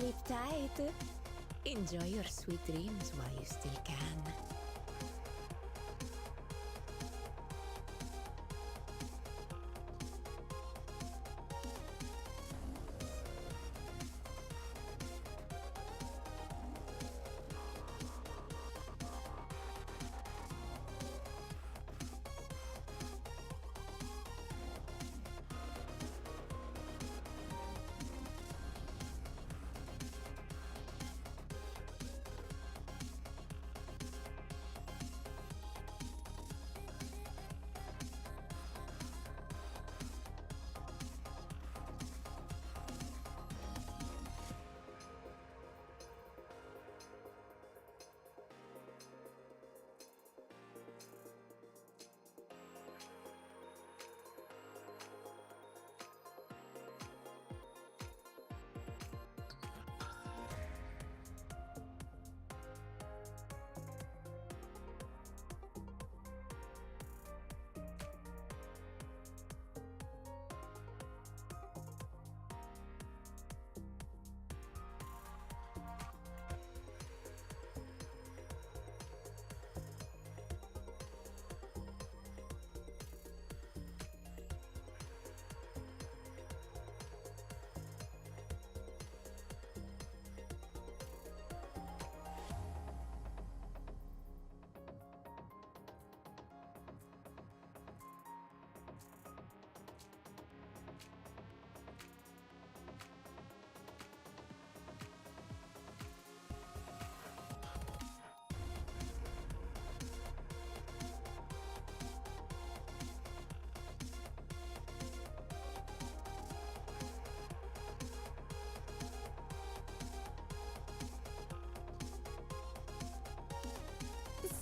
Sleep tight. Enjoy your sweet dreams while you still can.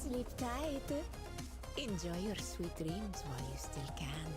Sleep tight. Enjoy your sweet dreams while you still can.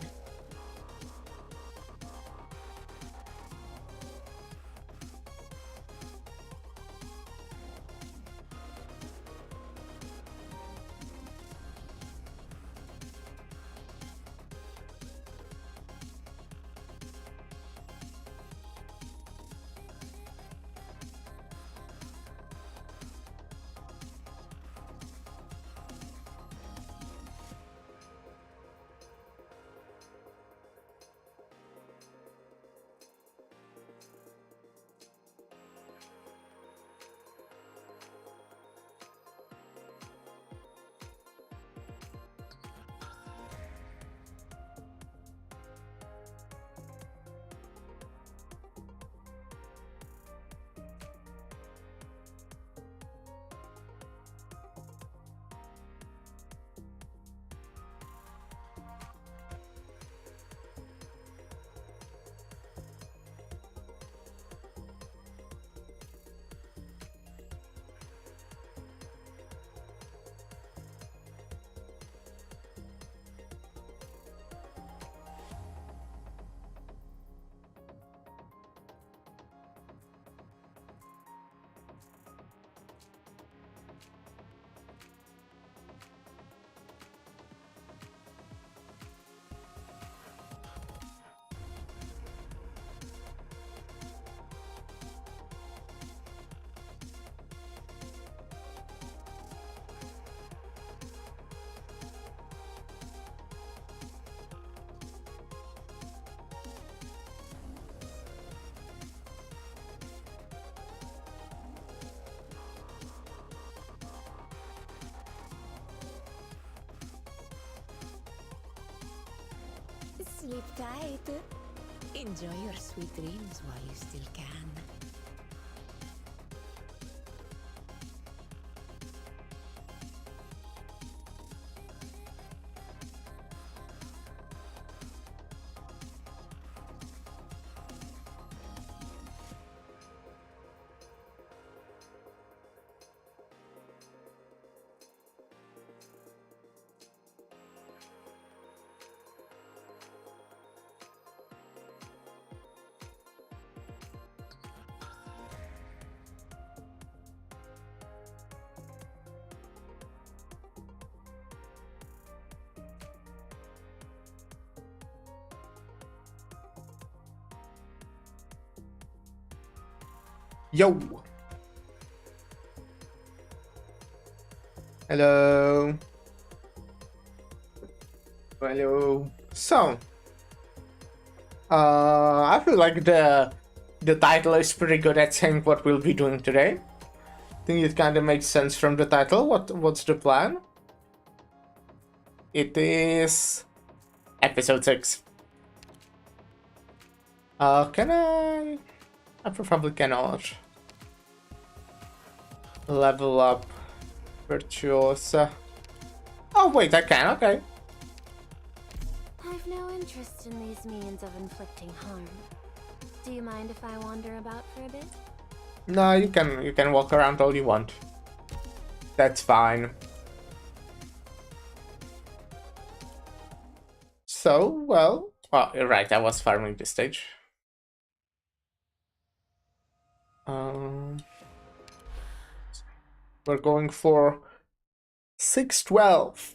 Sleep tight. Enjoy your sweet dreams while you still can. Yo! Hello! Hello! So, I feel like the title is pretty good at saying what we'll be doing today. I think it kind of makes sense from the title. What's the plan? It is episode 6. Can I? I probably cannot level up Virtuosa. Oh wait, I can. Okay. I've no interest in these means of inflicting harm. Do you mind if I wander about for a bit? No, you can walk around all you want. That's fine. So, well, you're right, I was farming this stage. We're going for 612.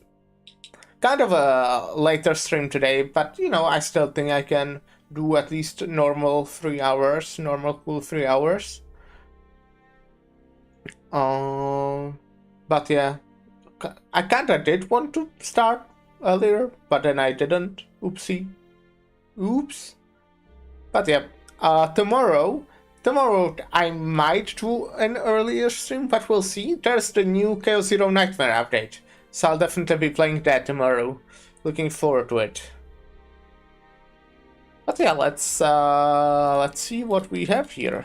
Kind of a later stream today, but you know, I still think I can do at least normal 3 hours, normal cool 3 hours. But yeah, I kinda did want to start earlier, but then I didn't. Oopsie. Oops. But yeah, tomorrow I might do an earlier stream, but we'll see. There's the new Chaos Zero Nightmare update, so I'll definitely be playing that tomorrow. Looking forward to it. But yeah, let's see what we have here.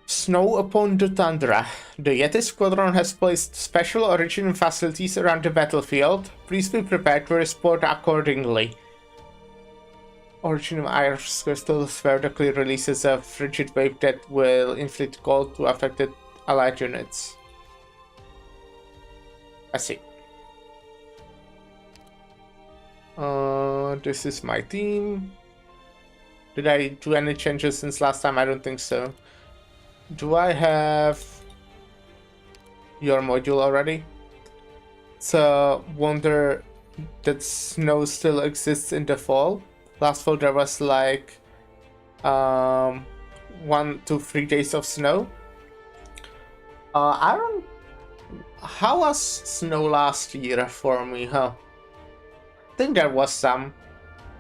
Snow upon the tundra. The Yeti Squadron has placed special origin facilities around the battlefield. Please be prepared to respond accordingly. Origin of ice crystals periodically releases a frigid wave that will inflict cold to affected allied units. I see. This is my team. Did I do any changes since last time? I don't think so. Do I have your module already? It's a wonder that snow still exists in the fall. Last fall there was like 1 to 3 days of snow. I don't. How was snow last year for me, huh? I think there was some.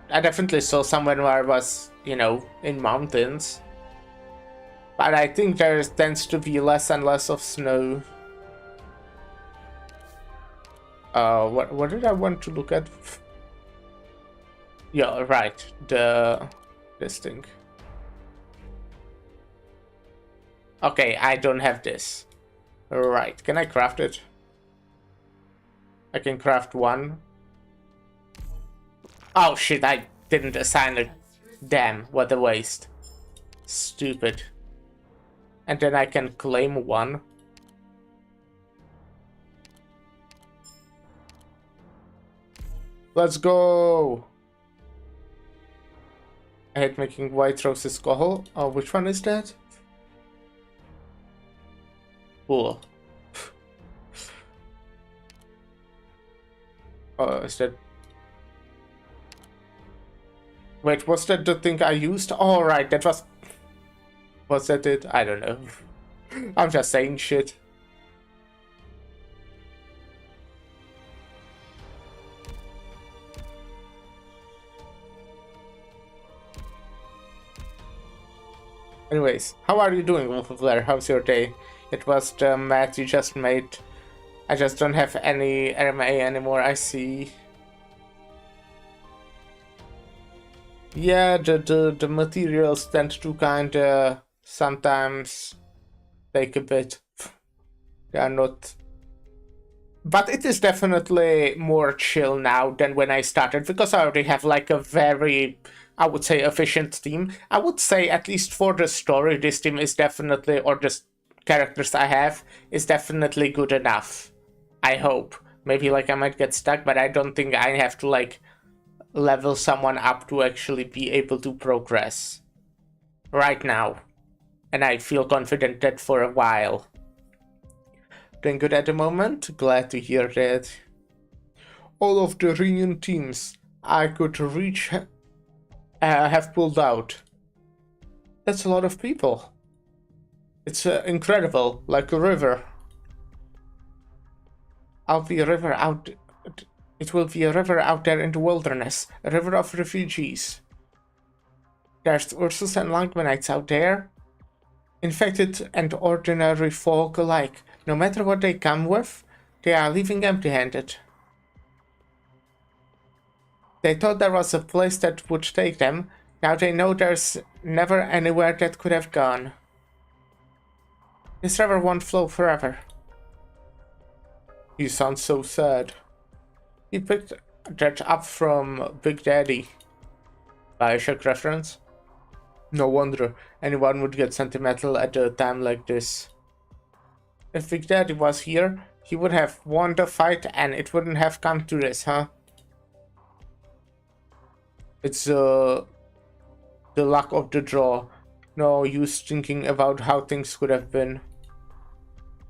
I definitely saw somewhere where I was, you know, in mountains. But I think there tends to be less and less of snow. What did I want to look at? Yeah, right. This thing. Okay, I don't have this. Right, can I craft it? I can craft 1. Oh shit, I didn't assign it. Damn, what a waste. Stupid. And then I can claim 1. Let's go! I hate making white roses coho. Oh, which one is that? Cool. Oh, is that... Wait, was that the thing I used? Oh, right, that was... Was that it? I don't know. I'm just saying shit. Anyways, how are you doing, Wolf of Blair? How's your day? It was the math you just made. I just don't have any RMA anymore, I see. Yeah, the materials tend to kinda sometimes take a bit. They are not... But it is definitely more chill now than when I started, because I already have like a very, I would say, efficient team. I would say, at least for the story, this team is definitely, or the characters I have, is definitely good enough. I hope. Maybe like I might get stuck, but I don't think I have to like level someone up to actually be able to progress right now. And I feel confident that for a while. Doing good at the moment? Glad to hear that. All of the reunion teams I could reach have pulled out. That's a lot of people. It's incredible, like a river. I'll be a river out. It will be a river out there in the wilderness, a river of refugees. There's Ursus and Langmanites out there, infected and ordinary folk alike. No matter what they come with, they are leaving empty-handed. They thought there was a place that would take them. Now they know there's never anywhere that could have gone. This river won't flow forever. You sound so sad. He picked that up from Big Daddy. Bioshock reference? No wonder anyone would get sentimental at a time like this. If Big Daddy was here, he would have won the fight and it wouldn't have come to this, huh? It's the luck of the draw. No use thinking about how things could have been.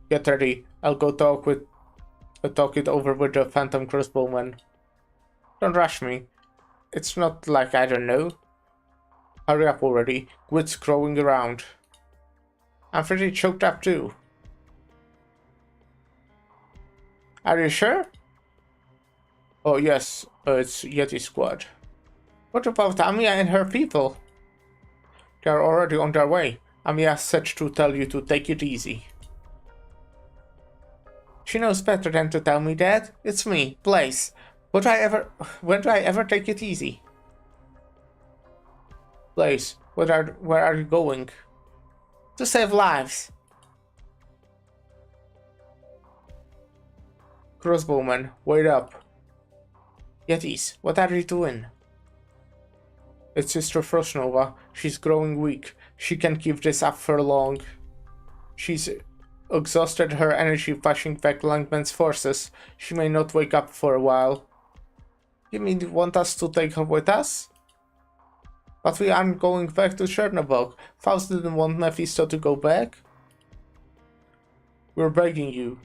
Get ready. I'll go talk it over with the Phantom Crossbowman. Don't rush me. It's not like I don't know. Hurry up already. Quit scrolling around. I'm pretty choked up too. Are you sure? Oh yes, it's Yeti Squad. What about Amiya and her people? They're already on their way. Amiya said to tell you to take it easy. She knows better than to tell me that. It's me, Blaze. When do I ever take it easy? Blaze, where are you going? To save lives. Crossbowman, wait up. Yetis, what are you doing? It's Sister Frostnova. She's growing weak. She can't keep this up for long. She's exhausted her energy pushing back Langman's forces. She may not wake up for a while. You mean you want us to take her with us? But we aren't going back to Chernobog. Faust didn't want Mephisto to go back. We're begging you.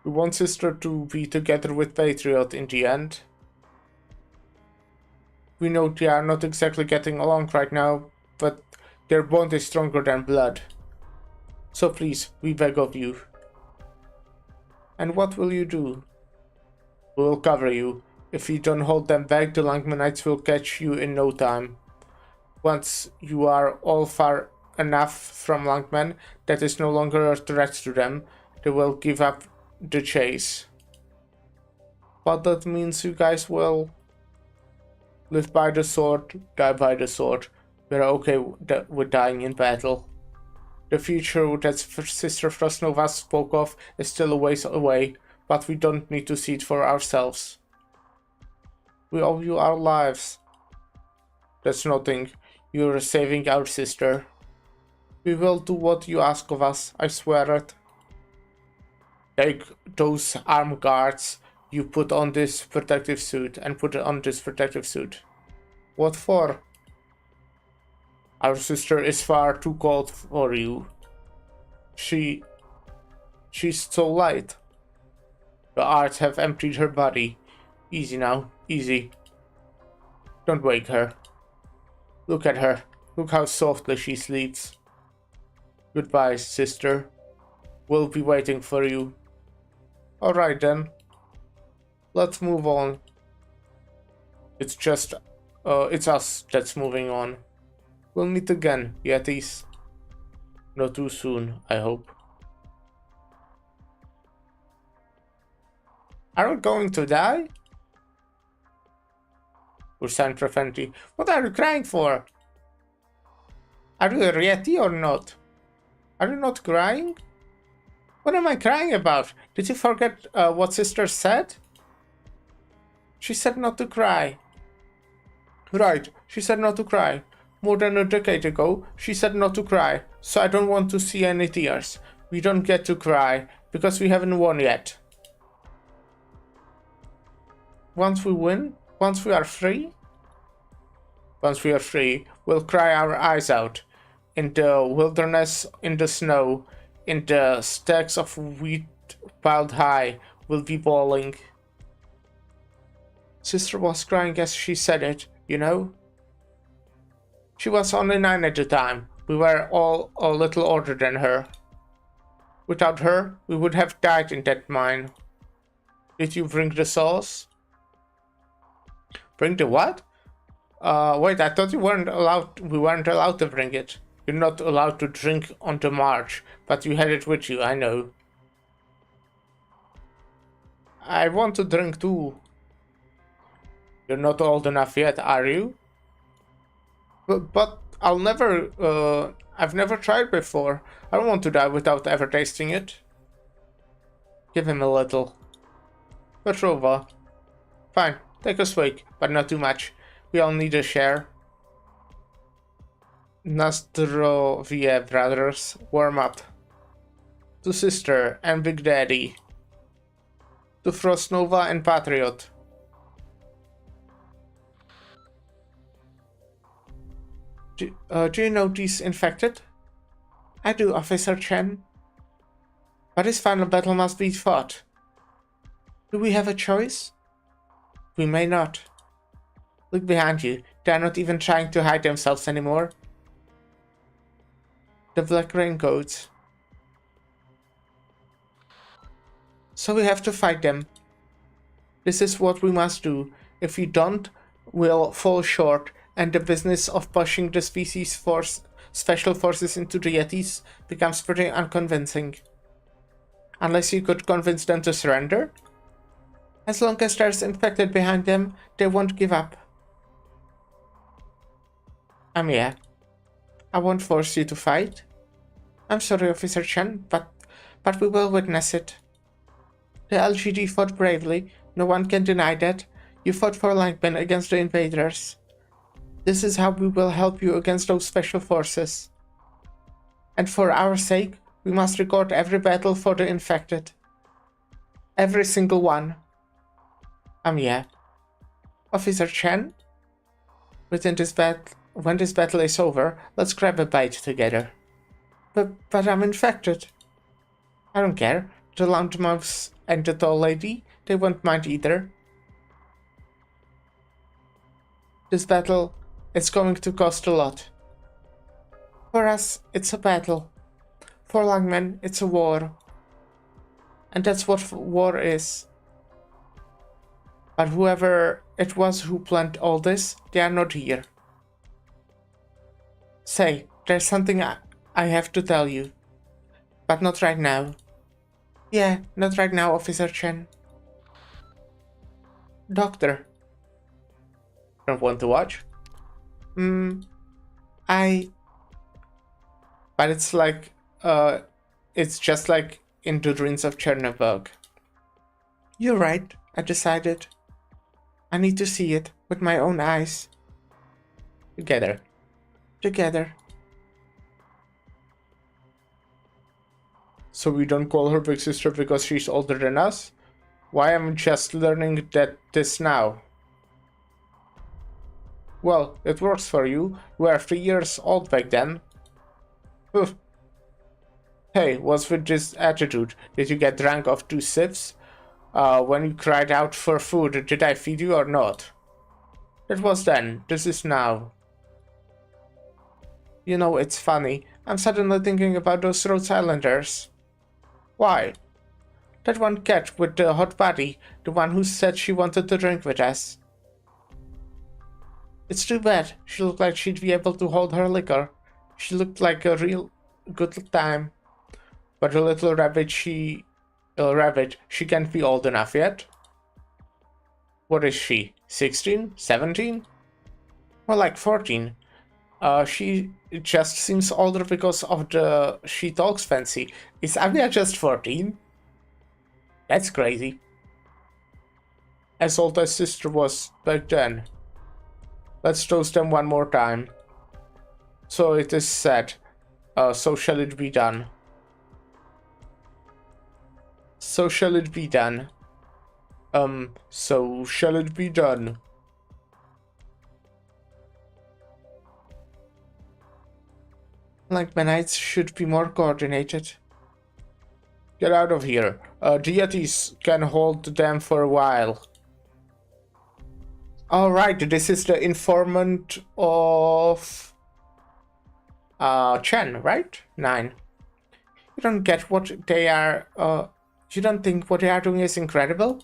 We want Sister to be together with Patriot in the end. We know they are not exactly getting along right now, but their bond is stronger than blood. So please, we beg of you. And what will you do? We will cover you. If you don't hold them back, the Langmanites will catch you in no time. Once you are all far enough from Langman that is no longer a threat to them, they will give up the chase. But that means you guys will live by the sword, die by the sword. We're okay with dying in battle. The future that Sister Frostnova spoke of is still a ways away, but we don't need to see it for ourselves. We owe you our lives. That's nothing. You're saving our sister. We will do what you ask of us, I swear it. Take those arm guards. You put on this protective suit and put on this protective suit. What for? Our sister is far too cold for you. She's so light. The arts have emptied her body. Easy now, easy. Don't wake her. Look at her. Look how softly she sleeps. Goodbye, sister. We'll be waiting for you. Alright then. Let's move on. It's just, it's us that's moving on. We'll meet again, Yetis. Not too soon, I hope. Are we going to die? Ursan Trefenti. What are you crying for? Are you a Yeti or not? Are you not crying? What am I crying about? Did you forget what Sister said? She said not to cry. Right, she said not to cry. More than a decade ago, she said not to cry, so I don't want to see any tears. We don't get to cry, because we haven't won yet. Once we win, once we are free, we'll cry our eyes out. In the wilderness, in the snow, in the stacks of wheat piled high, we'll be bawling. Sister was crying as she said it, you know? She was only 9 at the time. We were all a little older than her. Without her, we would have died in that mine. Did you bring the sauce? Bring the what? Wait, I thought we weren't allowed to bring it. You're not allowed to drink on the march, but you had it with you, I know. I want to drink too. You're not old enough yet, are you? But I've never tried before. I don't want to die without ever tasting it. Give him a little. Petrova. Fine, take a swig, but not too much. We all need a share. Nastrovie brothers, warm up. To Sister and Big Daddy. To Frostnova and Patriot. Do you know these infected? I do, Officer Chen. But this final battle must be fought. Do we have a choice? We may not. Look behind you. They are not even trying to hide themselves anymore. The black raincoats. So we have to fight them. This is what we must do. If we don't, we'll fall short, and the business of pushing the special forces into the Yetis becomes pretty unconvincing. Unless you could convince them to surrender? As long as there's infected behind them, they won't give up. Yeah. I won't force you to fight. I'm sorry, Officer Chen, but we will witness it. The LGD fought bravely, no one can deny that. You fought for Langman against the invaders. This is how we will help you against those special forces. And for our sake, we must record every battle for the infected. Every single one. Yeah. Officer Chen? When this battle is over, let's grab a bite together. But I'm infected. I don't care. The loudmouths and the tall lady, they won't mind either. This battle is going to cost a lot. For us, it's a battle. For Langmen, it's a war. And that's what war is. But whoever it was who planned all this, they are not here. Say, there's something I have to tell you. But not right now. Yeah, not right now, Officer Chen. Doctor. Don't want to watch? But it's like, it's just like in the Ruins of Chernobyl. You're right, I decided. I need to see it with my own eyes. Together. So we don't call her big sister because she's older than us? Why am I just learning this now? Well, it works for you. You were 3 years old back then. Oof. Hey, what's with this attitude? Did you get drunk off 2 sips? When you cried out for food, did I feed you or not? That was then. This is now. You know, it's funny. I'm suddenly thinking about those Rhodes Islanders. Why? That one cat with the hot body, the one who said she wanted to drink with us. It's too bad. She looked like she'd be able to hold her liquor. She looked like a real good time. But a little rabbit, she can't be old enough yet. What is she? 16? 17? More like 14. She just seems older because of the she talks fancy. Is Anya just 14? That's crazy. As old as sister was back then. Let's toast them one more time. So it is said. So shall it be done. So shall it be done. So shall it be done. Langmanites should be more coordinated. Get out of here. Deities can hold them for a while. Alright, this is the informant of Chen, right? 9. You don't get what they are, you don't think what they are doing is incredible?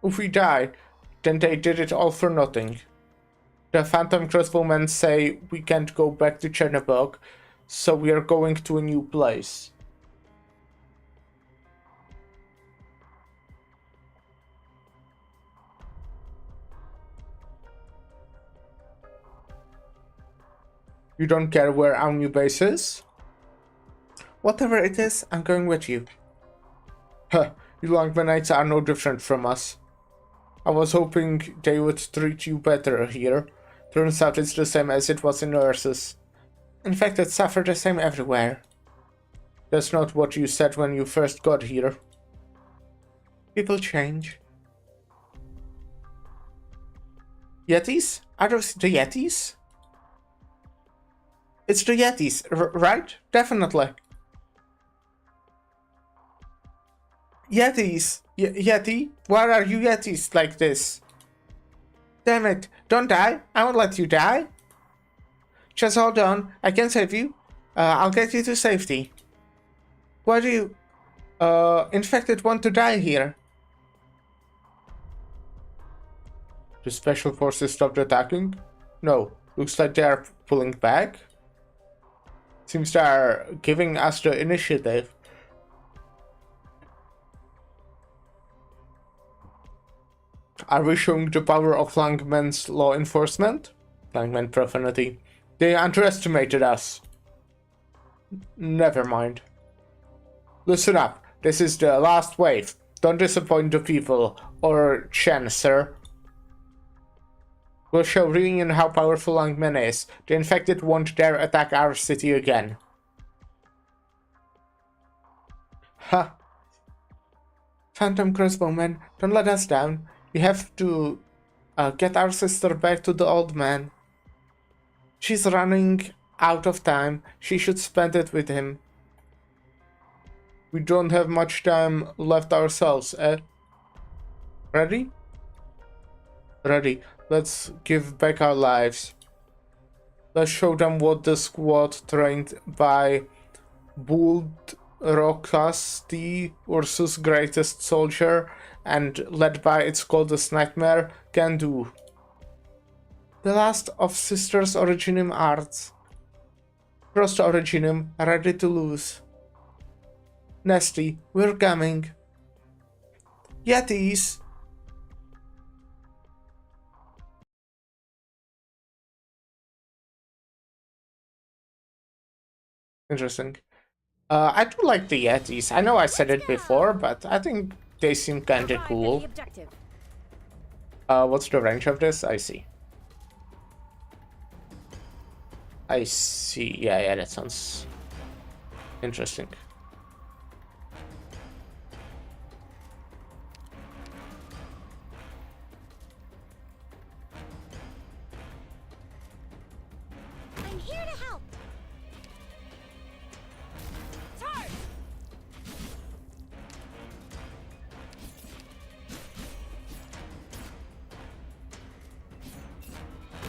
If we die, then they did it all for nothing. The Phantom Crossbowmen say we can't go back to Chernobyl, so we are going to a new place. You don't care where our new base is? Whatever it is, I'm going with you. Huh, you Longmanites are no different from us. I was hoping they would treat you better here. Turns out it's the same as it was in Ursus. In fact, it's suffered the same everywhere. That's not what you said when you first got here. People change. Yetis? Are those the Yetis? It's the Yetis, right? Definitely. Yetis! Yeti? Why are you Yetis like this? Damn it, don't die. I won't let you die. Just hold on, I can save you. I'll get you to safety. Why do you, infected want to die here? The special forces stopped attacking? No, looks like they are pulling back. Seems they are giving us the initiative. Are we showing the power of Langman's law enforcement? Langman profanity. They underestimated us. Never mind. Listen up. This is the last wave. Don't disappoint the people. Or Chen, sir. We'll show Reunion how powerful Langman is. The infected won't dare attack our city again. Ha! Phantom Crossbowmen, don't let us down. We have to get our sister back to the old man. She's running out of time. She should spend it with him. We don't have much time left ourselves, eh? Ready? Ready. Let's give back our lives. Let's show them what the squad trained by Buldrokas, the Ursus' greatest soldier, and led by its coldest nightmare, can do. The last of Sisters Originum Arts. Cross the Originum, ready to lose. Nasty, we're coming. Yetis! Interesting. I do like the Yetis. I know I said it before, but I think they seem kinda cool. What's the range of this? I see. I see. Yeah, that sounds interesting. I'm here to help. Charge!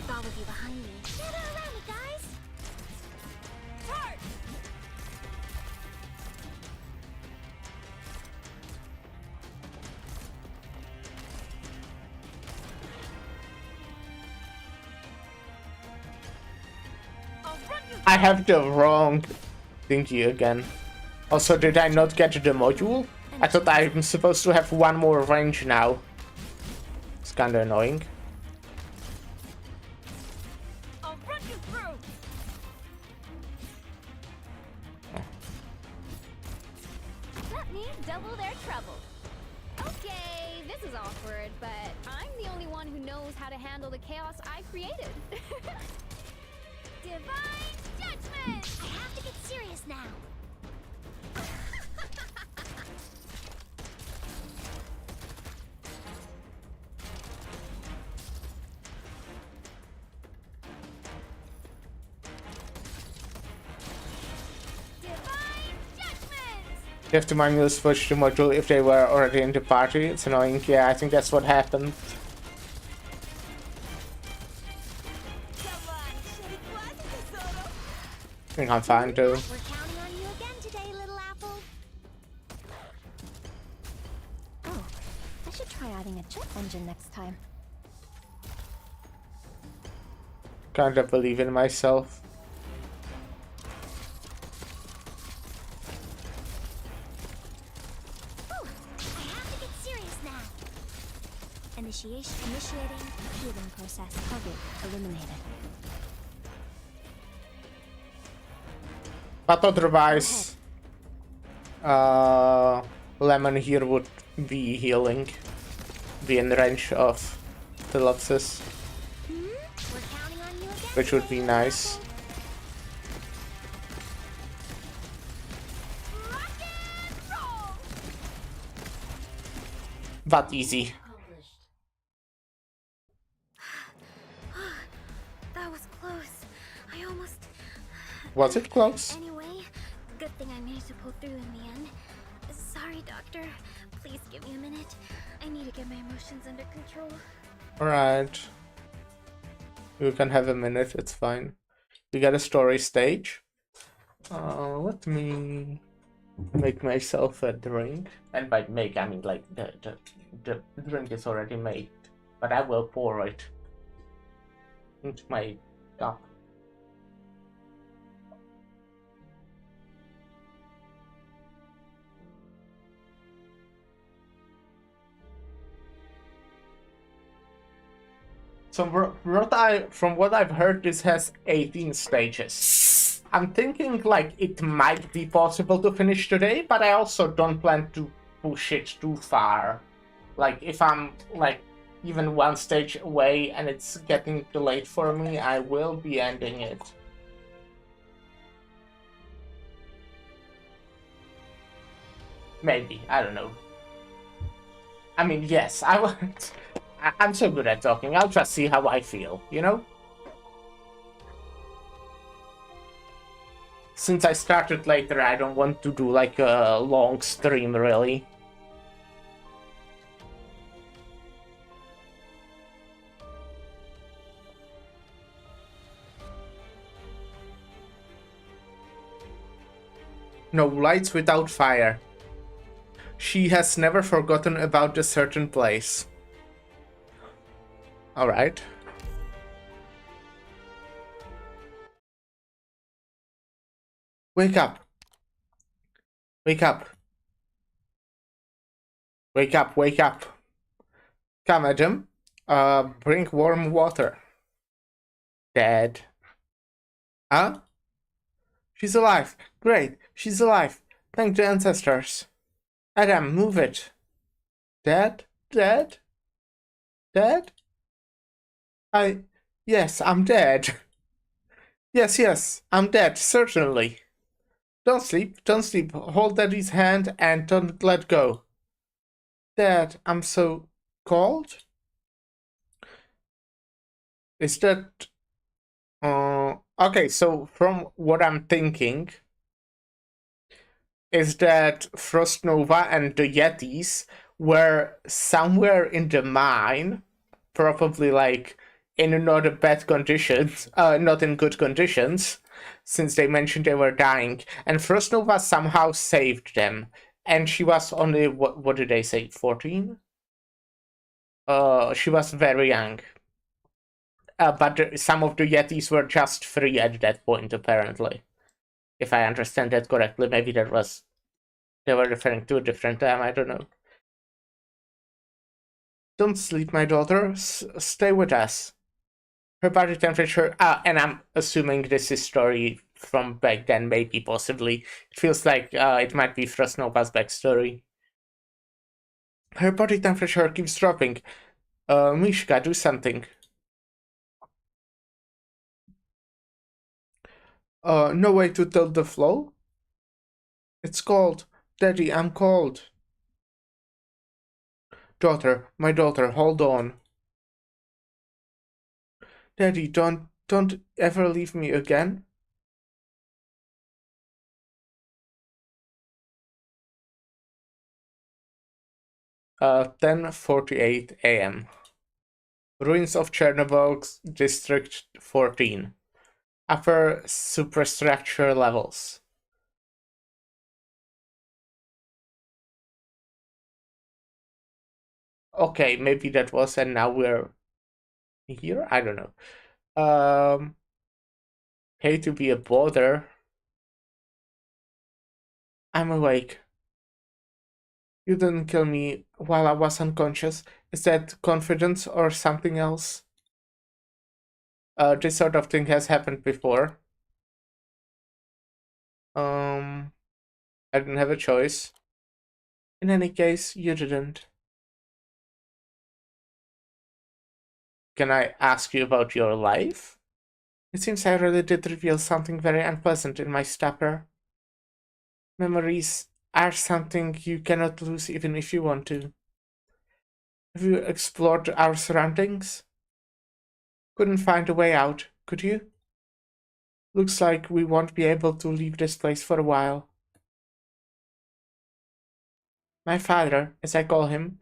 All of you behind me. Gather around me, guys. Charge! I have the wrong thingy again. Also, did I not get the module? I thought I'm supposed to have one more range now. It's kinda annoying. I'll run you through. Let me double their trouble. Okay, this is awkward, but I'm the only one who knows how to handle the chaos I created. Divine judgment! I have to get serious now. Divine judgment! You have to manually switch to module if they were already in the party. It's annoying. Yeah, I think that's what happened. Come on, shitty classic, Soto. think I'm fine too. We're counting on you again today, little apple. Oh, I should try adding a jet engine next time. Kinda believe in myself. Ooh, I have to get serious now. Initiating healing process. Target eliminated. But otherwise, Lemon here would be healing, be in range of Phillips's, We're counting on you again. which would be nice. But easy. That was close. I almost... Was it close? Anyway, good thing I managed to pull through in the end. Sorry, doctor. Please give me a minute. I need to get my emotions under control. Alright. You can have a minute, it's fine. You get a story stage. Let me make myself a drink. And by make, I mean like the drink is already made. But I will pour it into my cup. So from what I've heard, this has 18 stages. I'm thinking like it might be possible to finish today, but I also don't plan to push it too far. Like if I'm like even one stage away and it's getting too late for me, I will be ending it. Maybe, I don't know. I mean, yes, I would. I'm so good at talking, I'll just see how I feel, you know? Since I started later, I don't want to do like a long stream, really. No lights without fire. She has never forgotten about a certain place. Alright. Wake up. Wake up. Wake up, wake up. Come, Adam. Bring warm water. Dad. Huh? She's alive. Great. She's alive. Thank the ancestors. Adam, move it. Dad? Dad? Dad? Yes, I'm dead. Yes, I'm dead, certainly. Don't sleep, don't sleep. Hold Daddy's hand and don't let go. Dad, I'm so cold? Is that... okay, so from what I'm thinking is that Frost Nova and the Yetis were somewhere in the mine, probably like in not a bad conditions, not in good conditions, since they mentioned they were dying, and Frost Nova somehow saved them, and she was only, what did they say, 14? She was very young. But some of the Yetis were just 3 at that point, apparently. If I understand that correctly, maybe they were referring to a different time, I don't know. Don't sleep, my daughter. Stay with us. Her body temperature, and I'm assuming this is story from back then, maybe, possibly. It feels like it might be Frost Nova's backstory. Her body temperature keeps dropping. Mishka, do something. No way to tell the flow? It's cold. Daddy, I'm cold. Daughter, my daughter, hold on. Daddy, don't ever leave me again. Uh, 10:48 a.m. Ruins of Chernobyl, District 14. upper superstructure levels. Okay, maybe that was, and now we're here? I don't know. Hate to be a bother. I'm awake. You didn't kill me while I was unconscious. Is that confidence or something else? This sort of thing has happened before. I didn't have a choice. In any case, you didn't. Can I ask you about your life? It seems I really did reveal something very unpleasant in my stupor. Memories are something you cannot lose even if you want to. Have you explored our surroundings? Couldn't find a way out, could you? Looks like we won't be able to leave this place for a while. My father, as I call him,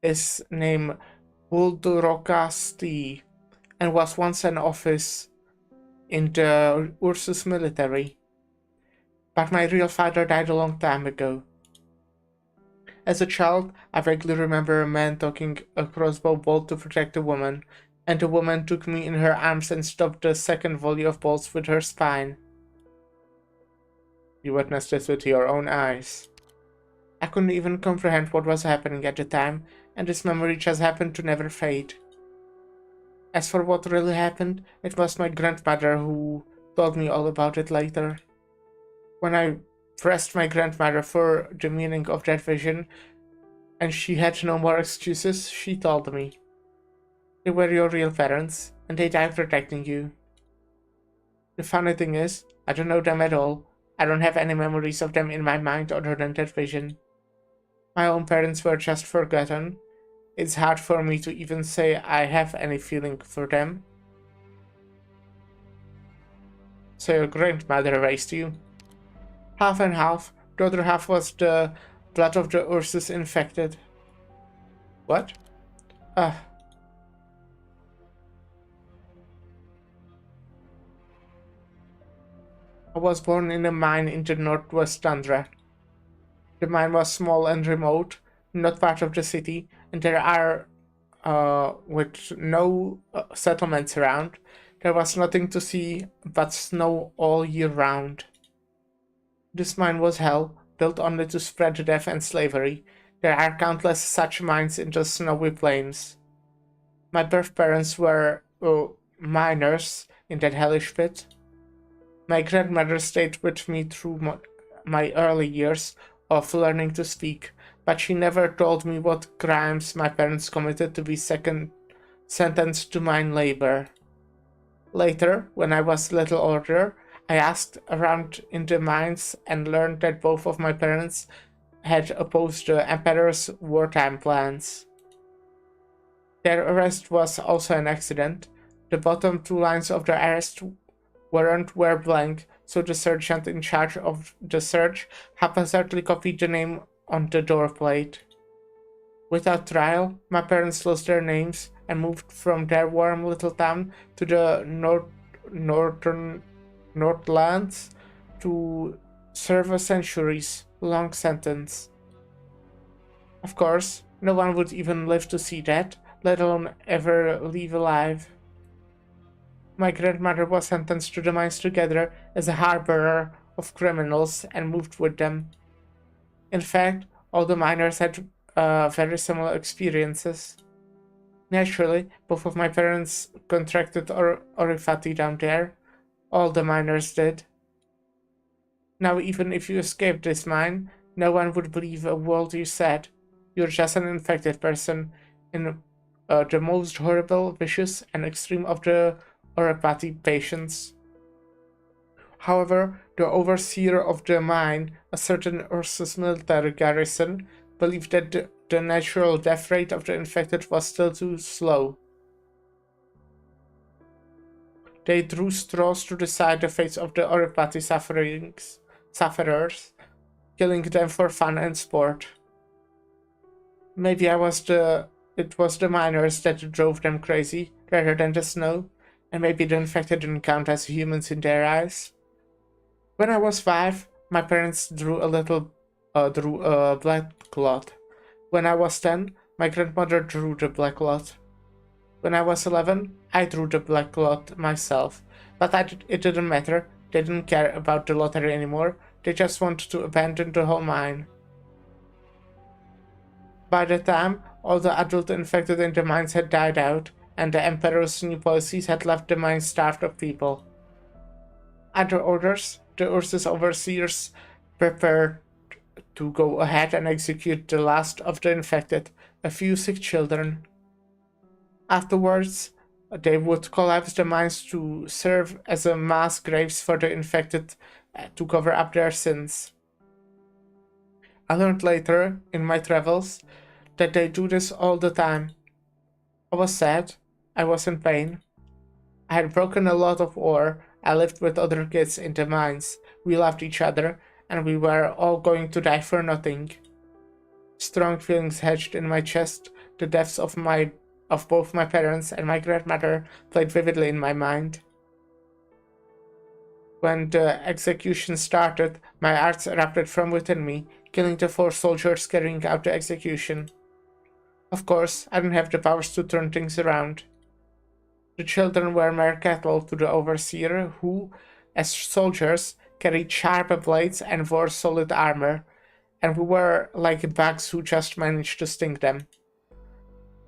is named Buldurokasti and was once an officer in the Ursus military. But my real father died a long time ago. As a child, I vaguely remember a man taking a crossbow bolt to protect a woman, and the woman took me in her arms and stopped the second volley of bolts with her spine. You witnessed this with your own eyes. I couldn't even comprehend what was happening at the time, and this memory just happened to never fade. As for what really happened, it was my grandmother who told me all about it later. When I pressed my grandmother for the meaning of that vision, and she had no more excuses, she told me. They were your real parents, and they died protecting you. The funny thing is, I don't know them at all. I don't have any memories of them in my mind other than that vision. My own parents were just forgotten. It's hard for me to even say I have any feeling for them. So your grandmother raised you? Half and half. The other half was the blood of the Ursus infected. What? Ah. I was born in a mine in the northwest tundra. The mine was small and remote, not part of the city, and there are, with no settlements around, there was nothing to see but snow all year round. This mine was hell, built only to spread death and slavery. There are countless such mines in the snowy plains. My birth parents were miners in that hellish pit. My grandmother stayed with me through my early years of learning to speak, but she never told me what crimes my parents committed to be sentenced to mine labor. Later, when I was a little older, I asked around in the mines and learned that both of my parents had opposed the Emperor's wartime plans. Their arrest was also an accident. The bottom two lines of the arrest warrant were blank, so the sergeant in charge of the search haphazardly copied the name on the door plate. Without trial, my parents lost their names and moved from their warm little town to the northern Northlands to serve a centuries-long sentence. Of course, no one would even live to see that, let alone ever leave alive. My grandmother was sentenced to the mines together as a harborer of criminals and moved with them. In fact, all the miners had very similar experiences. Naturally, both of my parents contracted orifati down there. All the miners did. Now, even if you escaped this mine, no one would believe a word you said. You're just an infected person in the most horrible, vicious, and extreme of the oripati patients. However, the overseer of the mine, a certain Ursus military garrison, believed that the natural death rate of the infected was still too slow. They drew straws to decide the fates of the oripati sufferers, killing them for fun and sport. Maybe it was the miners that drove them crazy, rather than the snow. and maybe the infected didn't count as humans in their eyes. When I was 5, my parents drew a black cloth. When I was 10, my grandmother drew the black cloth. When I was 11, I drew the black cloth myself, but it didn't matter. They didn't care about the lottery anymore. They just wanted to abandon the whole mine. By the time all the adult infected in the mines had died out, and the Emperor's new policies had left the mine starved of people. Under orders, the Ursus overseers prepared to go ahead and execute the last of the infected, a few sick children. Afterwards, they would collapse the mines to serve as a mass graves for the infected to cover up their sins. I learned later, in my travels, that they do this all the time. I was sad, I was in pain. I had broken a lot of ore, I lived with other kids in the mines, we loved each other, and we were all going to die for nothing. Strong feelings hedged in my chest, the deaths of both my parents and my grandmother played vividly in my mind. When the execution started, my arts erupted from within me, killing the 4 soldiers carrying out the execution. Of course, I didn't have the powers to turn things around. The children were mere cattle to the overseer who, as soldiers, carried sharp blades and wore solid armor, and we were like bugs who just managed to sting them.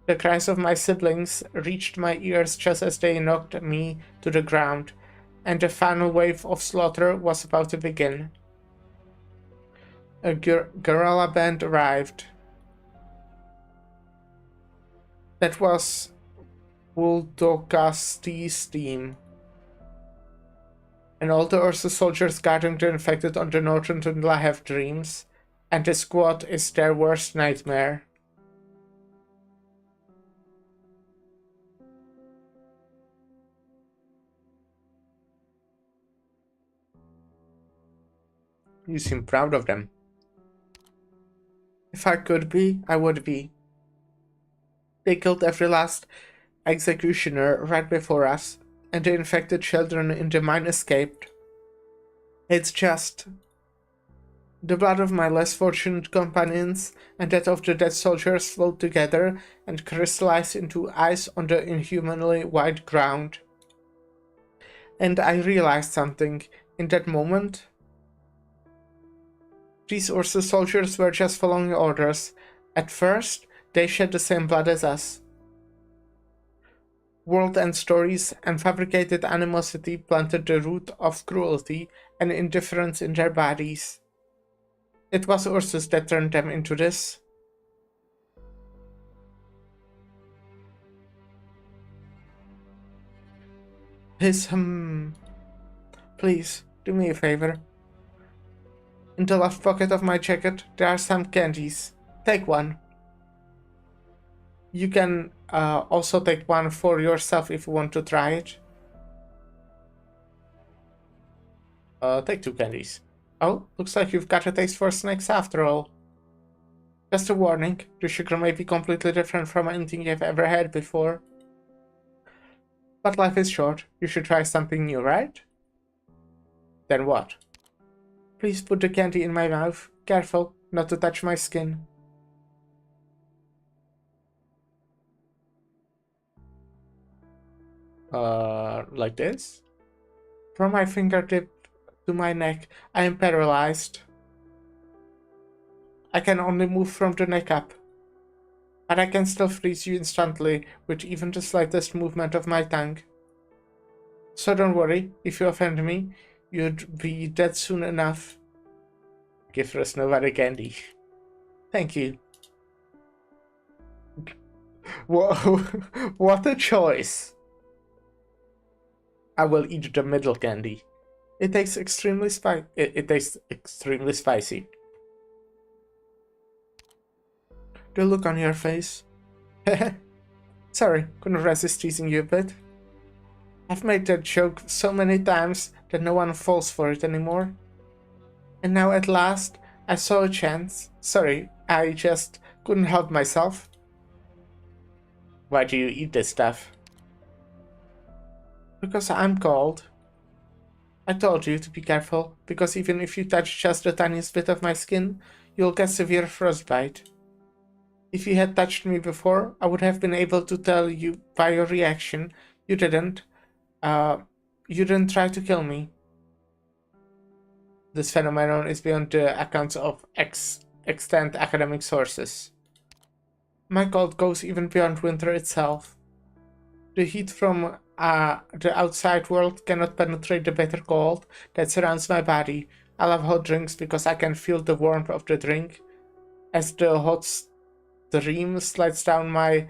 The cries of my siblings reached my ears just as they knocked me to the ground, and the final wave of slaughter was about to begin. A guerrilla band arrived. That was Wuldogasti's team, and all the Ursus soldiers guarding the infected on the northern tundra have dreams, and the squad is their worst nightmare. You seem proud of them. If I could be, I would be. They killed every last executioner right before us, and the infected children in the mine escaped. It's just... The blood of my less fortunate companions and that of the dead soldiers flowed together and crystallized into ice on the inhumanly white ground. And I realized something in that moment. These Ursus soldiers were just following orders. At first, they shed the same blood as us. World-end stories and fabricated animosity planted the root of cruelty and indifference in their bodies. It was Ursus that turned them into this. Please, do me a favor. In the left pocket of my jacket, there are some candies. Take one. You can also take one for yourself if you want to try it. Take 2 candies. Oh, looks like you've got a taste for snacks after all. Just a warning, the sugar may be completely different from anything you've ever had before. But life is short, you should try something new, right? Then what? Please put the candy in my mouth. Careful, not to touch my skin. Like this? From my fingertip to my neck, I am paralyzed. I can only move from the neck up. But I can still freeze you instantly with even the slightest movement of my tongue. So don't worry, if you offend me, you'd be dead soon enough. Give us nobody candy. Thank you. Whoa, what a choice. I will eat the middle candy. It tastes extremely spicy. The look on your face. Sorry, couldn't resist teasing you a bit. I've made that joke so many times that no one falls for it anymore. And now at last, I saw a chance. Sorry, I just couldn't help myself. Why do you eat this stuff? Because I'm cold. I told you to be careful, because even if you touch just the tiniest bit of my skin, you'll get severe frostbite. If you had touched me before, I would have been able to tell you by your reaction. You didn't. You didn't try to kill me. This phenomenon is beyond the accounts of extant academic sources. My cold goes even beyond winter itself. The heat from the outside world cannot penetrate the bitter cold that surrounds my body. I love hot drinks because I can feel the warmth of the drink as the hot stream slides down my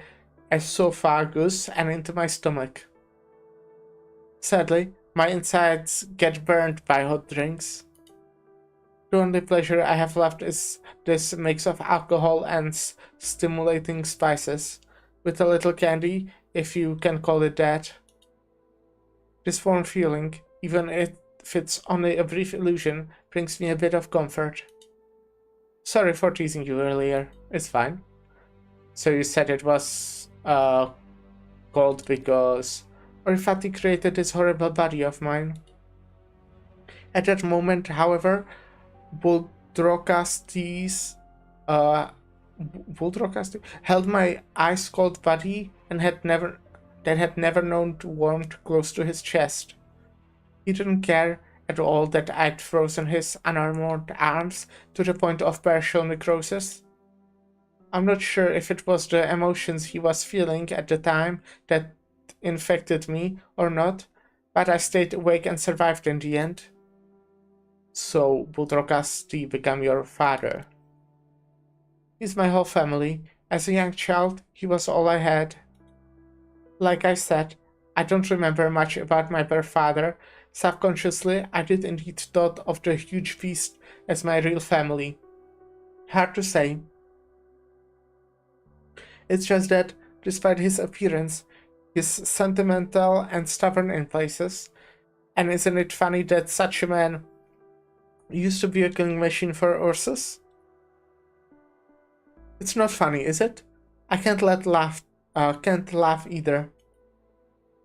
esophagus and into my stomach. Sadly, my insides get burned by hot drinks. The only pleasure I have left is this mix of alcohol and stimulating spices, with a little candy, if you can call it that. This warm feeling, even if it's only a brief illusion, brings me a bit of comfort. Sorry for teasing you earlier. It's fine. So you said it was cold because Orifati created this horrible body of mine. At that moment, however, Buldrokastis held my ice-cold body and had never known warmth close to his chest. He didn't care at all that I'd frozen his unarmored arms to the point of partial necrosis. I'm not sure if it was the emotions he was feeling at the time that infected me or not, but I stayed awake and survived in the end. So Buldrokasti became your father. He's my whole family. As a young child, he was all I had. Like I said, I don't remember much about my birth father. Subconsciously, I did indeed thought of the huge beast as my real family. Hard to say. It's just that, despite his appearance, he's sentimental and stubborn in places. And isn't it funny that such a man used to be a killing machine for Ursus? It's not funny, is it? I can't laugh either.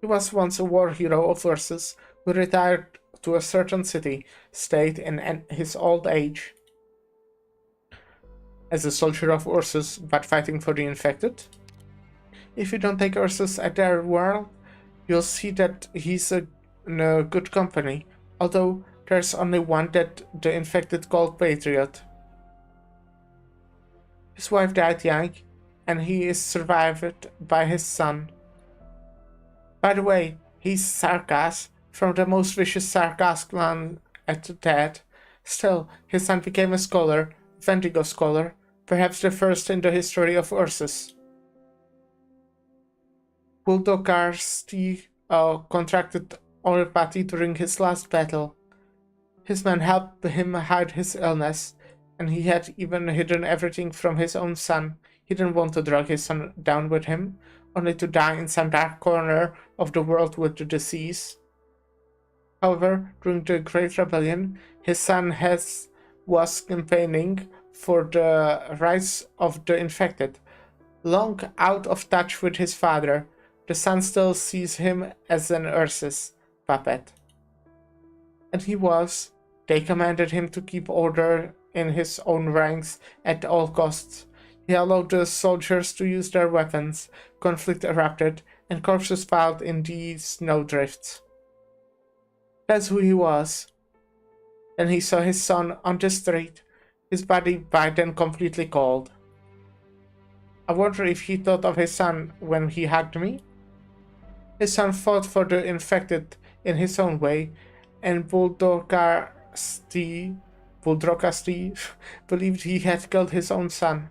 He was once a war hero of Ursus who retired to a certain state in his old age. As a soldier of Ursus, but fighting for the infected. If you don't take Ursus at their word, you'll see that he's in a good company, although there's only one that the infected called Patriot. His wife died young, and he is survived by his son. By the way, he's Sarkas, from the most vicious Sarkas clan at that. Still, his son became a scholar, Vendigo scholar, perhaps the first in the history of Ursus. Buldokarsti contracted oropathy during his last battle. His men helped him hide his illness, and he had even hidden everything from his own son. He didn't want to drag his son down with him, only to die in some dark corner of the world with the disease. However, during the Great Rebellion, his son was campaigning for the rights of the infected. Long out of touch with his father, the son still sees him as an Ursus puppet. And they commanded him to keep order in his own ranks at all costs. He allowed the soldiers to use their weapons, conflict erupted, and corpses piled in the snowdrifts. That's who he was. Then he saw his son on the street, his body by then completely cold. I wonder if he thought of his son when he hugged me? His son fought for the infected in his own way, and Buldrokasti believed he had killed his own son.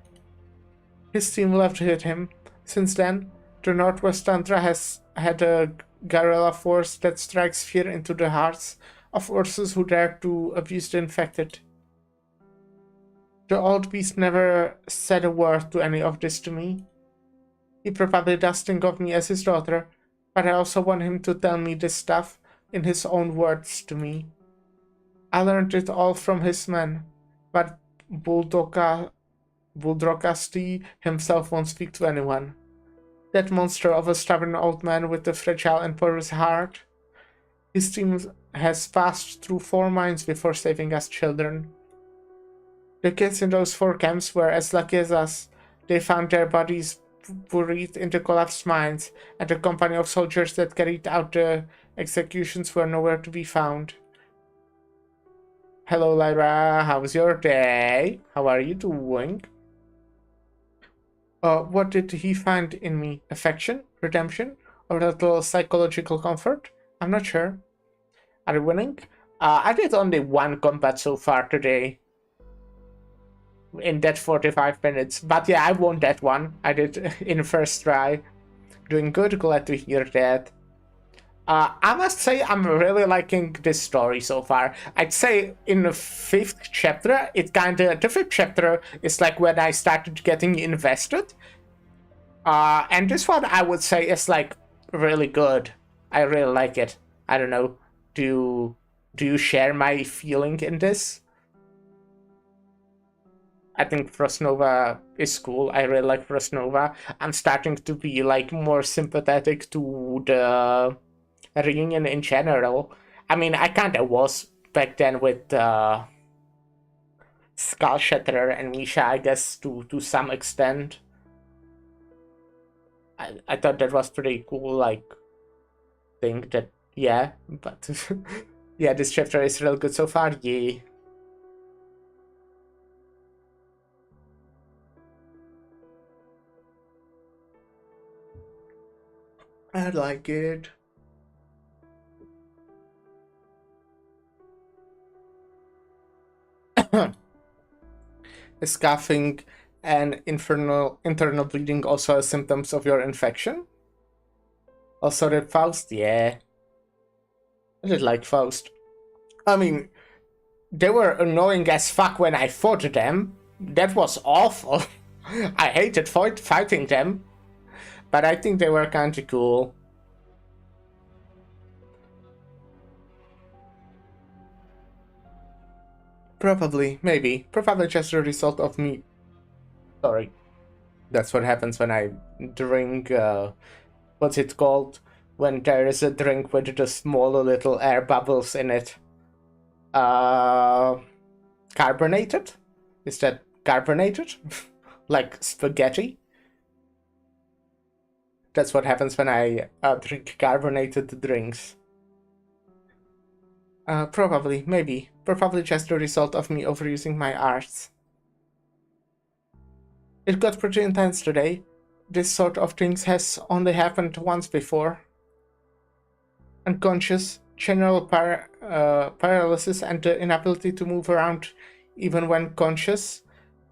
His team loved him. Since then, the Northwest Tundra has had a guerrilla force that strikes fear into the hearts of Ursus who dare to abuse the infected. The old beast never said a word to any of this to me. He probably does think of me as his daughter, but I also want him to tell me this stuff in his own words to me. I learned it all from his men, but Buldrokasti himself won't speak to anyone. That monster of a stubborn old man with a fragile and porous heart. His team has passed through 4 mines before saving us children. The kids in those 4 camps were as lucky as us. They found their bodies buried in the collapsed mines, and the company of soldiers that carried out the executions were nowhere to be found. Hello, Lyra. How's your day? How are you doing? What did he find in me? Affection? Redemption? Or a little psychological comfort? I'm not sure. Are you winning? I did only 1 combat so far today. In that 45 minutes. But yeah, I won that one. I did in first try. Doing good, glad to hear that. I must say I'm really liking this story so far. I'd say in the 5th chapter, the 5th chapter is like when I started getting invested. And this one I would say is like really good. I really like it. I don't know. Do you share my feeling in this? I think Frost Nova is cool. I really like Frost Nova. I'm starting to be like more sympathetic to the reunion in general. I mean, I kinda was back then with Skull Shatterer and Misha, I guess, to some extent. I thought that was pretty cool, like, thing that, yeah, but yeah, this chapter is real good so far, yeah. I like it. Is coughing and internal bleeding also symptoms of your infection? Also read Faust? Yeah. I did like Faust. I mean, they were annoying as fuck when I fought them. That was awful. I hated fighting them. But I think they were kinda cool. Probably, maybe. Probably just a result of me. Sorry. That's what happens when I drink, what's it called? When there is a drink with the small little air bubbles in it. Carbonated? Is that carbonated? Like spaghetti? That's what happens when I drink carbonated drinks. Probably, maybe. Probably just the result of me overusing my arts. It got pretty intense today. This sort of thing has only happened once before. Unconscious, general paralysis, and the inability to move around even when conscious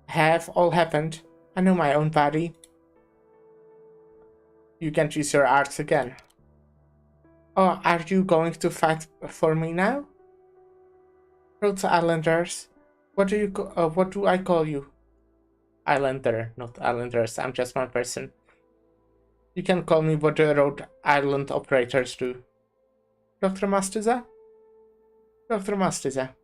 have all happened. I know my own body. You can't use your arts again. Oh, are you going to fight for me now? Rhodes Islanders. What do I call you? Islander, not Islanders. I'm just one person. You can call me what the Rhode Island operators do. Dr. Mastiza? Dr. Mastiza.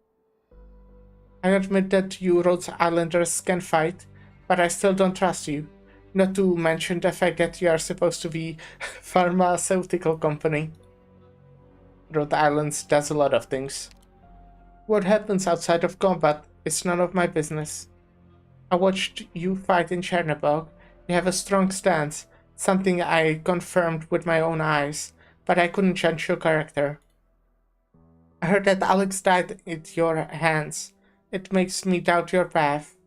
I admit that you Rhodes Islanders can fight, but I still don't trust you. Not to mention the fact that you are supposed to be pharmaceutical company. Rhode Island does a lot of things. What happens outside of combat is none of my business. I watched you fight in Chernobog. You have a strong stance, something I confirmed with my own eyes, but I couldn't change your character. I heard that Alex died at your hands. It makes me doubt your path.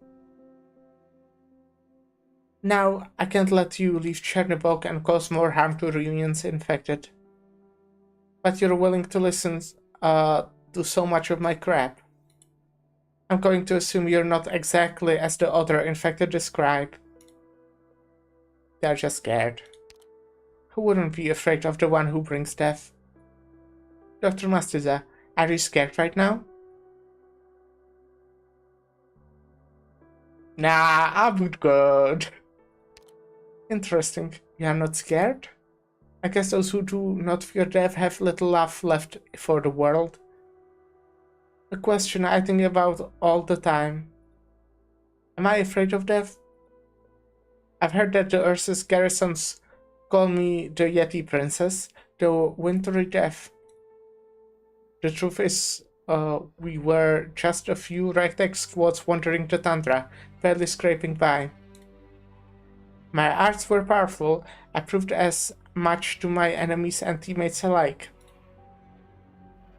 Now, I can't let you leave Chernobog and cause more harm to Reunion's infected. But you're willing to listen to so much of my crap. I'm going to assume you're not exactly as the other infected describe. They're just scared. Who wouldn't be afraid of the one who brings death? Dr. Mastiza, are you scared right now? Nah, I'm good. Interesting. You are not scared? I guess those who do not fear death have little love left for the world. A question I think about all the time. Am I afraid of death? I've heard that the Earth's garrisons call me the Yeti Princess, the Wintry Death. The truth is, we were just a few ragtag squads wandering the tundra, barely scraping by. My arts were powerful. I proved as much to my enemies and teammates alike.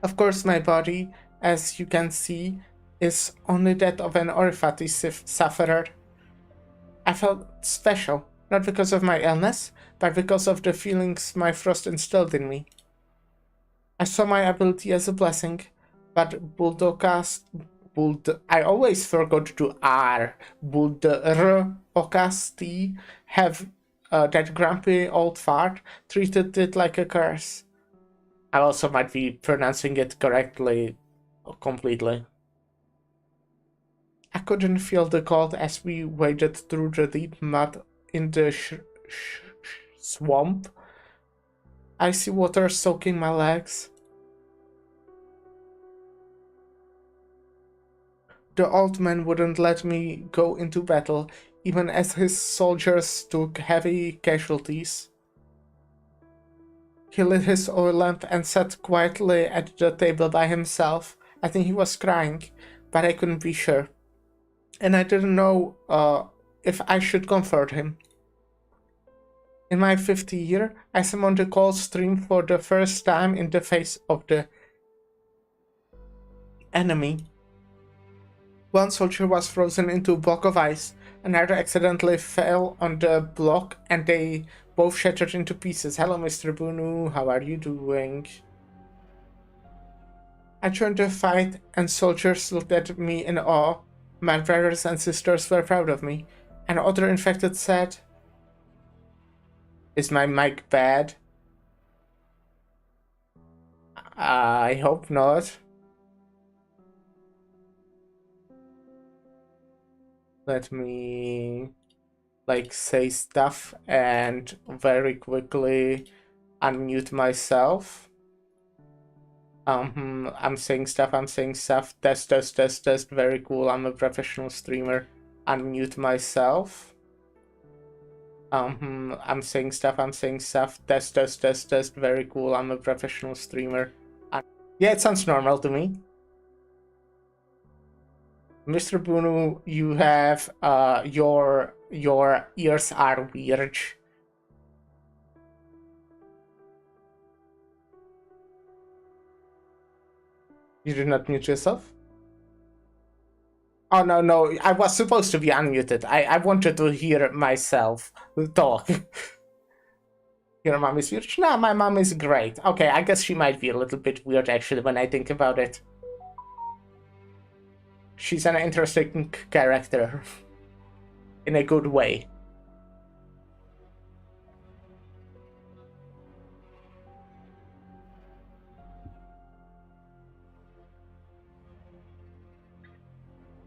Of course, my body, as you can see, is only that of an oriphaty sufferer. I felt special, not because of my illness, but because of the feelings my frost instilled in me. I saw my ability as a blessing, but I always forgot to R. Buldokasti have that grumpy old fart treated it like a curse. I also might be pronouncing it correctly, completely. I couldn't feel the cold as we waded through the deep mud in the swamp. Icy water soaking my legs. The old man wouldn't let me go into battle, even as his soldiers took heavy casualties. He lit his oil lamp and sat quietly at the table by himself. I think he was crying, but I couldn't be sure. And I didn't know if I should comfort him. In my 50th year, I summoned the cold stream for the first time in the face of the enemy. One soldier was frozen into a block of ice, another accidentally fell on the block, and they both shattered into pieces. Hello, Mr. Bunu, how are you doing? I joined the fight, and soldiers looked at me in awe. My brothers and sisters were proud of me. An other infected said, "Is my mic bad?" I hope not. Let me say stuff and very quickly unmute myself. I'm saying stuff, test, very cool, I'm a professional streamer. Unmute myself. I'm saying stuff, test, very cool, I'm a professional streamer. Yeah, it sounds normal to me. Mr. Bunu, you have, your ears are weird. You did not mute yourself? Oh, no, I was supposed to be unmuted. I wanted to hear myself talk. Your mom is weird? No, my mom is great. Okay, I guess she might be a little bit weird, actually, when I think about it. She's an interesting character. In a good way.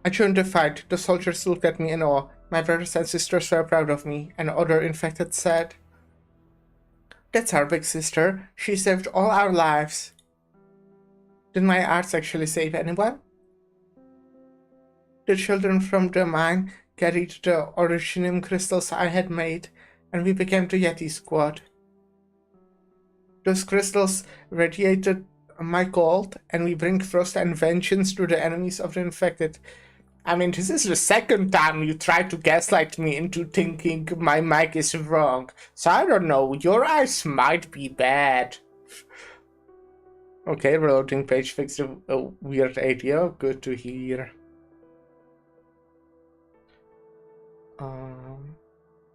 I joined the fight. The soldiers looked at me in awe. My brothers and sisters were proud of me. An other infected said, "That's our big sister. She saved all our lives." Did my arts actually save anyone? The children from the mine carried the originium crystals I had made, and we became the Yeti squad. Those crystals radiated my gold, and we bring frost and vengeance to the enemies of the infected. I mean, this is the second time you tried to gaslight me into thinking my mic is wrong. So I don't know, your eyes might be bad. Okay, reloading page fixed a weird idea. Good to hear.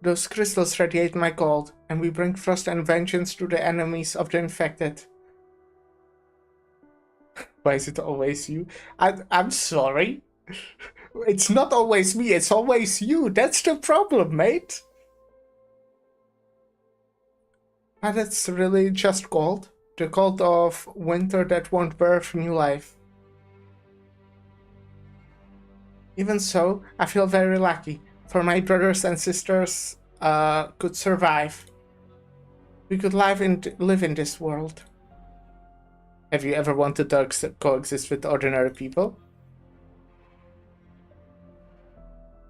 Those crystals radiate my gold, and we bring frost and vengeance to the enemies of the infected. Why is it always you? I'm sorry. It's not always me, it's always you. That's the problem, mate. But it's really just gold. The gold of winter that won't birth new life. Even so, I feel very lucky. For my brothers and sisters could survive. We could live in this world. Have you ever wanted to coexist with ordinary people?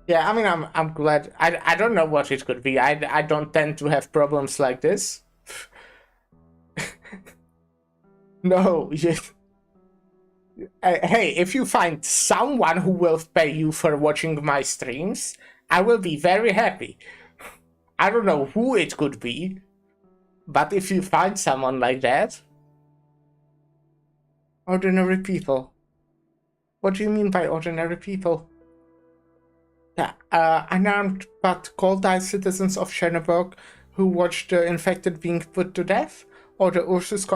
Yeah, I mean, I'm glad. I don't know what it could be. I don't tend to have problems like this. No, Hey, if you find someone who will pay you for watching my streams, I will be very happy. I don't know who it could be, but if you find someone like that... Ordinary people. What do you mean by ordinary people? Unarmed but cold-eyed citizens of Chernobyl who watched the infected being put to death? Or the Ursus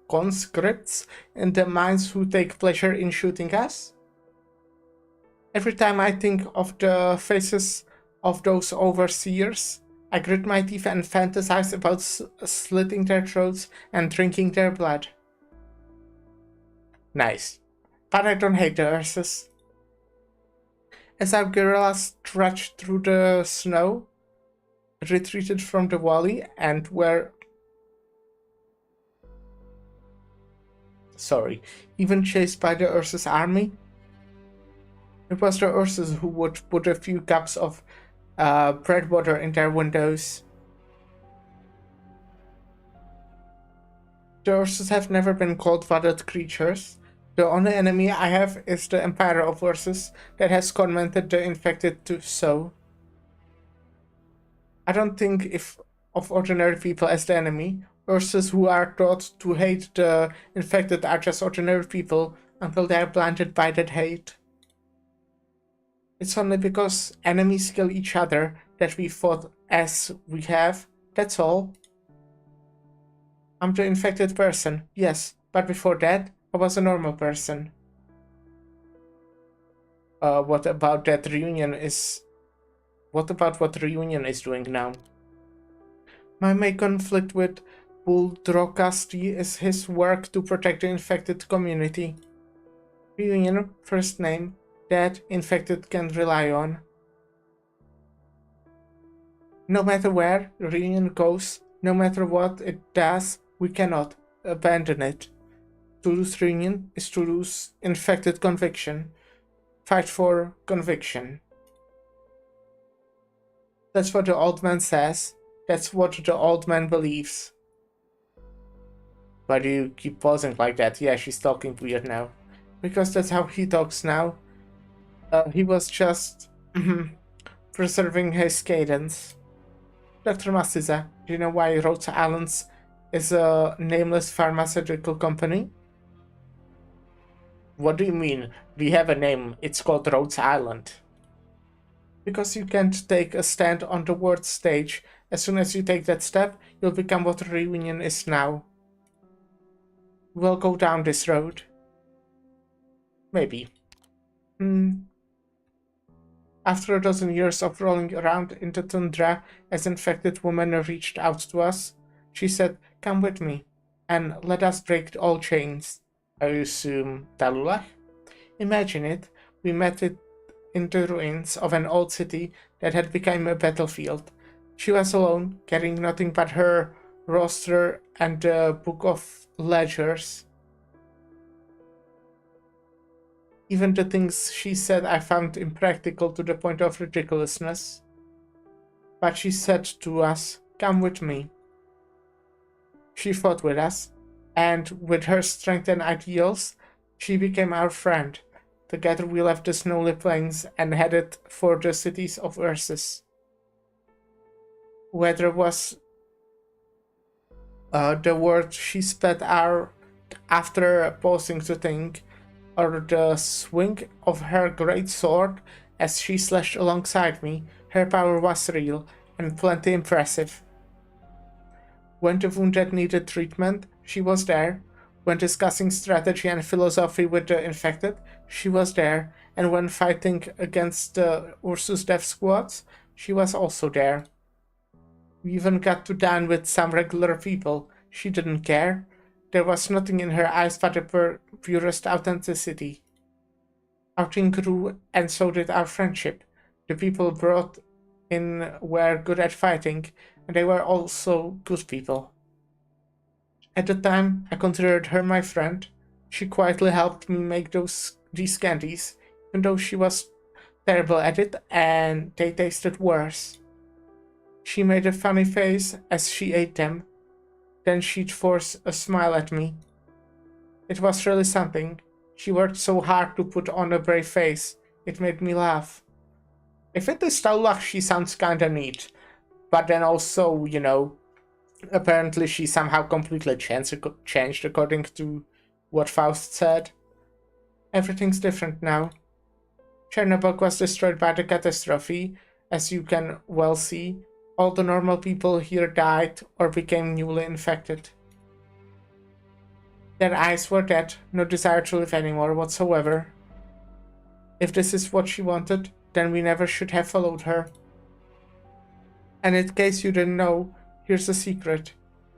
conscripts in the mines who take pleasure in shooting us? Every time I think of the faces of those overseers, I grit my teeth and fantasize about slitting their throats and drinking their blood. Nice. But I don't hate the Ursus. As our guerrillas trudged through the snow, retreated from the valley, and were... even chased by the Ursus army, it was the Ursus who would put a few cups of bread water in their windows. The Ursus have never been cold-blooded creatures. The only enemy I have is the Empire of Ursus that has tormented the infected to so. I don't think of ordinary people as the enemy. Ursus who are taught to hate the infected are just ordinary people until they are blinded by that hate. It's only because enemies kill each other that we fought as we have, that's all. I'm the infected person, yes, but before that, I was a normal person. What about what Reunion is doing now? My main conflict with Buldrokasti is his work to protect the infected community. Reunion, first name, that infected can rely on. No matter where Reunion goes, no matter what it does, we cannot abandon it. To lose Reunion is to lose infected conviction. Fight for conviction. That's what the old man says. That's what the old man believes. Why do you keep pausing like that? Yeah, she's talking weird now. Because that's how he talks now. He was just preserving his cadence. Dr. Masiza, do you know why Rhode Island is a nameless pharmaceutical company? What do you mean? We have a name. It's called Rhode Island. Because you can't take a stand on the world stage. As soon as you take that step, you'll become what Reunion is now. We'll go down this road. Maybe. After a dozen years of rolling around in the tundra, as infected woman reached out to us, she said, "Come with me, and let us break all chains." I assume Talulach? Imagine it, we met it in the ruins of an old city that had become a battlefield. She was alone, carrying nothing but her roster and a book of ledgers. Even the things she said I found impractical to the point of ridiculousness. But she said to us, "Come with me." She fought with us, and with her strength and ideals, she became our friend. Together we left the snowy plains and headed for the cities of Ursus. Whether it was the word she spat out after pausing to think, or the swing of her great sword as she slashed alongside me, her power was real and plenty impressive. When the wounded needed treatment, she was there. When discussing strategy and philosophy with the infected, she was there. And when fighting against the Ursus death squads, she was also there. We even got to dine with some regular people. She didn't care. There was nothing in her eyes but the purest authenticity. Our team grew, and so did our friendship. The people brought in were good at fighting, and they were also good people. At the time, I considered her my friend. She quietly helped me make these candies, even though she was terrible at it, and they tasted worse. She made a funny face as she ate them. Then she'd force a smile at me. It was really something. She worked so hard to put on a brave face. It made me laugh. If it is Taulach, she sounds kinda neat. But then also, you know, apparently she somehow completely changed according to what Faust said. Everything's different now. Chernobyl was destroyed by the catastrophe, as you can well see. All the normal people here died or became newly infected. Their eyes were dead, no desire to live anymore whatsoever. If this is what she wanted, then we never should have followed her. And in case you didn't know, here's a secret.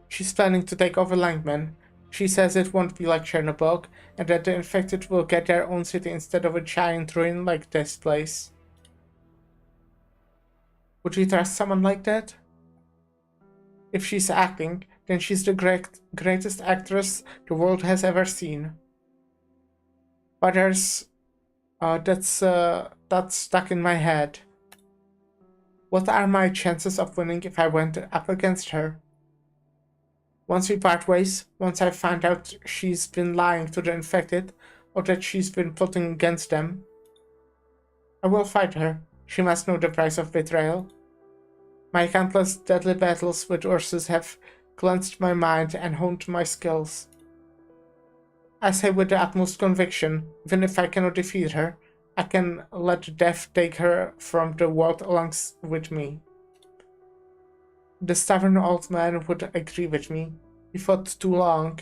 She's planning to take over Langman. She says it won't be like Chernobyl, and that the infected will get their own city instead of a giant ruin like this place. Would you trust someone like that? If she's acting, then she's the greatest actress the world has ever seen. But that's stuck in my head. What are my chances of winning if I went up against her? Once we part ways, once I find out she's been lying to the infected, or that she's been plotting against them, I will fight her. She must know the price of betrayal. My countless deadly battles with Ursus have cleansed my mind and honed my skills. I say with the utmost conviction, even if I cannot defeat her, I can let death take her from the world along with me. The stubborn old man would agree with me. He fought too long,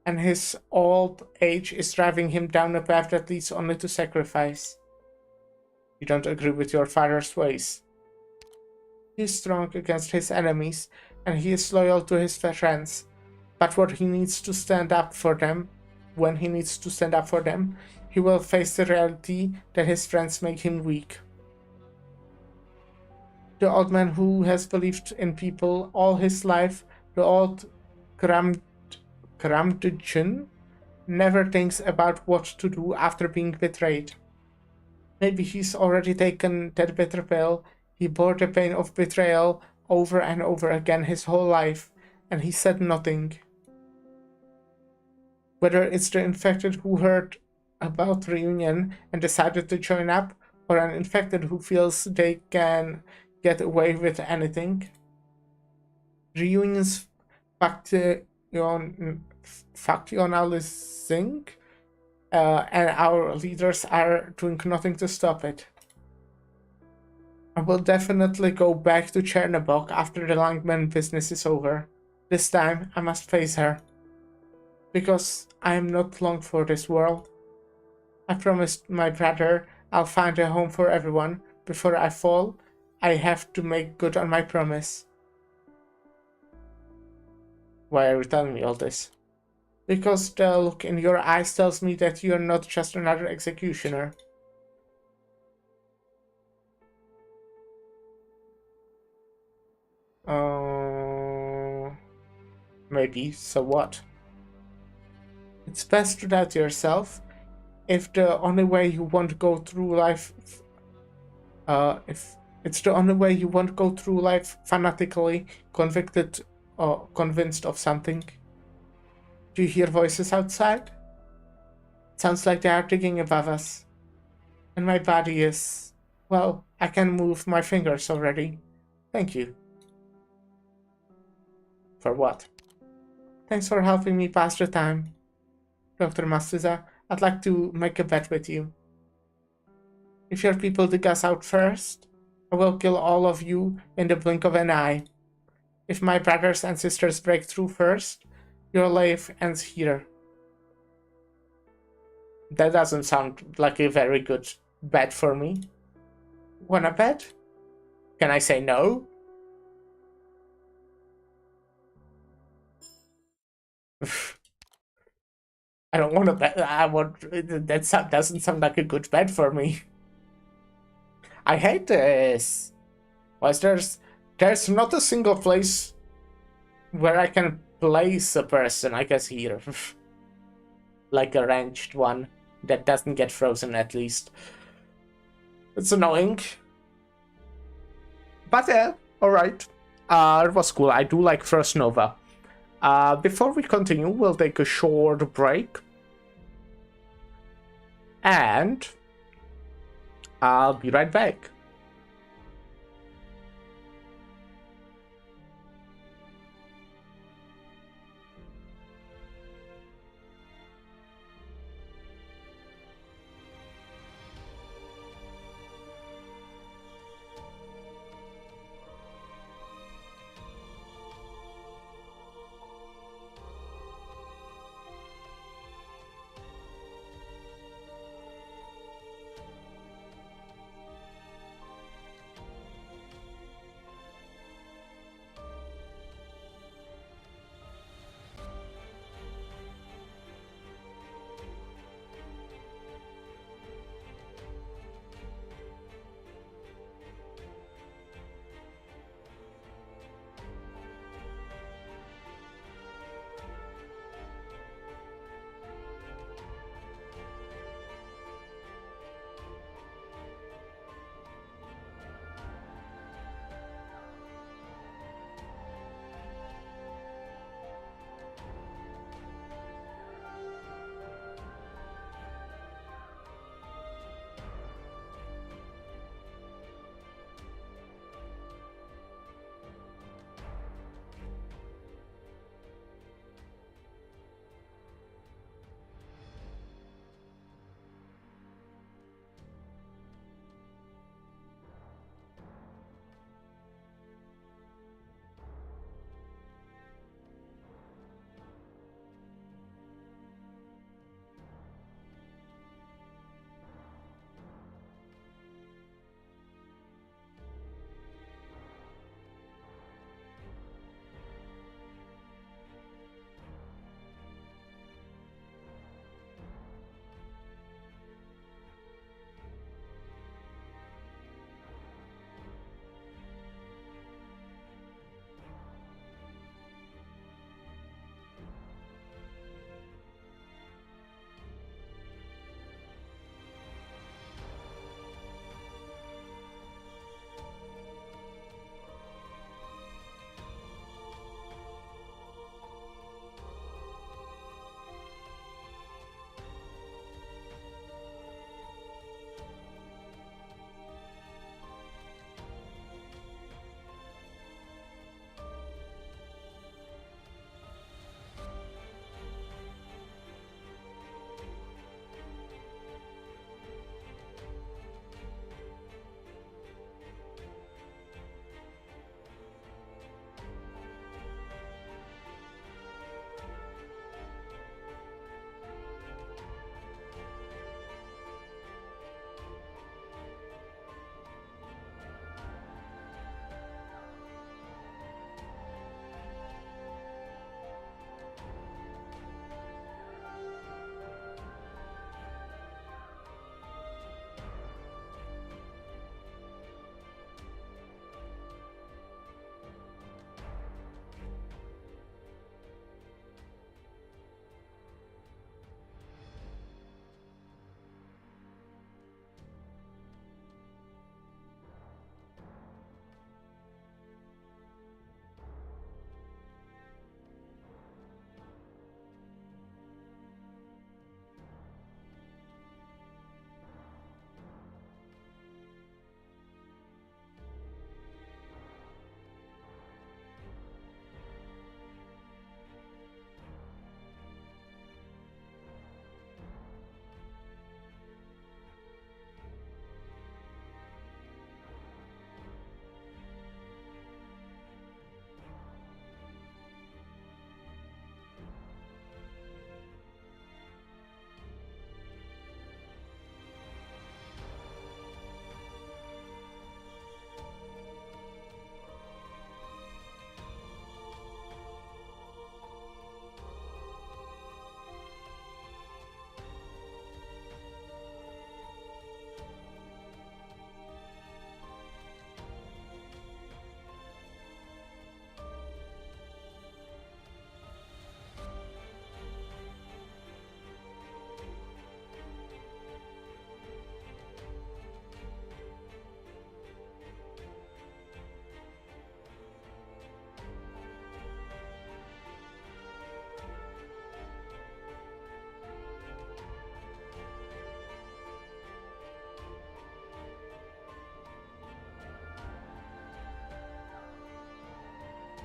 and his old age is driving him down a path that leads only to sacrifice. You don't agree with your father's ways. He is strong against his enemies, and he is loyal to his friends. But when he needs to stand up for them, he will face the reality that his friends make him weak. The old man who has believed in people all his life, the old Kramdjin, never thinks about what to do after being betrayed. Maybe he's already taken that bitter pill. He bore the pain of betrayal over and over again his whole life, and he said nothing. Whether it's the infected who heard about reunion and decided to join up, or an infected who feels they can get away with anything. Reunions factionalizing, and our leaders are doing nothing to stop it. I will definitely go back to Chernobyl after the Langman business is over. This time I must face her. Because I am not long for this world. I promised my brother I'll find a home for everyone. Before I fall, I have to make good on my promise. Why are you telling me all this? Because the look in your eyes tells me that you're not just another executioner. Maybe, so what? It's best to doubt yourself. If the only way you won't go through life, if it's the only way you won't go through life fanatically convicted or convinced of something. Do you hear voices outside? It sounds like they are digging above us. And my body is, well, I can move my fingers already. Thank you. For what? Thanks for helping me pass the time. Dr. Mastuza, I'd like to make a bet with you. If your people dig us out first, I will kill all of you in the blink of an eye. If my brothers and sisters break through first, your life ends here. That doesn't sound like a very good bet for me. Wanna bet? Can I say no? I don't want to bet. That doesn't sound like a good bet for me. I hate this. Why there's not a single place where I can place a person. I guess here, like a ranged one that doesn't get frozen at least. It's annoying, but yeah, all right. It was cool. I do like First Nova. Before we continue, we'll take a short break. and I'll be right back.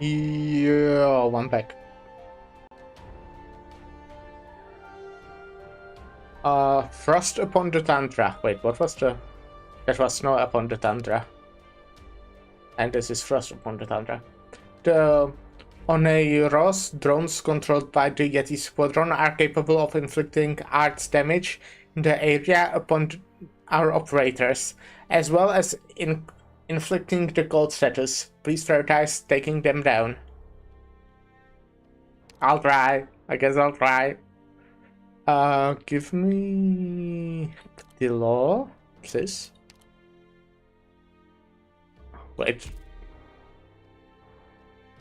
Yeah, one back. Frost upon the Tundra. Wait, what was the... That was Snow upon the Tundra. And this is Frost upon the Tundra. The Oneiros drones controlled by the Yeti Squadron are capable of inflicting arts damage in the area upon our operators, as well as inflicting the gold status. Please prioritize taking them down. I'll try. I guess I'll try. Give me the law, please. Wait.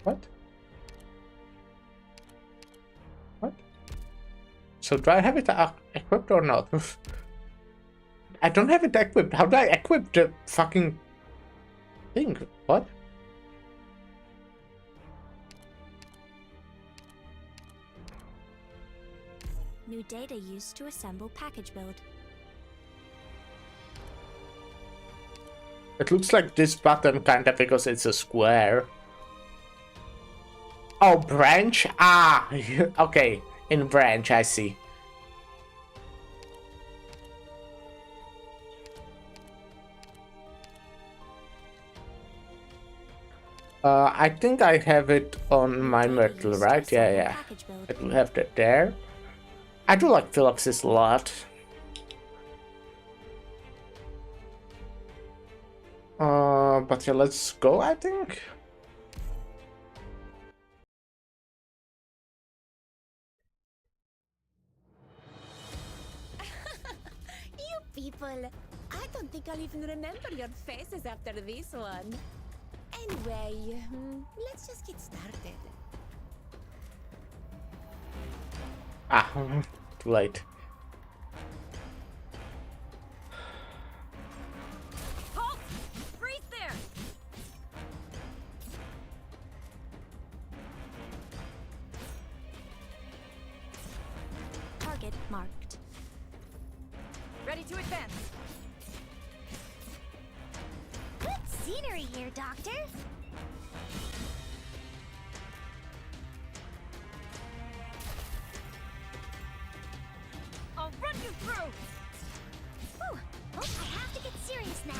What? What? So do I have it equipped or not? I don't have it equipped. How do I equip the fucking thing? What? New data used to assemble package build. It looks like this button kinda because it's a square. Oh, branch? Ah, okay. In branch, I see. I think I have it on my Myrtle, right? Yeah. I do have that there. I do like Phillips's a lot. But yeah, let's go, I think. You people, I don't think I'll even remember your faces after this one. Anyway, let's just get started. Ah, too late. Halt! Freeze there! Target marked. Ready to advance. Good scenery here, Doctor. I'll run you through! Whew. Oh, I have to get serious now.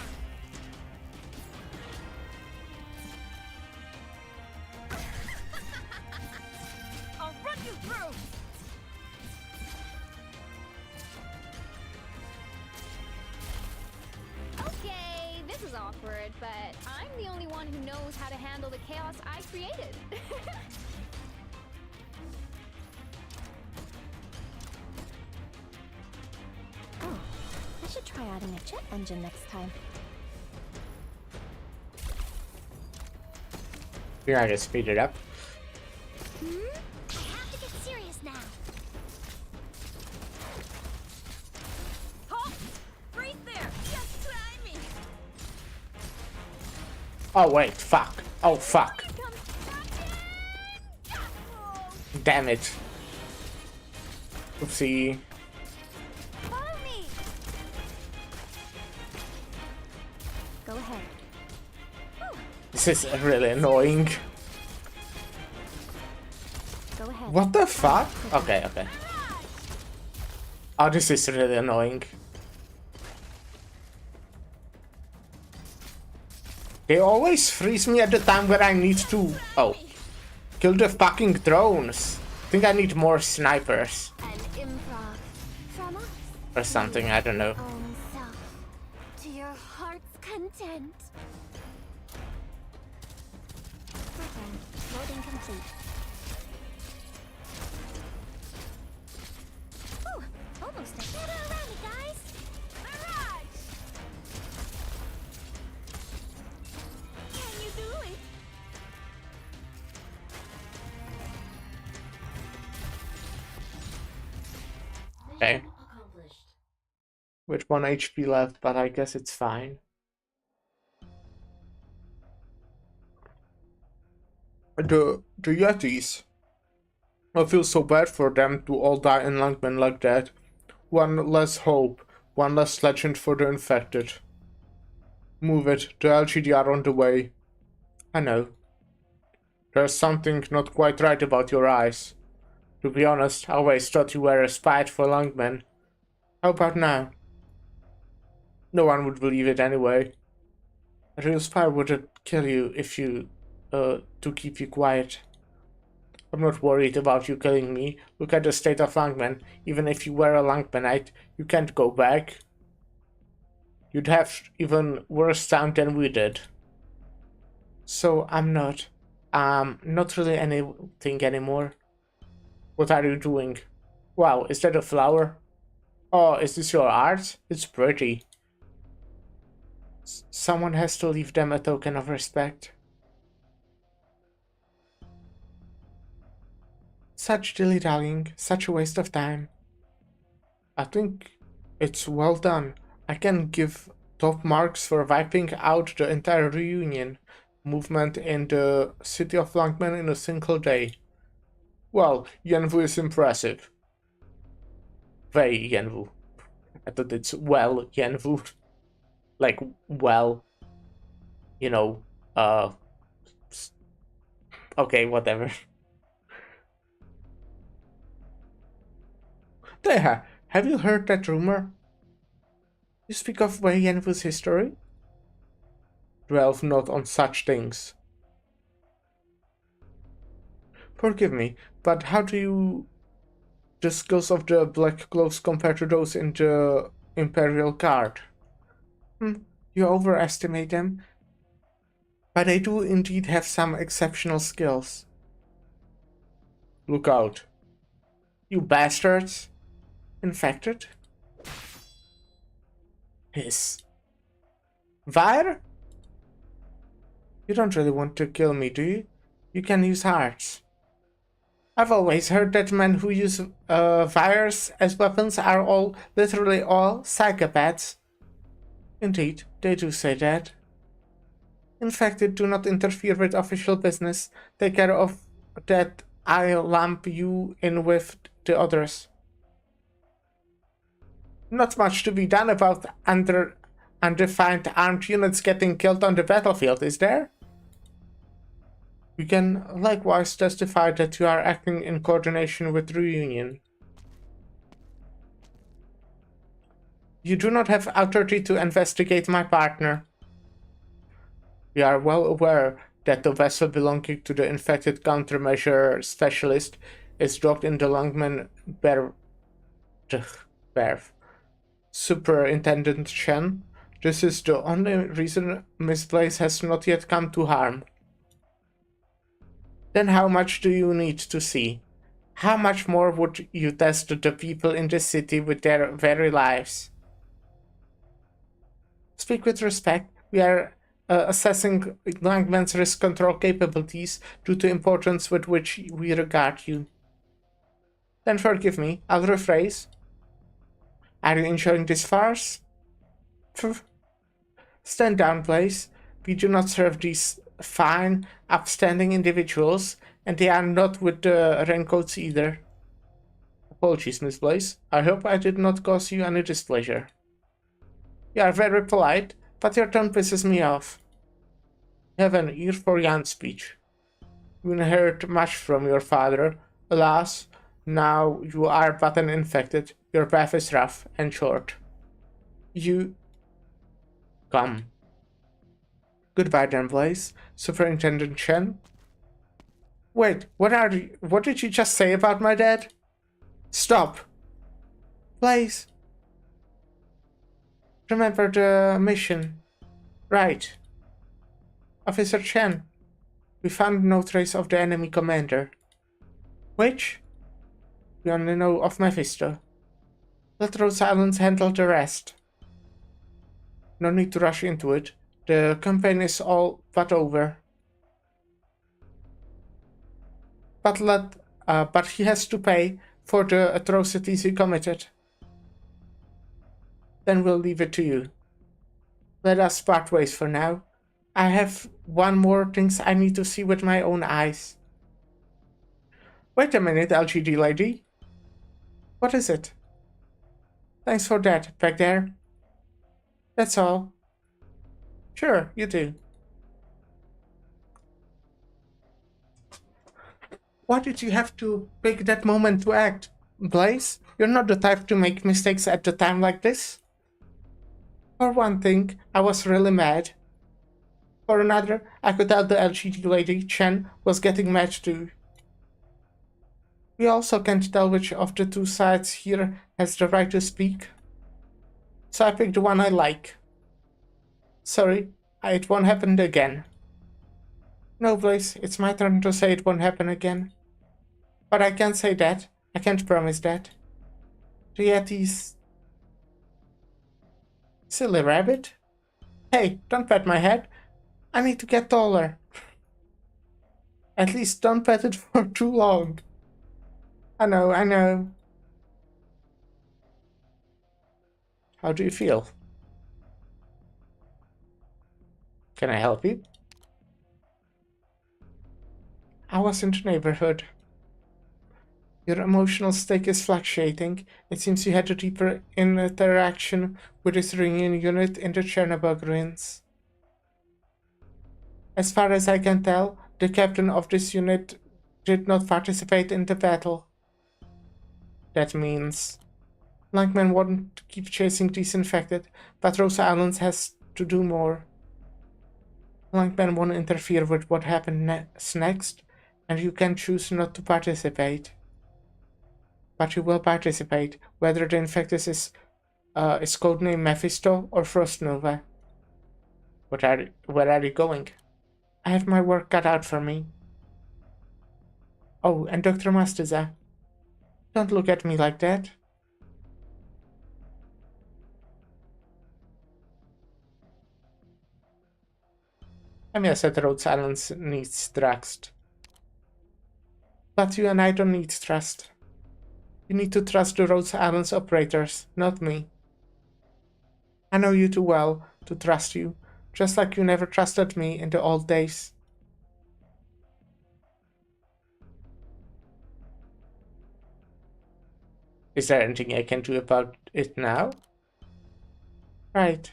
I'll run you through! Okay, this is awkward, but I'm the only one who knows how to handle the chaos I created. Oh, I should try adding a jet engine next time. Here, I can speed it up. I have to get serious now. Halt! Freeze there! Just try me! Oh, wait, fuck. Oh, fuck. Damn it. Oopsie. Follow me. Go ahead. This is really annoying. Go ahead. What the fuck? Okay. Oh, this is really annoying. They always freeze me at the time where I need to... Oh. Kill the fucking drones. I think I need more snipers. An improv from us. Or something, I don't know. Own self to your heart's content. Program loading complete. Ooh, almost there. Get around me, guys. Mirage! Can you do it? Okay. With 1 HP left, but I guess it's fine. The Yetis. I feel so bad for them to all die in Langman like that. One less hope, one less legend for the infected. Move it, the LGD are on the way. I know. There's something not quite right about your eyes. To be honest, I always thought you were a spiteful Lungman. How about now? No one would believe it anyway. A real spy wouldn't kill you if you, to keep you quiet. I'm not worried about you killing me. Look at the state of Lungman. Even if you were a Lungmanite, you can't go back. You'd have even worse time than we did. So I'm not really anything anymore. What are you doing? Wow, is that a flower? Oh, is this your art? It's pretty. Someone has to leave them a token of respect. Such dilly-dallying, such a waste of time. I think it's well done. I can give top marks for wiping out the entire reunion movement in the city of Lungman in a single day. Well, Yenvu is impressive. Very Yenvu. I thought it's well Yenvu. Like, well, you know, okay, whatever. There, have you heard that rumor? You speak of Wei Yenvu's history? Dwell not on such things. Forgive me, but how do you... the skills of the Black Cloaks compare to those in the Imperial Guard? You overestimate them, but they do indeed have some exceptional skills. Look out. You bastards! Infected? Hiss. Vire? You don't really want to kill me, do you? You can use hearts. I've always heard that men who use vires as weapons are literally all psychopaths. Indeed, they do say that. Infected do not interfere with official business. Take care of that. I'll lump you in with the others. Not much to be done about undefined armed units getting killed on the battlefield, is there? You can likewise testify that you are acting in coordination with Reunion. You do not have authority to investigate my partner. We are well aware that the vessel belonging to the infected countermeasure specialist is docked in the Lungman berth. Superintendent Chen, this is the only reason Miss Blaze has not yet come to harm. Then how much do you need to see? How much more would you test the people in this city with their very lives? Speak with respect. We are assessing Langman's risk control capabilities due to importance with which we regard you. Then forgive me, I'll rephrase. Are you enjoying this farce? Stand down, please. We do not serve these fine, upstanding individuals, and they are not with the raincoats either. Apologies, Miss Blaze. I hope I did not cause you any displeasure. You are very polite, but your tone pisses me off. You have an ear for young speech. You inherit much from your father. Alas, now you are but an infected. Your path is rough and short. You... Come. Goodbye then, Blaze. Superintendent Chen. Wait, what did you just say about my dad? Stop. Blaze. Remember the mission. Right. Officer Chen. We found no trace of the enemy commander. Which? We only know of Mephisto. Let Rhode Island handle the rest. No need to rush into it. The campaign is all but over. But he has to pay for the atrocities he committed. Then we'll leave it to you. Let us part ways for now. I have one more things I need to see with my own eyes. Wait a minute, LGD lady. What is it? Thanks for that, back there. That's all. Sure, you do. Why did you have to pick that moment to act? Blaze, you're not the type to make mistakes at a time like this. For one thing, I was really mad. For another, I could tell the LGT lady, Chen, was getting mad too. We also can't tell which of the two sides here has the right to speak. So I picked the one I like. Sorry, it won't happen again. No, Blaze, it's my turn to say it won't happen again. But I can't say that. I can't promise that. The Yeti's... Silly rabbit. Hey, don't pat my head. I need to get taller. At least don't pat it for too long. I know, I know. How do you feel? Can I help you? I was in the neighborhood. Your emotional state is fluctuating. It seems you had a deeper interaction with this reunion unit in the Chernobyl ruins. As far as I can tell, the captain of this unit did not participate in the battle. That means Langman won't keep chasing these infected, but Rose Island has to do more. Langman won't interfere with what happens next, and you can choose not to participate. But you will participate, whether the infectus is codename Mephisto or Frostnova. Where are you going? I have my work cut out for me. Oh, and Dr. Mastiza. Don't look at me like that. Emil said Rhodes Island needs trust. But you and I don't need trust. You need to trust the Rhodes Island's operators, not me. I know you too well to trust you, just like you never trusted me in the old days. Is there anything I can do about it now? Right.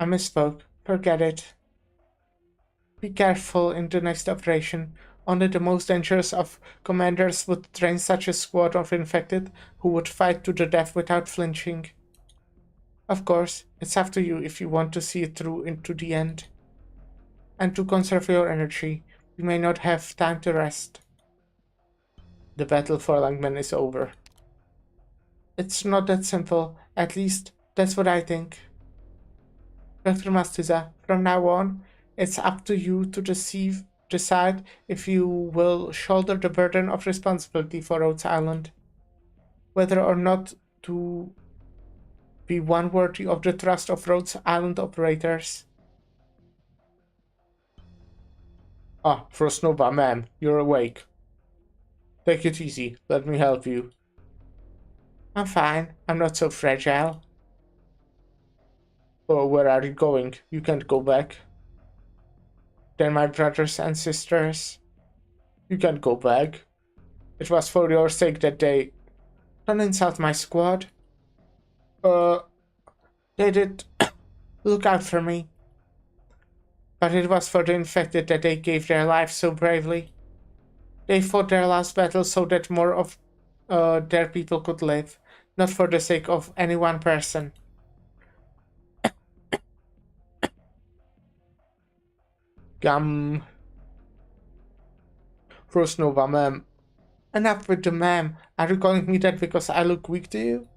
I misspoke. Forget it. Be careful in the next operation. Only the most dangerous of commanders would train such a squad of infected who would fight to the death without flinching. Of course, it's up to you if you want to see it through into the end. And to conserve your energy, you may not have time to rest. The battle for Langman is over. It's not that simple, at least that's what I think. Dr. Mastiza, from now on, it's up to you to decide if you will shoulder the burden of responsibility for Rhodes Island. Whether or not to be one worthy of the trust of Rhodes Island operators. Ah, Frostnova, ma'am, you're awake. Take it easy, let me help you. I'm fine, I'm not so fragile. Oh, where are you going? You can't go back. They're my brothers and sisters. You can't go back. It was for your sake that they... Don't insult my squad. They did look out for me. But it was for the infected that they gave their lives so bravely. They fought their last battle so that more of their people could live, not for the sake of any one person. Frostnova, ma'am. Enough with the ma'am. Are you calling me that because I look weak to you?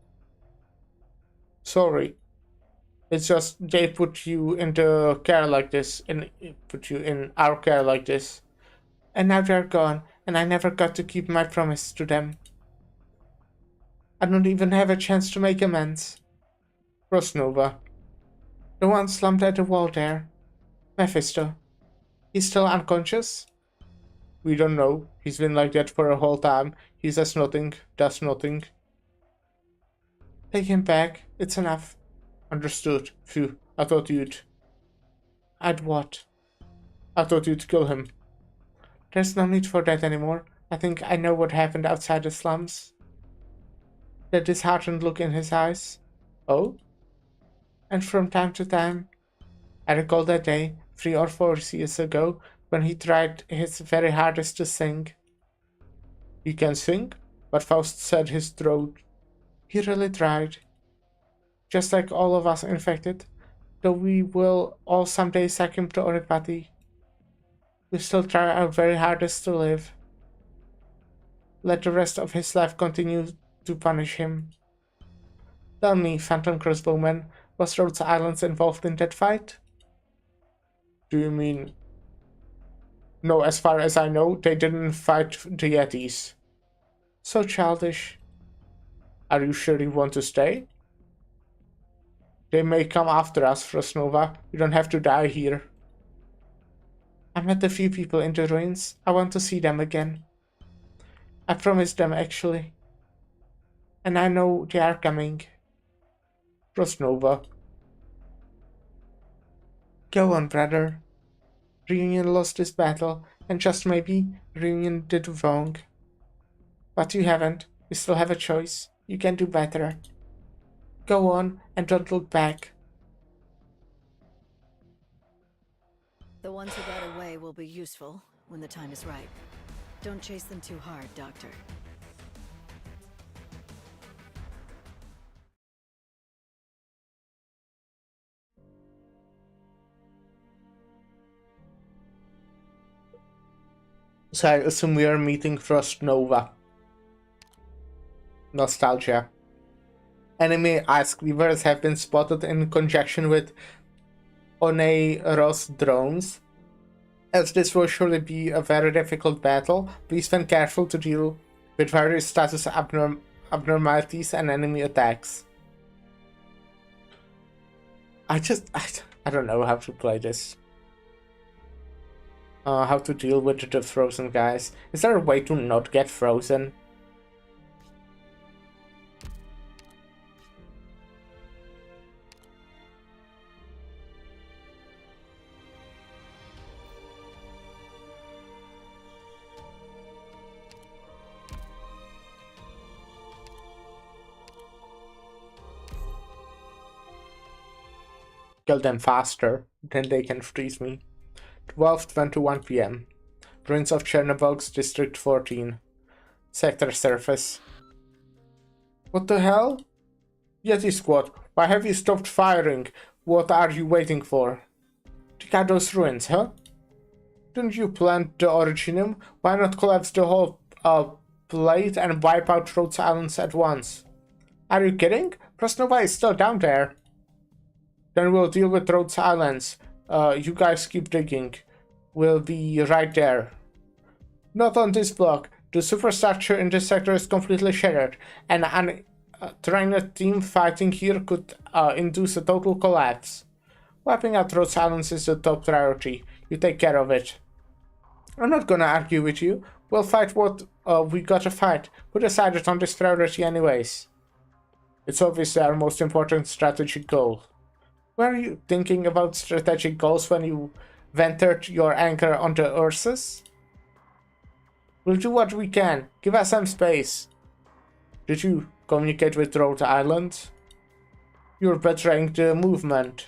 Sorry. It's just they put you in the care like this, and put you in our care like this. And now they're gone, and I never got to keep my promise to them. I don't even have a chance to make amends. Frostnova. The one slumped at the wall there. Mephisto. He's still unconscious? We don't know. He's been like that for a whole time. He says nothing, does nothing. Take him back. It's enough. Understood. Phew. I thought you'd... I'd what? I thought you'd kill him. There's no need for that anymore. I think I know what happened outside the slums. That disheartened look in his eyes. Oh? And from time to time, I recall that day, 3 or 4 years ago, when he tried his very hardest to sing. He can sing, but Faust said his throat. He really tried. Just like all of us infected, though we will all someday succumb to oripathy. We still try our very hardest to live. Let the rest of his life continue to punish him. Tell me, Phantom Crossbowman, was Rhodes Island involved in that fight? Do you mean... No, as far as I know, they didn't fight the Yetis. So childish. Are you sure you want to stay? They may come after us, Frostnova. You don't have to die here. I met a few people in the ruins. I want to see them again. I promised them, actually. And I know they are coming. Frostnova. Go on, brother. Reunion lost this battle, and just maybe, Reunion did wrong. But you haven't. You still have a choice. You can do better. Go on, and don't look back. The ones who got away will be useful when the time is right. Don't chase them too hard, Doctor. So I assume we are meeting Frostnova. Nostalgia. Enemy ice cleavers have been spotted in conjunction with Oneiros drones. As this will surely be a very difficult battle, please be careful to deal with various status abnormalities and enemy attacks. I don't know how to play this. How to deal with the frozen guys. Is there a way to not get frozen? Kill them faster, then they can freeze me. 12:21 p.m. Ruins of Chernobylsk, District 14. Sector surface. What the hell? Yeti Squad, why have you stopped firing? What are you waiting for? Check out those ruins, huh? Didn't you plant the Originum? Why not collapse the whole plate and wipe out Rhodes Islands at once? Are you kidding? Frostnova is still down there. Then we'll deal with Rhodes Islands. You guys keep digging. We'll be right there. Not on this block. The superstructure in this sector is completely shattered, and an trained team fighting here could induce a total collapse. Wiping out Rhodes Islands is the top priority. You take care of it. I'm not gonna argue with you. We'll fight what we gotta fight. We decided on this priority anyways. It's obviously our most important strategic goal. Were you thinking about strategic goals when you ventured your anchor onto Ursus? We'll do what we can. Give us some space. Did you communicate with Rhode Island? You're betraying the movement.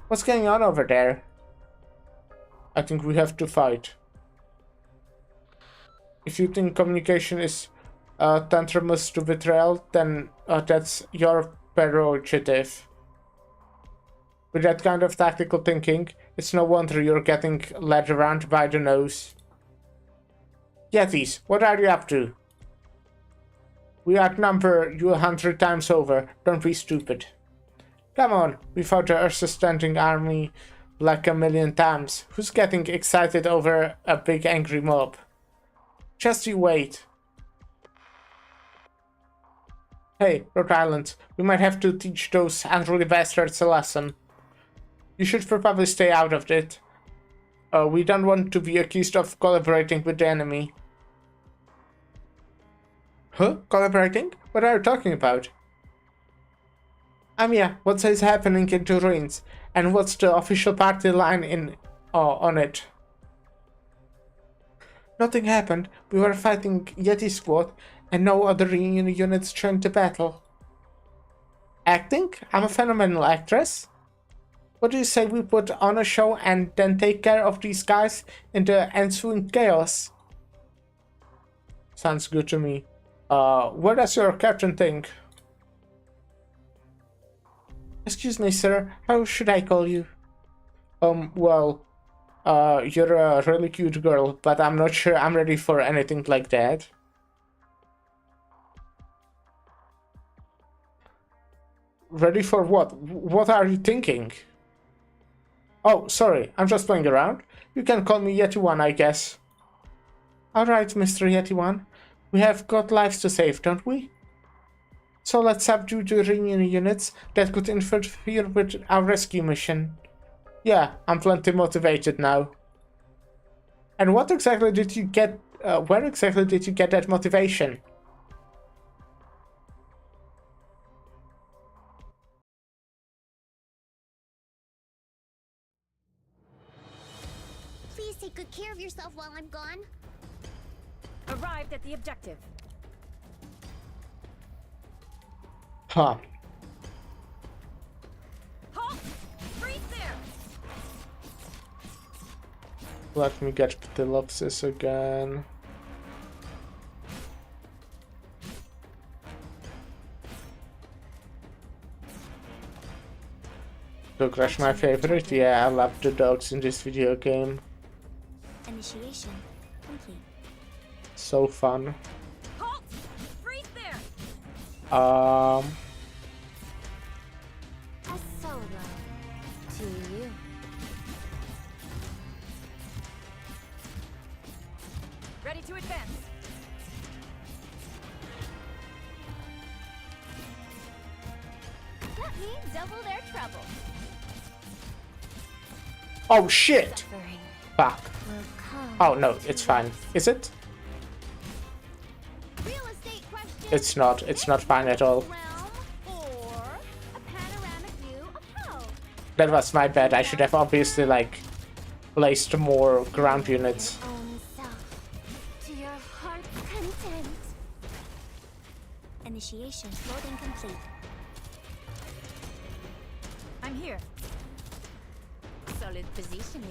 What's going on over there? I think we have to fight. If you think communication is tantamount to betrayal, then that's your prerogative. With that kind of tactical thinking, it's no wonder you're getting led around by the nose. Yetis, what are you up to? We outnumber you 100 times over, don't be stupid. Come on, we fought the Ursus standing army like a million times. Who's getting excited over a big angry mob? Just you wait. Hey, Rhode Island, we might have to teach those unruly bastards a lesson. You should probably stay out of it. We don't want to be accused of collaborating with the enemy. Huh? Collaborating? What are you talking about? Yeah, what is happening in the ruins? And what's the official party line on it? Nothing happened. We were fighting Yeti Squad, and no other Reunion units joined the battle. Acting? I'm a phenomenal actress. What do you say we put on a show and then take care of these guys in the ensuing chaos? Sounds good to me. What does your captain think? Excuse me, sir. How should I call you? Well, you're a really cute girl, but I'm not sure I'm ready for anything like that. Ready for what? What are you thinking? Oh, sorry, I'm just playing around. You can call me Yeti-1, I guess. Alright, Mr. Yeti-1. We have got lives to save, don't we? So let's subdue the Iranian units that could interfere with our rescue mission. Yeah, I'm plenty motivated now. And what exactly did you get, where exactly did you get that motivation? Please take good care of yourself while I'm gone. Arrived at the objective. Huh. Halt! Freeze there! Let me get the ellipsis again. Dog Rush my favorite? Yeah, I love the dogs in this video game. Initiation complete. So fun. Halt! Freeze there! A solo to you. Ready to advance. That means double their trouble. Oh shit! Suffering Fuck. will come. Oh no, it's fine. Is it? Real estate question. It's not fine at all. Realm or a panoramic view of hell. That was my bad. I should have obviously like placed more ground units. Own self to your heart's content. Initiation loading complete. I'm here. Solid positioning.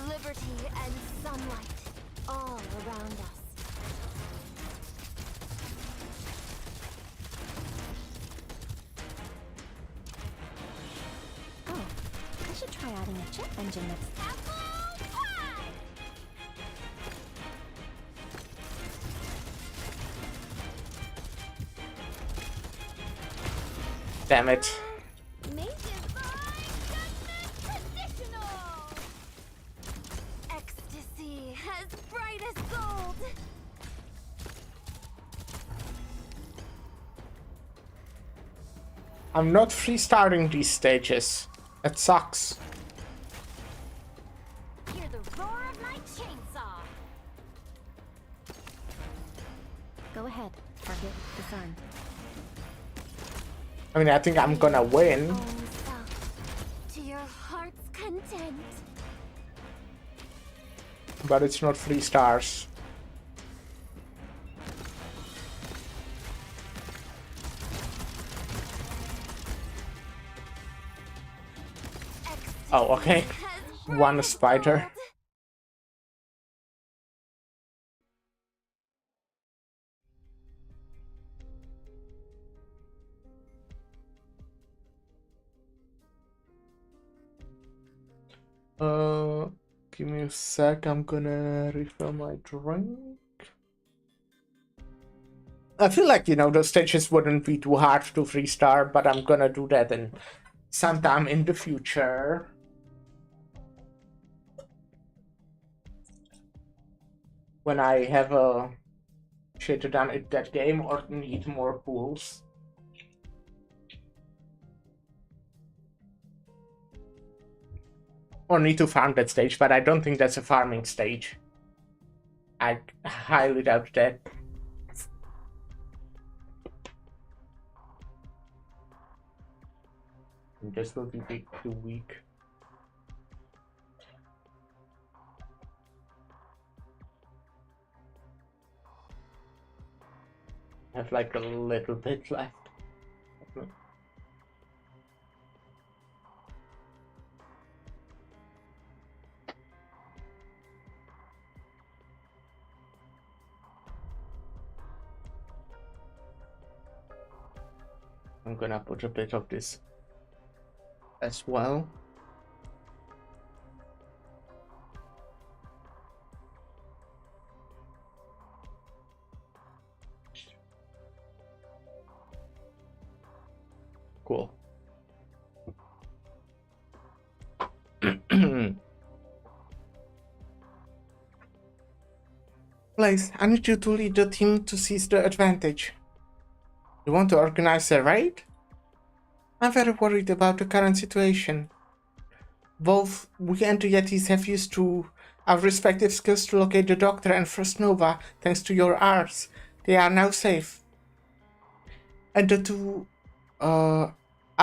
Liberty and sunlight all around us. Oh, I should try adding a jet engine next time. Apple pie. Damn it. Make divine judgment conditional. Ecstasy as bright as gold. I'm not free-starting these stages. It sucks. Hear the roar of my chainsaw. Go ahead, target disarm. I mean, I think I'm gonna win. Own self to your heart's content. But it's not 3 stars. Oh, okay. One spider. Give me a sec. I'm gonna refill my drink. I feel like, you know, those stages wouldn't be too hard to 3-star, but I'm gonna do that in sometime in the future. When I have a shit done at that game or need more pools. Or need to farm that stage, but I don't think that's a farming stage. I highly doubt that. This will be too weak. I have like a little bit left. I'm gonna put a bit of this as well. Cool. Blaze, I need you to lead the team to seize the advantage. You want to organize a raid? I'm very worried about the current situation. Both we and the Yetis have used to our respective skills to locate the Doctor and First Nova thanks to your arts. They are now safe. And the two are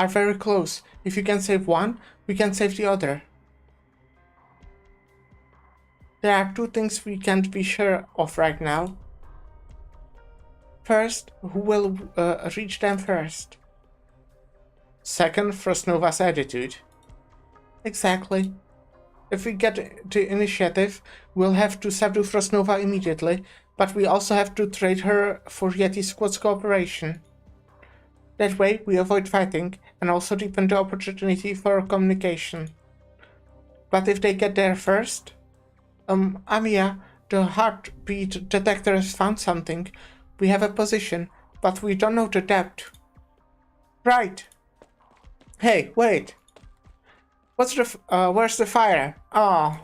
very close. If you can save one, we can save the other. There are two things we can't be sure of right now. First, who will reach them first? Second, First Nova's attitude. Exactly. If we get the initiative, we'll have to subdue First Nova immediately, but we also have to trade her for Yeti Squad's cooperation. That way, we avoid fighting and also deepen the opportunity for communication. But if they get there first... Amiya, the heartbeat detector has found something. We have a position, but we don't know the depth. Right. Hey, wait. Where's the fire? Oh.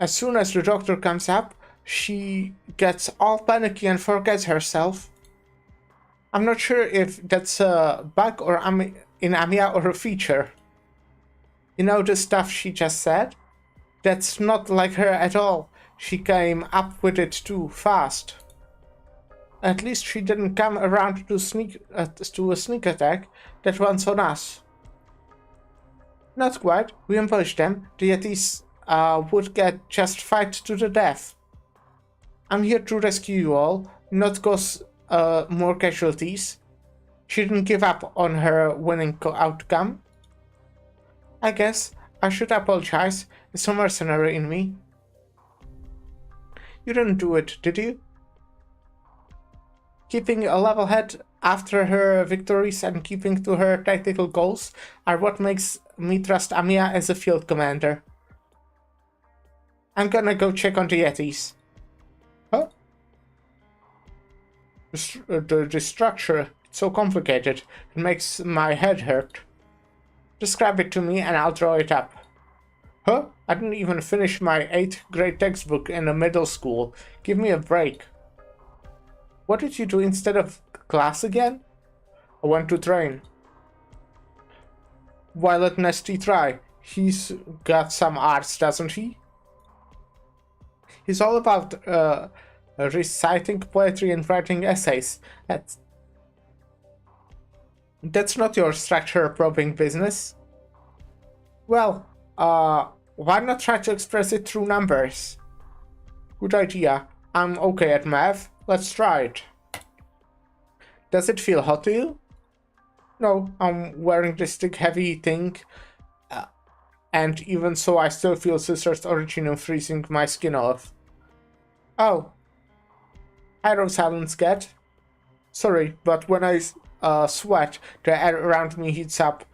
As soon as the Doctor comes up, she gets all panicky and forgets herself. I'm not sure if that's a bug or in Amiya or a feature. You know the stuff she just said? That's not like her at all. She came up with it too fast. At least she didn't come around to a sneak attack that one's on us. Not quite. We ambushed them. The Yetis would get just fight to the death. I'm here to rescue you all, not cause more casualties. She didn't give up on her winning outcome. I guess I should apologize. It's a mercenary in me. You didn't do it, did you? Keeping a level head after her victories and keeping to her tactical goals are what makes me trust Amiya as a field commander. I'm gonna go check on the Yetis. Huh? The structure, it's so complicated, it makes my head hurt. Describe it to me and I'll draw it up. Huh? I didn't even finish my 8th grade textbook in a middle school. Give me a break. What did you do instead of class again? I went to train. Why let Nesty try? He's got some arts, doesn't he? He's all about reciting poetry and writing essays. That's not your structure probing business. Well, why not try to express it through numbers? Good idea. I'm okay at math. Let's try it. Does it feel hot to you? No, I'm wearing this thick heavy thing. And even so, I still feel Sister's origin freezing my skin off. Oh. Hello, silence cat. Sorry, but when I sweat, the air around me heats up.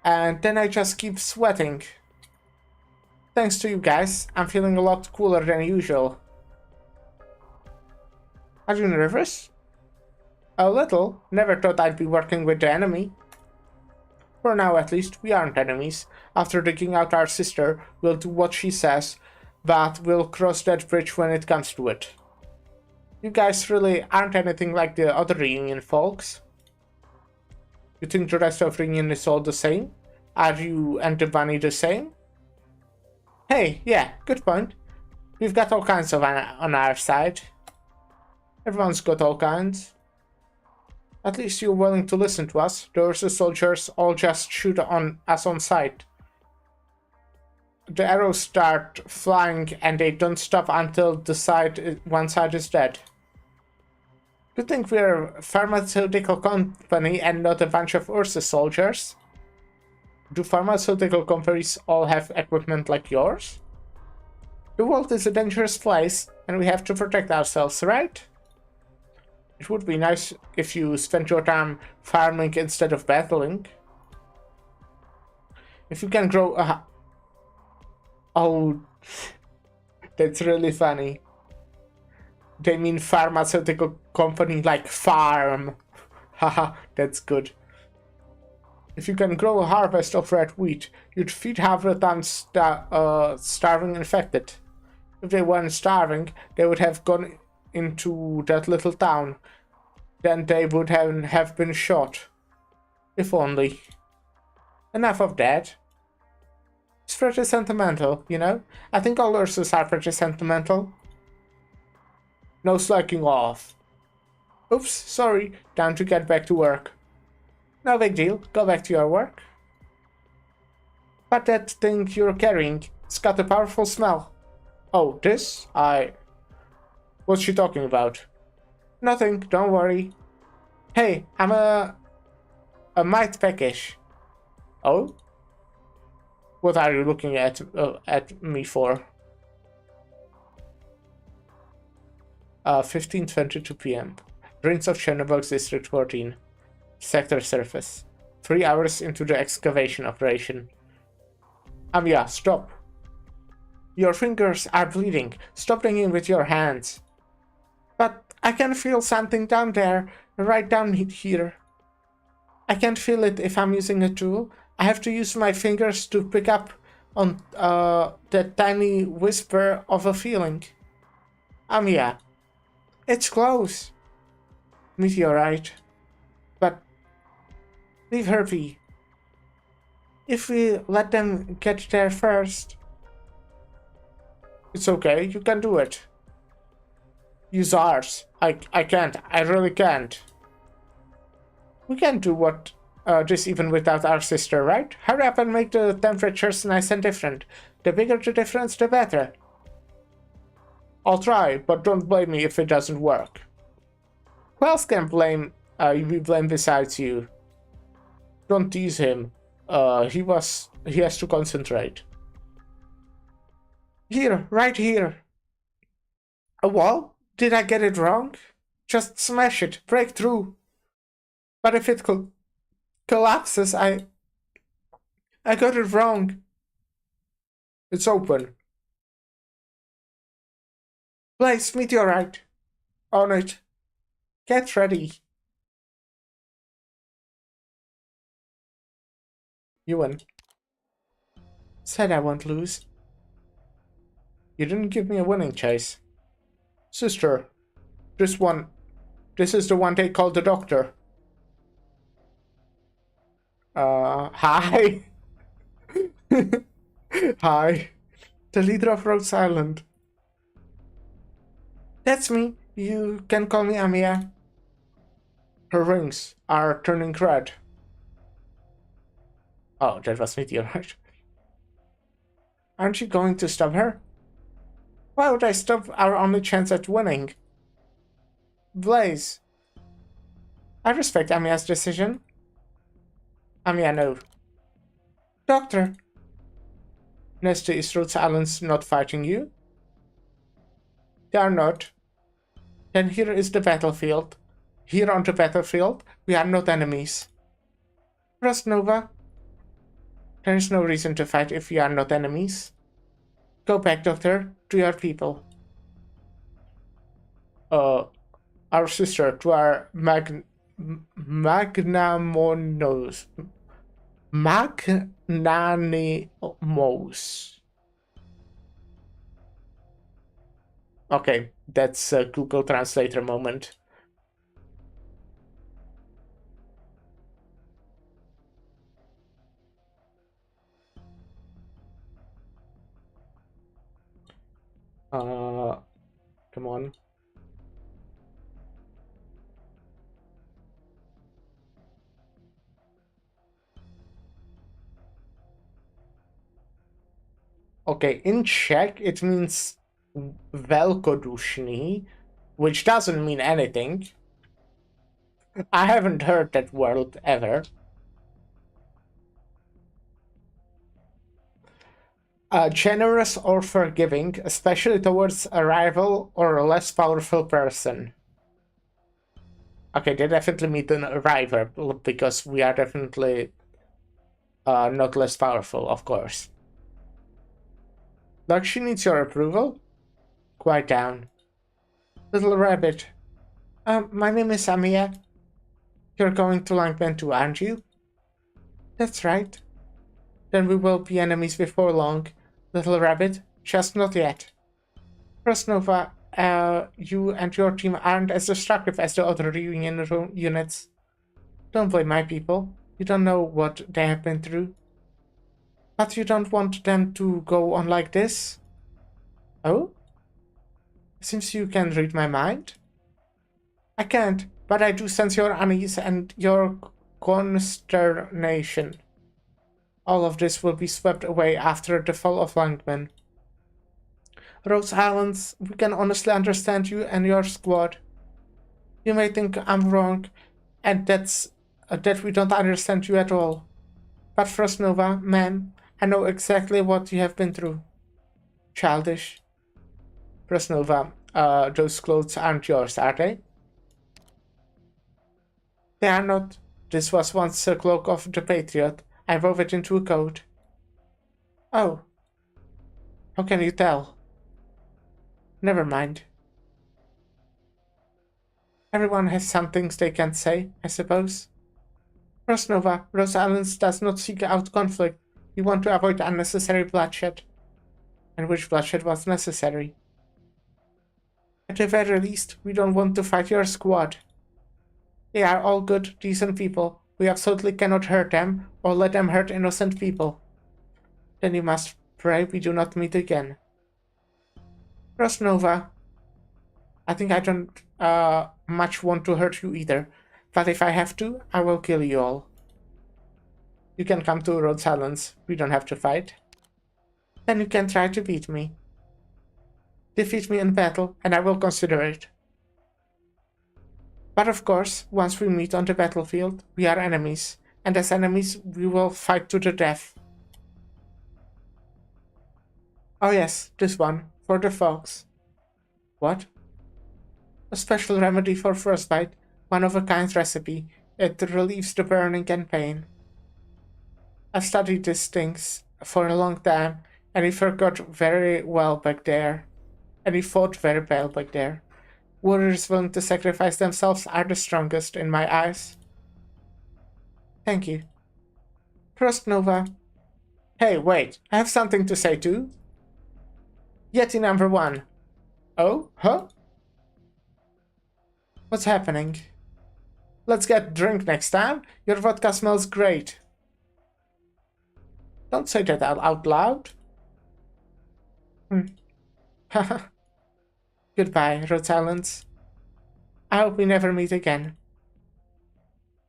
And then I just keep sweating. Thanks to you guys, I'm feeling a lot cooler than usual. Are you nervous? A little. Never thought I'd be working with the enemy. For now, at least, we aren't enemies. After digging out our sister, we'll do what she says, but we'll cross that bridge when it comes to it. You guys really aren't anything like the other reunion folks. You think the rest of reunion is all the same? Are you and the bunny the same? Hey, yeah, good point. We've got all kinds of on our side. Everyone's got all kinds. At least you're willing to listen to us. The Ursa soldiers all just shoot on us on sight. The arrows start flying and they don't stop until one side is dead. You think we're a pharmaceutical company and not a bunch of Ursa soldiers? Do pharmaceutical companies all have equipment like yours? The world is a dangerous place and we have to protect ourselves, right? It would be nice if you spent your time farming instead of battling. If you can grow a... Oh, that's really funny. They mean pharmaceutical company like farm. Haha, that's good. If you can grow a harvest of red wheat, you'd feed half the town starving infected. If they weren't starving, they would have gone into that little town. Then they would have been shot. If only. Enough of that. It's pretty sentimental, you know? I think all nurses are pretty sentimental. No slacking off. Oops, sorry. Time to get back to work. No big deal. Go back to your work. But that thing you're carrying, it's got a powerful smell. Oh, this? What's she talking about? Nothing, don't worry. Hey, I'm a mite peckish. Oh? What are you looking at me for? 15:22 p.m. Ruins of Chernobyl's District 14. Sector surface. 3 hours into the excavation operation. Amiya, stop. Your fingers are bleeding. Stop digging with your hands. But I can feel something down there, right down here. I can't feel it if I'm using a tool. I have to use my fingers to pick up on that tiny whisper of a feeling. Amiya, it's close. Meteorite. But leave her be. If we let them get there first... It's okay, you can do it. Use ours. I can't. I really can't. We can do what this even without our sister, right? Hurry up and make the temperatures nice and different. The bigger the difference, the better. I'll try, but don't blame me if it doesn't work. Who else can be blamed besides you? Don't tease him. He has to concentrate. Here, right here. A wall? Did I get it wrong? Just smash it, break through. But if it collapses, I got it wrong. It's open. Blaze, meteorite. On it. Get ready. Ewan. Said I won't lose. You didn't give me a winning chase. Sister, this is the one they called the doctor. Hi. Hi. The leader of Rhodes Island. That's me. You can call me Amiya. Her rings are turning red. Oh, that was meteorite. Aren't you going to stop her? Why would I stop our only chance at winning? Blaze. I respect Amiya's decision. Amiya, no. Doctor. Nesta, is Rhodes Island not fighting you? They are not. Then here is the battlefield. Here on the battlefield, we are not enemies. Trust Nova. There is no reason to fight if we are not enemies. Go back, Doctor, to your people. Our sister, to our magnanimous. Okay, that's a Google Translator moment. Come on. Okay, in Czech it means velkodušný, which doesn't mean anything. I haven't heard that word ever. Generous or forgiving, especially towards a rival or a less powerful person. Okay, they definitely meet an rival because we are definitely not less powerful, of course. Like, she needs your approval? Quiet down. Little rabbit. My name is Amia. You're going to Langman too, aren't you? That's right. Then we will be enemies before long, little rabbit. Just not yet. First, Nova, you and your team aren't as destructive as the other reunion units. Don't blame my people. You don't know what they have been through. But you don't want them to go on like this? Oh? Seems you can read my mind. I can't, but I do sense your unease and your consternation. All of this will be swept away after the fall of Langman. Rhodes Islands, we can honestly understand you and your squad. You may think I'm wrong, and that we don't understand you at all. But Frost Nova, ma'am, I know exactly what you have been through. Childish. Frost Nova, those clothes aren't yours, are they? They are not. This was once a cloak of the Patriot. I wove it into a coat. Oh. How can you tell? Never mind. Everyone has some things they can't say, I suppose. Frost Nova, Rose Islands does not seek out conflict. We want to avoid unnecessary bloodshed. And which bloodshed was necessary? At the very least, we don't want to fight your squad. They are all good, decent people. We absolutely cannot hurt them, or let them hurt innocent people. Then you must pray we do not meet again. Frost Nova, I think I don't much want to hurt you either, but if I have to, I will kill you all. You can come to Rhodes Islands. We don't have to fight. Then you can try to beat me. Defeat me in battle, and I will consider it. But of course, once we meet on the battlefield, we are enemies, and as enemies, we will fight to the death. Oh yes, this one, for the fox. What? A special remedy for frostbite, one-of-a-kind recipe. It relieves the burning and pain. I've studied these things for a long time, and he forgot very well back there. And he fought very well back there. Warriors willing to sacrifice themselves are the strongest in my eyes. Thank you. Frost Nova. Hey, wait, I have something to say too. Yeti number 1. Oh? Huh? What's happening? Let's get a drink next time. Your vodka smells great. Don't say that out loud. Haha. Goodbye, Rhodes Islands. I hope we never meet again.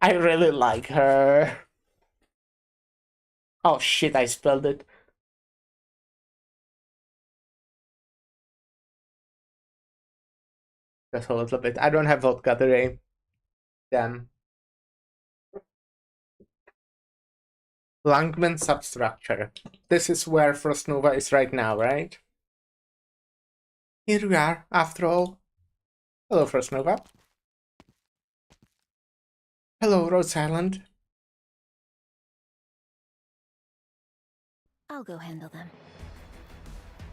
I really like her. Oh shit, I spelled it. Just a little bit. I don't have vodka today. Damn. Langman substructure. This is where Frost Nova is right now, right? Here we are, after all. Hello, Frost Nova. Hello, Rhodes Island. I'll go handle them.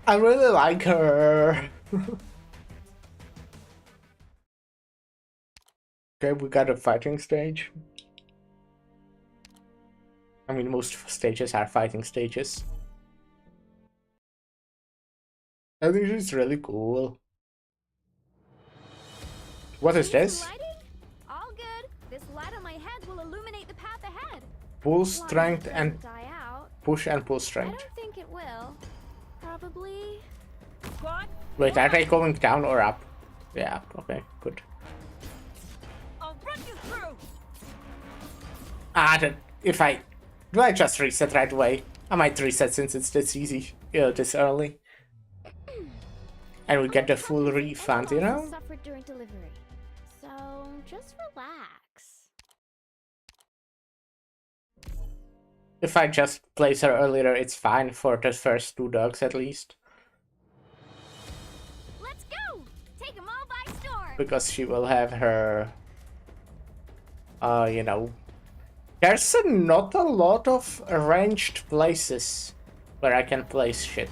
I really like her. Okay, we got a fighting stage. I mean, most stages are fighting stages. I think it's really cool. What is this? Lighting? All good. This light on my head will illuminate the path ahead. Pull strength Long as it and doesn't die out. push and pull I strength. don't think it will. Probably. Wait, are they going down or up? Yeah, okay, good. I'll run you through. Do I just reset right away? I might reset since it's this easy, this early. And we get the full refund, you know? Suffered during delivery. So just relax. If I just place her earlier, it's fine for the first 2 dogs at least. Let's go! Take them all by storm! Because she will have her you know, there's not a lot of arranged places where I can place shit.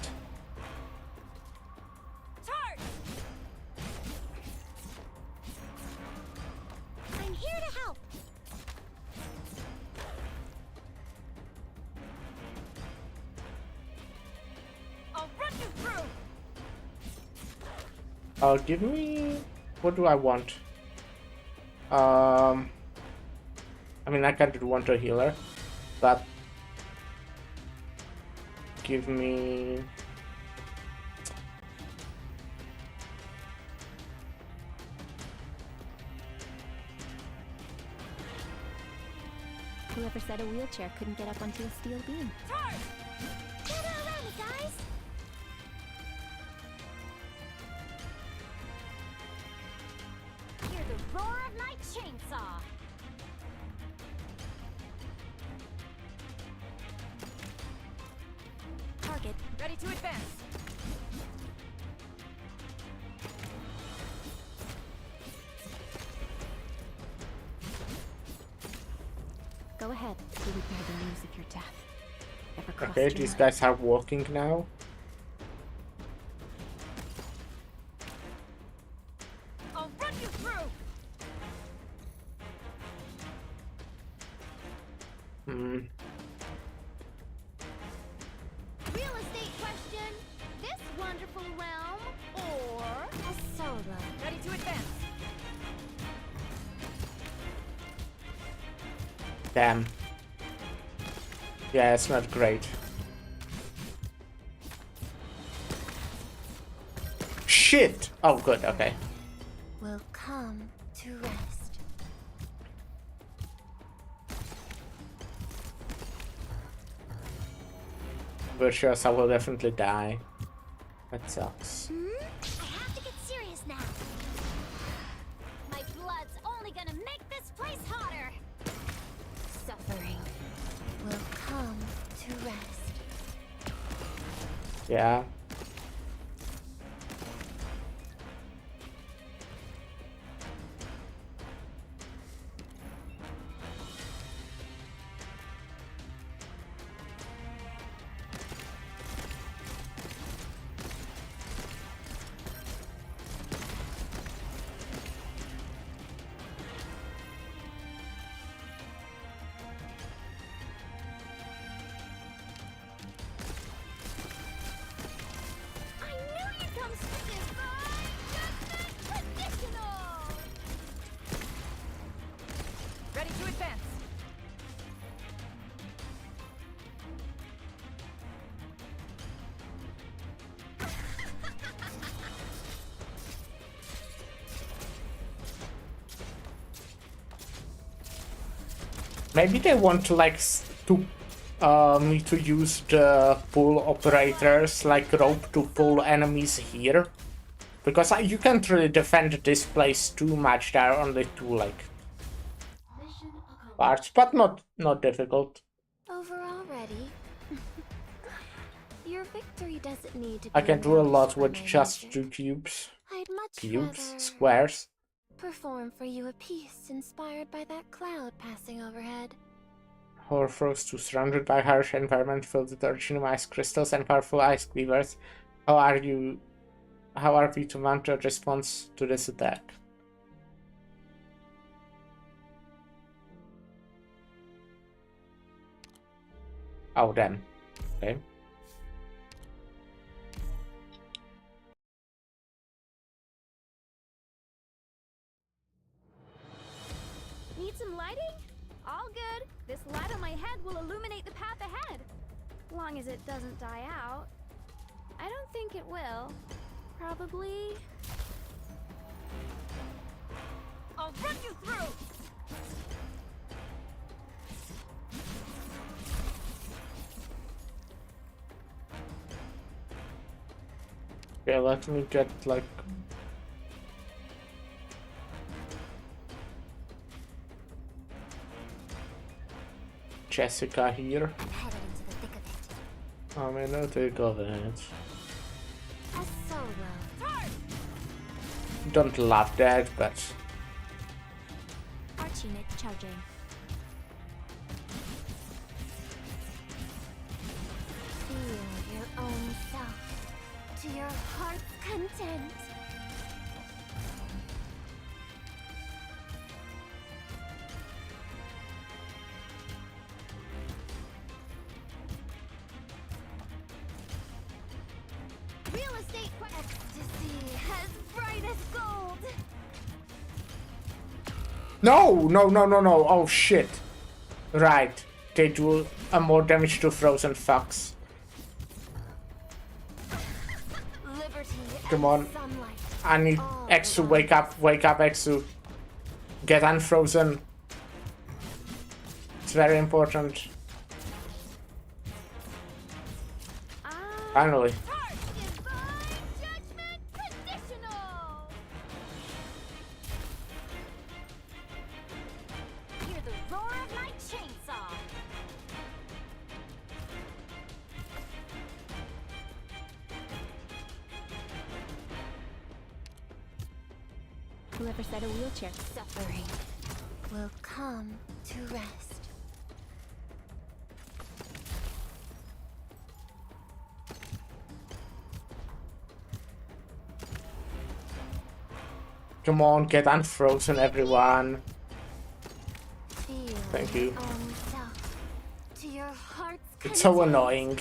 I'm here to help. I'll run you through. Give me... What do I want? I mean, I can't want a healer, but give me... Whoever said a wheelchair couldn't get up onto a steel beam. Gather around me, guys. Hear the roar of my chainsaw. Target ready to advance. Go ahead. We would bear the news of your death. Ever crossed Okay, your these mind? guys are walking now. I'll run you through. Hmm. Real estate question. This wonderful realm or A solo. Ready to advance. Damn. Yeah, it's not great. Shit! Oh, good, okay. Will come to rest. Virtuous, I will definitely die. That sucks. I have to get serious now. My blood's only gonna make this place hotter. Suffering will come to rest. Yeah. I knew you'd come swinging, boy! Just not traditional! Ready to advance. Maybe they want to like me to use the pull operators like rope to pull enemies here, because you can't really defend this place too much. There are only two like parts, but not difficult. Over already. Your victory doesn't need to be I can do a lot announced by with my just music. 2 cubes. I'd much Cubes? rather Squares? perform for you a piece inspired by that cloud passing overhead. Horror frost too, surrounded by harsh environment filled with original ice crystals and powerful ice cleavers. How are we to mount a response to this attack? Oh, damn. Okay. Need some lighting? All good. This light on my head will illuminate the path ahead. Long as it doesn't die out. I don't think it will. Probably. I'll run you through! Okay, let me get like Jessica here. I'm headed into the thick of it. I'm in a thick of it. A solo. Don't love that, but Our Ice unit charging. Feel your own self to your heart's content. Real estate ecstasy as bright as gold. No. Oh shit. Right. They do more damage to frozen fucks. Liberty Come and on. sunlight. I need Exu, wake up, Exu. Get unfrozen. It's very important. Finally. Heart divine judgment conditional. Hear the roar of my chainsaw. Whoever said a wheelchair. Suffering will come to rest. Come on, get unfrozen, everyone. Feel Thank you. your own self to your heart's It's so content. annoying.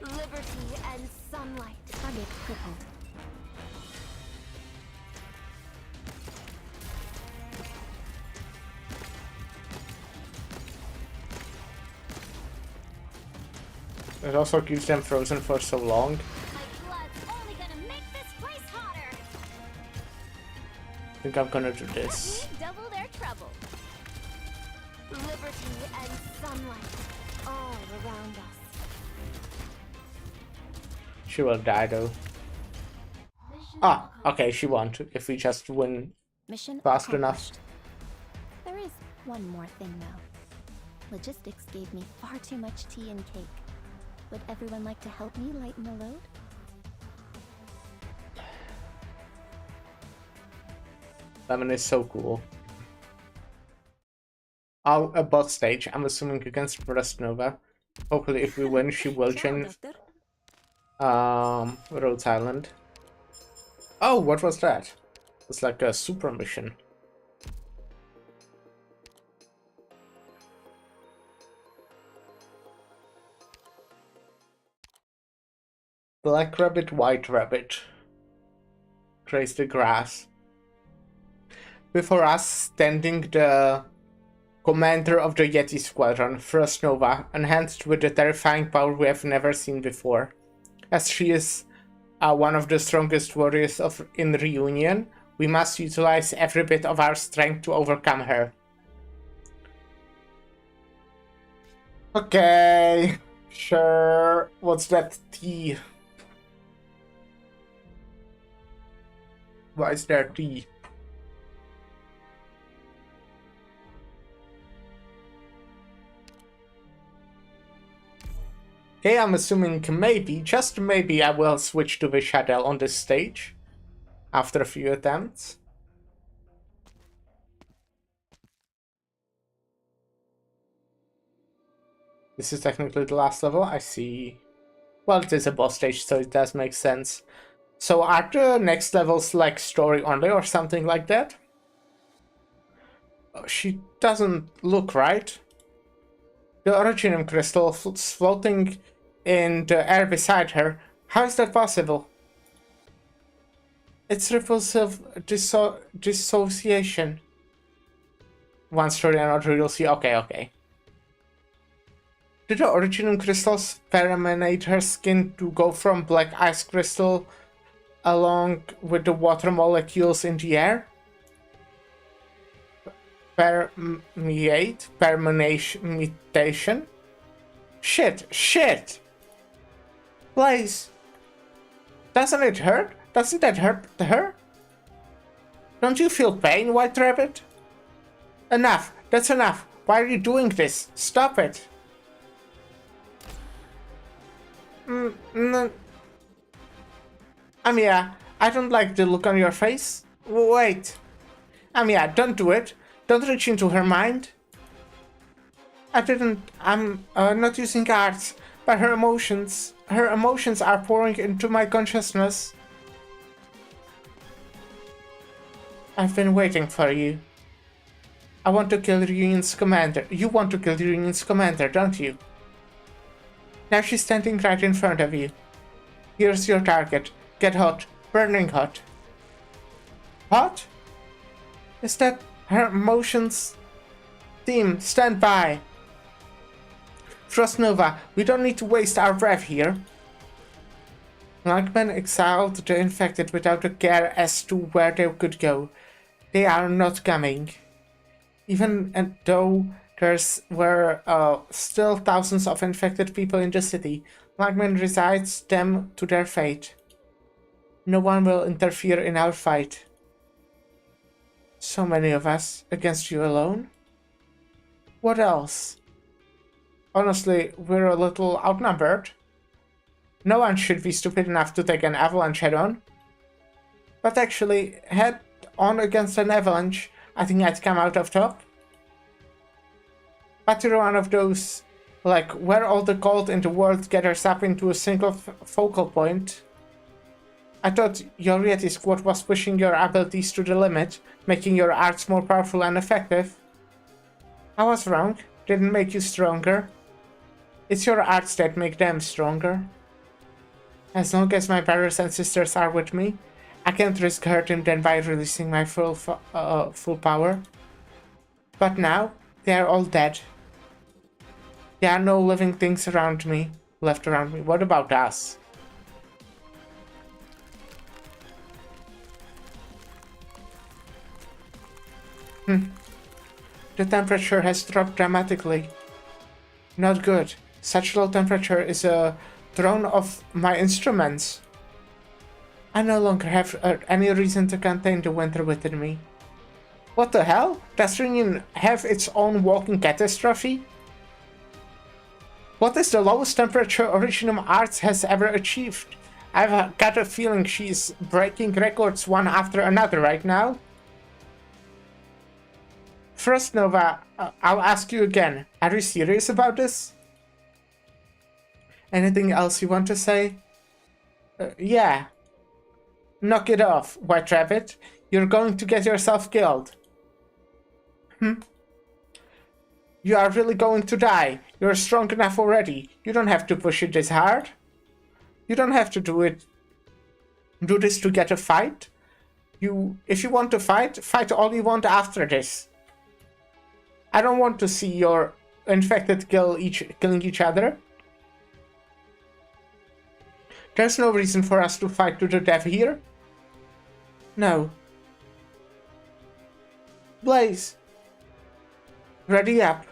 Liberty and sunlight. Target crippled. It also keeps them frozen for so long. My blood's only gonna make this place hotter. I think I'm gonna do this. We double their trouble. Liberty and sunlight all around us. She will die though. Ah, okay, she won't if we just win Mission fast enough. accomplished. There is one more thing though. Logistics gave me far too much tea and cake. Would everyone like to help me lighten the load? Lemon is so cool. Oh, a boss stage. I'm assuming against Rust Nova. Hopefully, if we win, she will Ciao, change Doctor. Rhodes Island. Oh, what was that? It's like a super mission. Black rabbit, white rabbit. Graze the grass. Before us, standing the commander of the Yeti Squadron, Frost Nova, enhanced with a terrifying power we have never seen before. As she is one of the strongest warriors in Reunion, we must utilize every bit of our strength to overcome her. Okay, sure. What's that T? Why is there T? Okay, I'm assuming maybe, just maybe, I will switch to the Shadow on this stage after a few attempts. This is technically the last level, I see. Well, it is a boss stage, so it does make sense. So are the next levels like story only or something like that? She doesn't look right. The Originium crystal floating in the air beside her. How is that possible? It's repulsive dissociation. One story, another you'll see. Okay. Did the Originium crystals permeate her skin to go from black ice crystal along with the water molecules in the air? Permutation? Shit! Please. Doesn't it hurt? Doesn't that hurt her? Don't you feel pain, White Rabbit? Enough. That's enough. Why are you doing this? Stop it. No. Amiya, I don't like the look on your face. Wait. Amiya, don't do it. Don't reach into her mind. I'm not using arts, but her emotions are pouring into my consciousness. I've been waiting for you. I want to kill Reunion's commander. You want to kill Reunion's commander, don't you? Now she's standing right in front of you. Here's your target. Get hot. Burning hot. Hot? Is that her emotions? Team, stand by. Frost Nova, we don't need to waste our breath here. Langman exiled the infected without a care as to where they could go. They are not coming. Even though were still thousands of infected people in the city, Langman resigns them to their fate. No one will interfere in our fight. So many of us against you alone? What else? Honestly, we're a little outnumbered. No one should be stupid enough to take an avalanche head-on. But actually, head-on against an avalanche, I think I'd come out of top. But you're one of those, like, where all the cold in the world gathers up into a single focal point. I thought your Yeti squad was pushing your abilities to the limit, making your arts more powerful and effective. I was wrong. Didn't make you stronger. It's your arts that make them stronger. As long as my brothers and sisters are with me, I can't risk hurting them by releasing my full power. But now, they are all dead. There are no living things left around me. What about us? The temperature has dropped dramatically. Not good. Such low temperature is a drone of my instruments. I no longer have any reason to contain the winter within me. What the hell? Does Reunion have its own walking catastrophe? What is the lowest temperature Originum Arts has ever achieved? I've got a feeling she's breaking records one after another right now. First, Nova, I'll ask you again. Are you serious about this? Anything else you want to say? Yeah. Knock it off, White Rabbit. You're going to get yourself killed. You are really going to die. You're strong enough already. You don't have to push it this hard. You don't have to do this to get a fight. If you want to fight all you want after this. I don't want to see your infected killing each other. There's no reason for us to fight to the death here. No. Blaze. Ready up.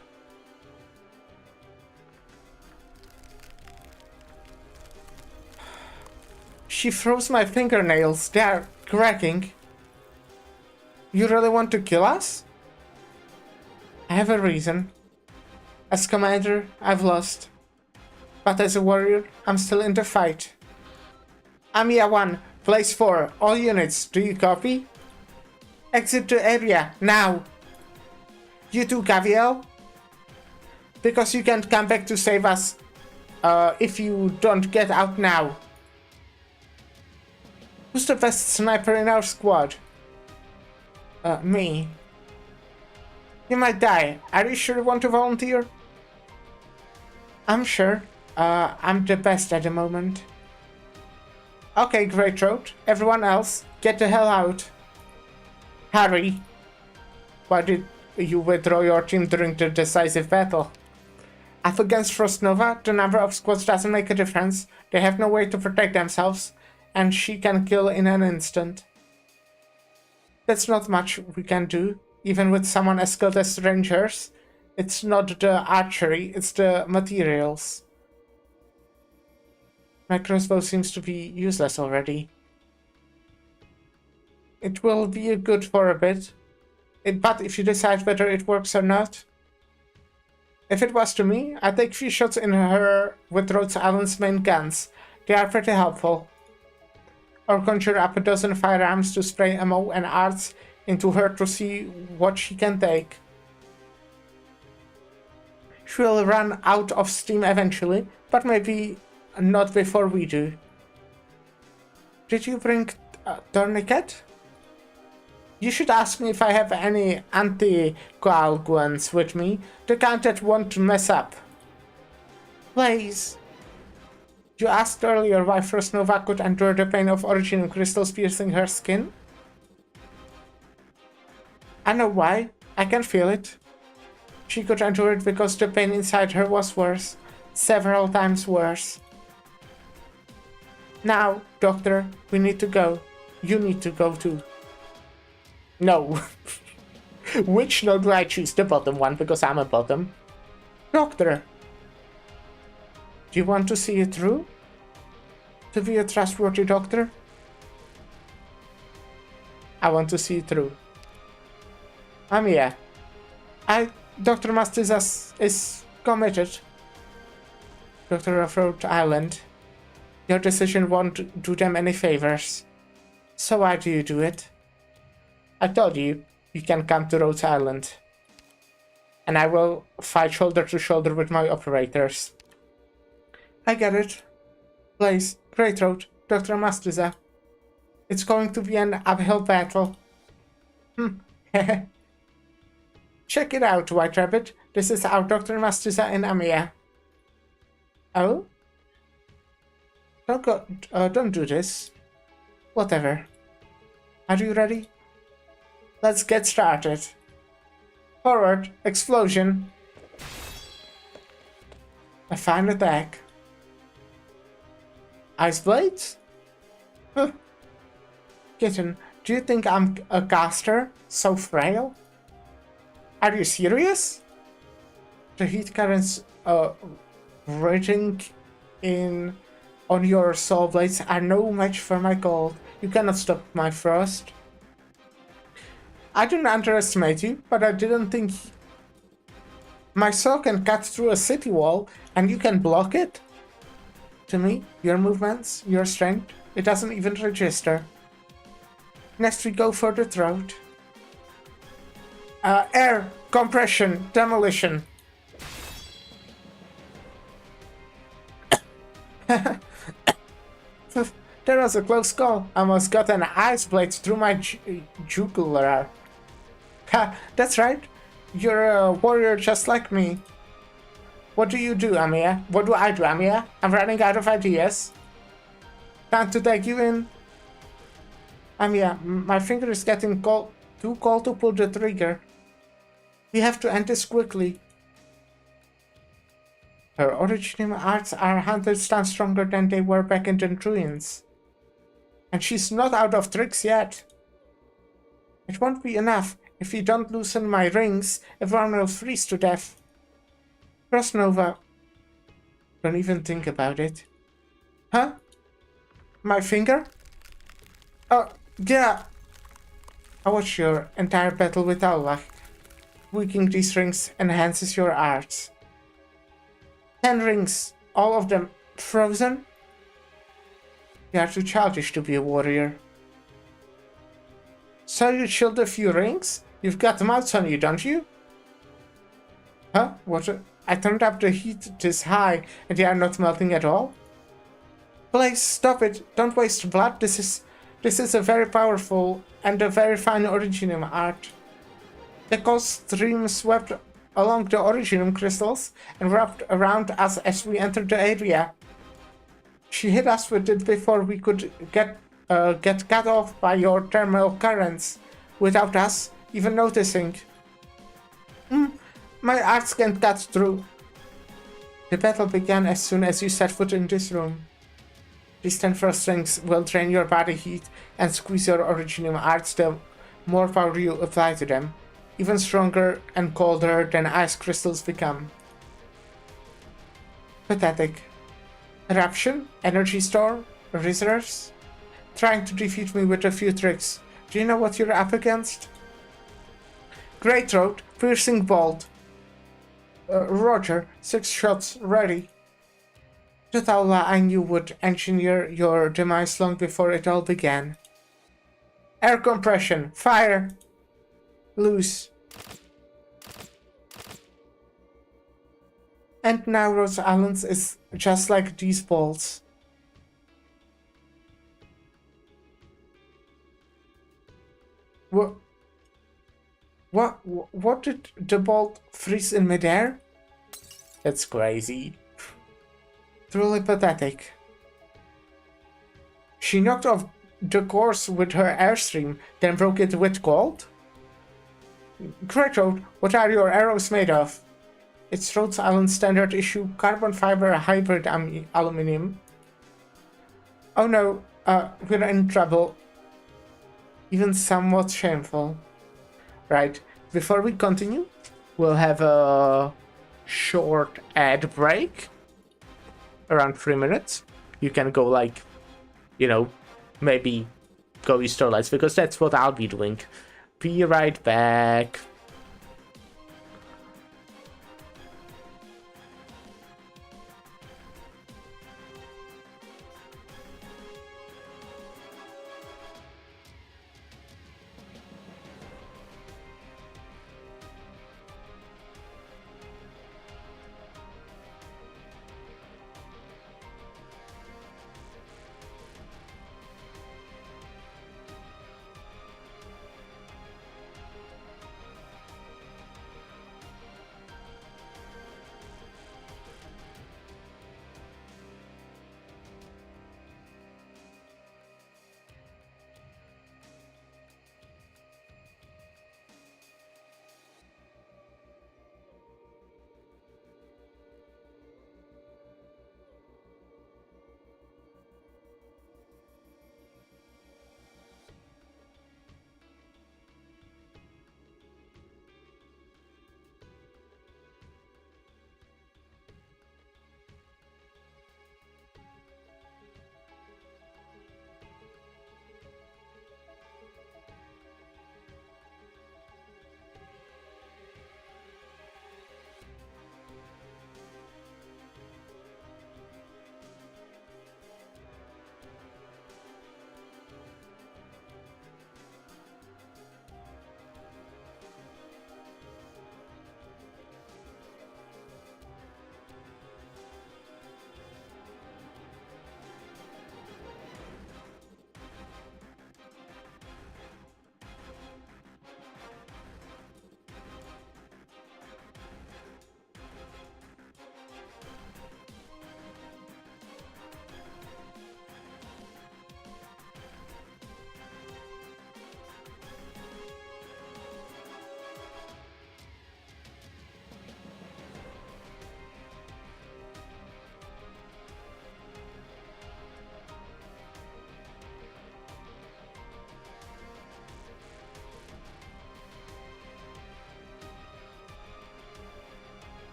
She froze my fingernails. They are cracking. You really want to kill us? I have a reason. As commander, I've lost. But as a warrior, I'm still in the fight. Amiya 1, place 4, all units, do you copy? Exit the area, now! You too, Gaviel? Because you can't come back to save us if you don't get out now. Who's the best sniper in our squad? Me. You might die. Are you sure you want to volunteer? I'm sure. I'm the best at the moment. Okay, Great Throat. Everyone else, get the hell out. Hurry. Why did you withdraw your team during the decisive battle? Up against Frost Nova, the number of squads doesn't make a difference. They have no way to protect themselves, and she can kill in an instant. That's not much we can do. Even with someone as skilled as Rangers, it's not the archery, it's the materials. My crossbow seems to be useless already. It will be good for a bit, but if you decide whether it works or not, If it was to me, I'd take 3 shots in her with Rhode Island's main guns. They are pretty helpful. Or conjure up a dozen firearms to spray ammo and arts into her to see what she can take. She will run out of steam eventually, but maybe not before we do. Did you bring a tourniquet? You should ask me if I have any anticoagulants with me, the kind that won't mess up. Please. You asked earlier why First Nova could endure the pain of origin crystals piercing her skin? I know why. I can feel it. She could endure it because the pain inside her was worse. Several times worse. Now, Doctor, we need to go. You need to go too. No. Which note do I choose? The bottom one, because I'm a bottom. Doctor! Do you want to see it through? To be a trustworthy doctor? I want to see it through. Yeah. Dr. Mastizas is committed. Doctor of Rhode Island. Your decision won't do them any favors. So why do you do it? I told you, you can come to Rhode Island. And I will fight shoulder to shoulder with my operators. I get it. Please, Great Road, Dr. Mastiza. It's going to be an uphill battle. Check it out, White Rabbit. This is our Dr. Mastiza and Amia. Oh? Don't do this. Whatever. Are you ready? Let's get started. Forward, explosion. A fine attack. Ice blades? Huh. Kitten, do you think I'm a caster? So frail? Are you serious? The heat currents raging on your soul blades are no match for my cold. You cannot stop my frost. I didn't underestimate you, but I didn't think... My soul can cut through a city wall, and you can block it? To me, your movements, your strength, it doesn't even register. Next we go for the throat. Air, compression, demolition. There was a close call. I almost got an ice blade through my jugular. Ha, that's right. You're a warrior just like me. What do you do, Amia? What do I do, Amia? I'm running out of ideas. Time to take you in. Amia, my finger is getting too cold to pull the trigger. We have to end this quickly. Her original arts are 100 times stronger than they were back in the ruins. And she's not out of tricks yet. It won't be enough. If you don't loosen my rings, everyone will freeze to death. Frost Nova. Don't even think about it. Huh? My finger? Oh, yeah. I watched your entire battle with Allah. Tweaking these rings enhances your arts. 10 rings, all of them frozen? You are too childish to be a warrior. So you chilled a few rings? You've got mouths on you, don't you? Huh? What? I turned up the heat this high and they are not melting at all? Please stop it. Don't waste blood. This is a very powerful and a very fine Originum art. The cold stream swept along the Originum crystals and wrapped around us as we entered the area. She hit us with it before we could get cut off by your thermal currents, without us even noticing. My arts can't cut through. The battle began as soon as you set foot in this room. These 10 frost rings will drain your body heat and squeeze your Originum arts the more power you apply to them. Even stronger and colder than ice crystals become. Pathetic. Eruption? Energy store? Reserves? Trying to defeat me with a few tricks. Do you know what you're up against? Great Throat, Piercing Bolt. Roger, 6 shots, ready. Tataula, I knew would engineer your demise long before it all began. Air compression, fire! Loose. And now Rose Islands is just like these balls. What did the bolt freeze in midair? That's crazy. Truly pathetic. She knocked off the course with her airstream, then broke it with gold? Great, what are your arrows made of? It's Rhode Island standard issue carbon fiber hybrid aluminum. Oh no, we're in trouble. Even somewhat shameful. Right, before we continue, we'll have a short ad break. Around 3 minutes. You can go like, you know, maybe go restore lights, because that's what I'll be doing. Be right back.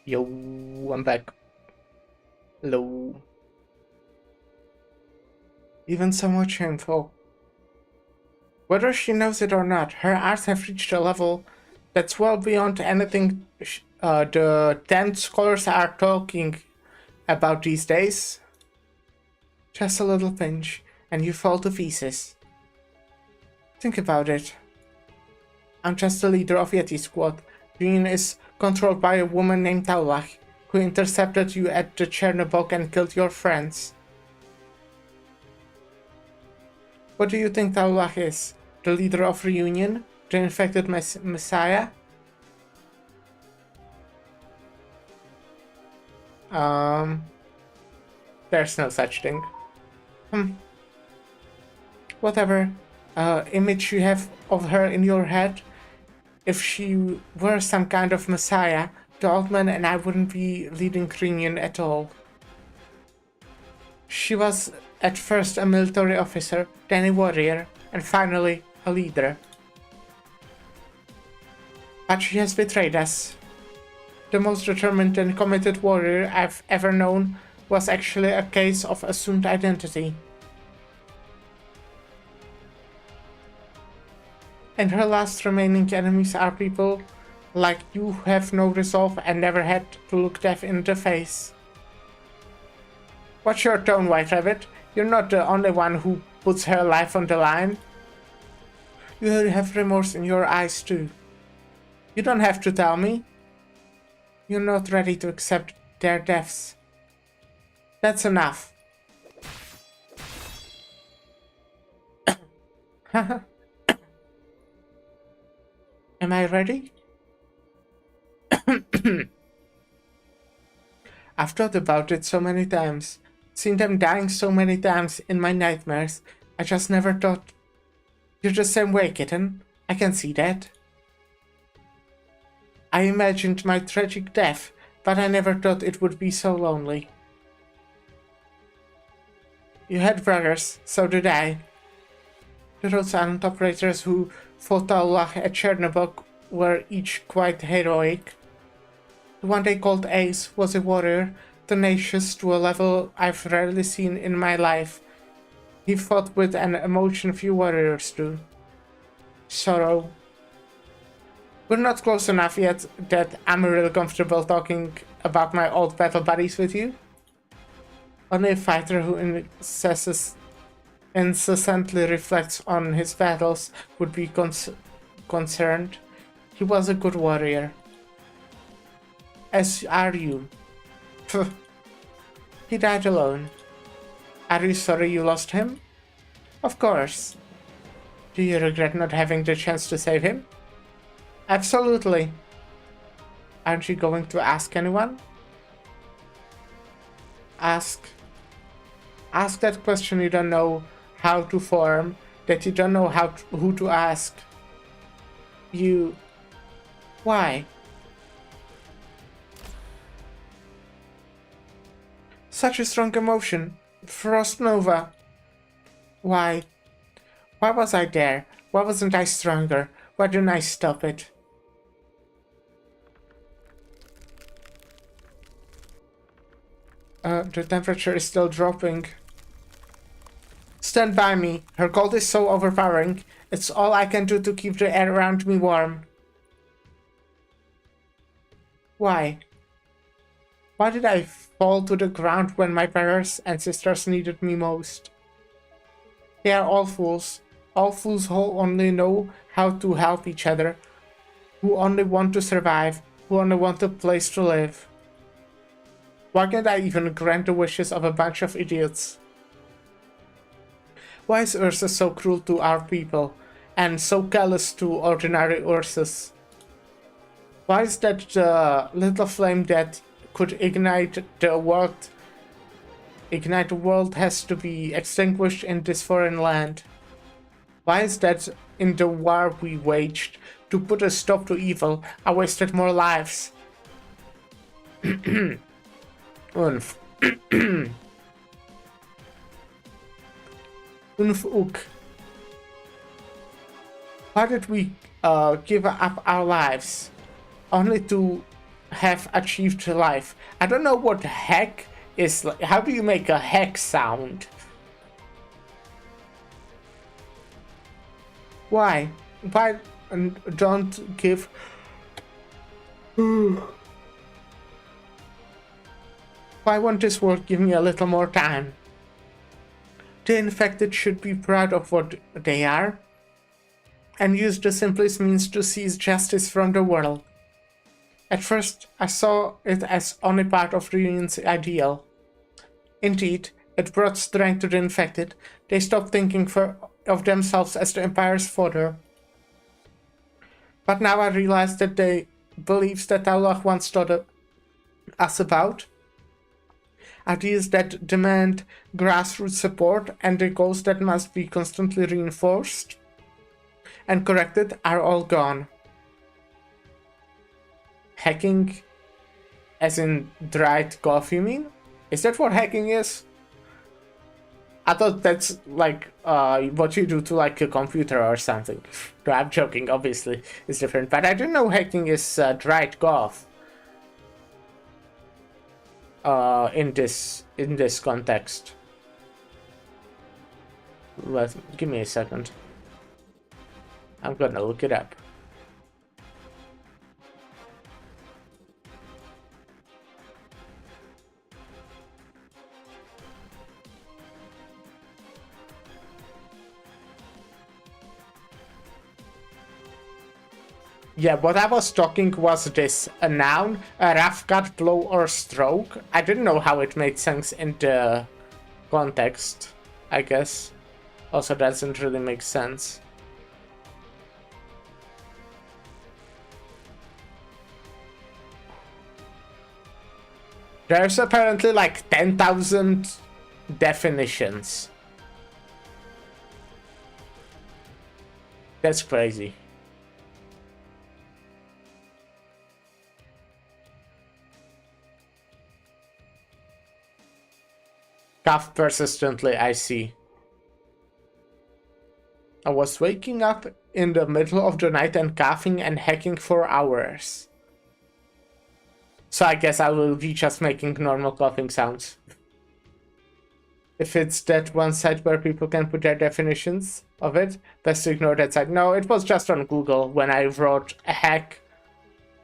Yo, I'm back. Hello. Even somewhat shameful. Whether she knows it or not, her arts have reached a level that's well beyond anything the 10 scholars are talking about these days. Just a little pinch, and you fall to pieces. Think about it. I'm just the leader of Yeti Squad. Union is controlled by a woman named Taulach, who intercepted you at the Chernobog and killed your friends. What do you think Taulach is? The leader of Reunion? The infected messiah? There's no such thing. Whatever image you have of her in your head, if she were some kind of messiah, the old man and I wouldn't be leading Reunion at all. She was at first a military officer, then a warrior, and finally a leader. But she has betrayed us. The most determined and committed warrior I've ever known was actually a case of assumed identity. And her last remaining enemies are people like you who have no resolve and never had to look death in the face. Watch your tone, White Rabbit. You're not the only one who puts her life on the line. You have remorse in your eyes too. You don't have to tell me. You're not ready to accept their deaths. That's enough. Am I ready? I've thought about it so many times, seen them dying so many times in my nightmares. I just never thought. You're the same way, kitten. I can see that. I imagined my tragic death, but I never thought it would be so lonely. You had brothers, so did I. The Rhode Island operators who fought Allah at Chernobog were each quite heroic. The one they called Ace was a warrior, tenacious to a level I've rarely seen in my life. He fought with an emotion few warriors do. Sorrow. We're not close enough yet that I'm really comfortable talking about my old battle buddies with you. Only a fighter who incessantly reflects on his battles would be concerned. He was a good warrior. As are you. Pfft. He died alone. Are you sorry you lost him? Of course. Do you regret not having the chance to save him? Absolutely. Aren't you going to ask anyone? Ask that question you don't know how to form, that you don't know who to ask. Why? Such a strong emotion. Frost Nova. Why? Why was I there? Why wasn't I stronger? Why didn't I stop it? The temperature is still dropping. Stand by me. Her cold is so overpowering. It's all I can do to keep the air around me warm. Why? Why did I fall to the ground when my brothers and sisters needed me most? They are all fools who only know how to help each other, who only want to survive, who only want a place to live. Why can't I even grant the wishes of a bunch of idiots? Why is Ursa so cruel to our people, and so callous to ordinary Ursas? Why is that the little flame that could ignite the world has to be extinguished in this foreign land? Why is that in the war we waged to put a stop to evil, I wasted more lives? Unf. Unf-uk. Why did we give up our lives? Only to have achieved life. I don't know what heck is like. How do you make a heck sound? Why? Why don't give... Why won't this world give me a little more time? The infected should be proud of what they are and use the simplest means to seize justice from the world. At first, I saw it as only part of the Union's ideal. Indeed, it brought strength to the infected. They stopped thinking of themselves as the Empire's fodder. But now I realize that the beliefs that Allah once taught us about, ideas that demand grassroots support and the goals that must be constantly reinforced and corrected, are all gone. Hacking, as in dried coffee, you mean? Is that what hacking is? I thought that's like what you do to like a computer or something. No, I'm joking, obviously it's different, but I didn't know hacking is dried golf. In this context. Give me a second. I'm gonna look it up. Yeah, what I was talking was this, a noun, a rough cut, blow, or stroke. I didn't know how it made sense in the context, I guess. Also, doesn't really make sense. There's apparently like 10,000 definitions. That's crazy. Cough persistently, I see. I was waking up in the middle of the night and coughing and hacking for hours. So I guess I will be just making normal coughing sounds. If it's that one site where people can put their definitions of it, best to ignore that site. No, it was just on Google when I wrote a hack.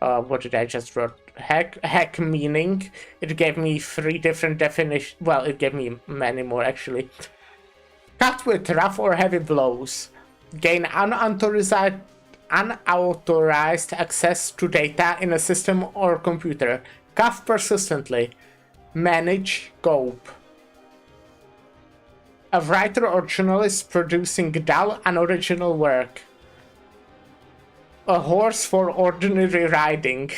What did I just wrote? Hack meaning. It gave me 3 different definitions. Well, it gave me many more actually. Cut with rough or heavy blows. Gain unauthorized access to data in a system or computer. Cough persistently. Manage cope. A writer or journalist producing dull, unoriginal work. A horse for ordinary riding.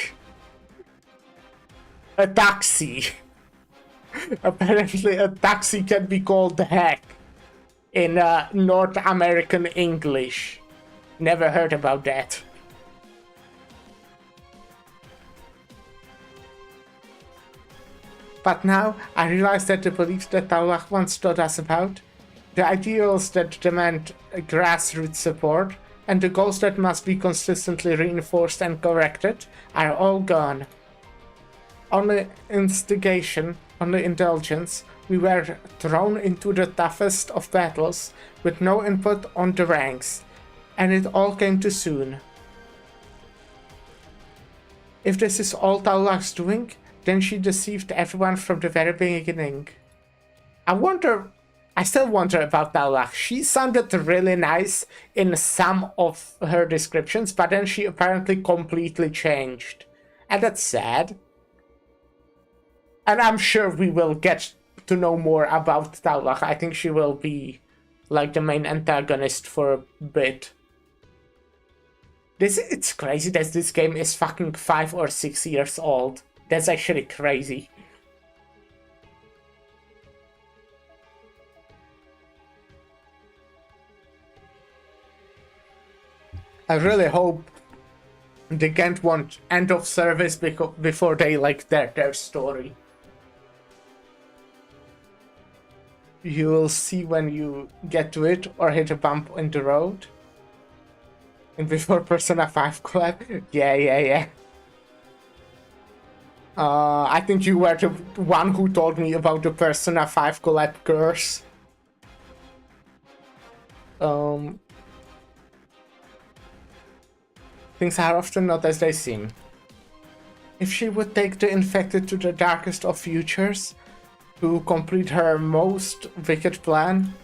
A taxi. Apparently a taxi can be called hack in North American English. Never heard about that. But now I realize that the beliefs that Allah once taught us about, the ideals that demand grassroots support, and the goals that must be consistently reinforced and corrected are all gone. On the instigation, on the indulgence, we were thrown into the toughest of battles with no input on the ranks, and it all came too soon. If this is all Taulach's doing, then she deceived everyone from the very beginning. I still wonder about Taulach. She sounded really nice in some of her descriptions, but then she apparently completely changed. And that's sad. And I'm sure we will get to know more about Taulach. I think she will be like the main antagonist for a bit. It's crazy that this game is fucking 5 or 6 years old. That's actually crazy. I really hope they can't want end of service before they like their story. You will see when you get to it or hit a bump in the road. And before Persona 5 collab. Yeah. I think you were the one who told me about the Persona 5 collab curse. Things are often not as they seem. If she would take the infected to the darkest of futures to complete her most wicked plan,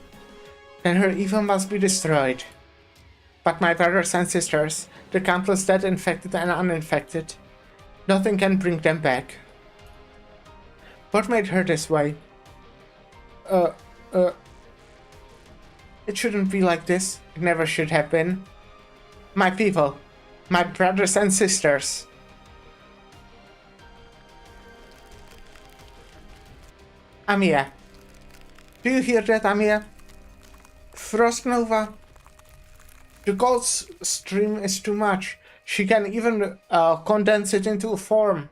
then her evil must be destroyed. But my brothers and sisters, the countless dead infected and uninfected, nothing can bring them back. What made her this way? It shouldn't be like this. It never should have been. My people, my brothers and sisters. Amiya. Do you hear that, Amiya? Frost Nova? The gold stream is too much. She can even condense it into a form.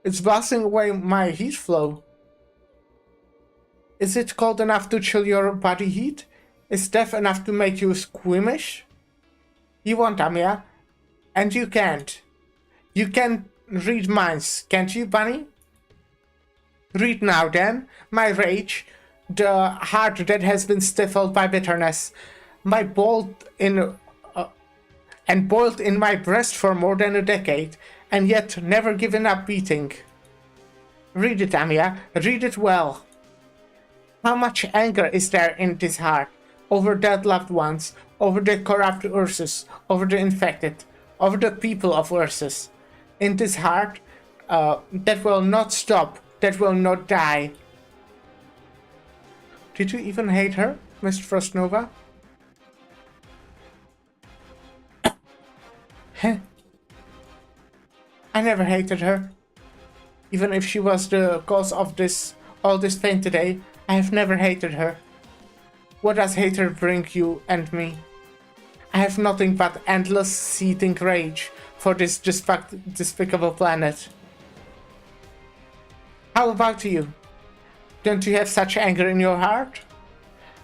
It's blasting away my heat flow. Is it cold enough to chill your body heat? Is death enough to make you squeamish? You want, Amiya, and you can't. You can read minds, can't you, Bunny? Read now, then. My rage, the heart that has been stifled by bitterness, my boiled in my breast for more than a decade, and yet never given up beating. Read it, Amiya. Read it well. How much anger is there in this heart? Over dead loved ones, over the corrupt Ursus, over the infected, over the people of Ursus. In this heart that will not stop, that will not die. Did you even hate her, Mr. Frostnova? Huh? I never hated her. Even if she was the cause of all this pain today, I have never hated her. What does hatred bring you and me? I have nothing but endless seething rage for this despicable planet. How about you? Don't you have such anger in your heart?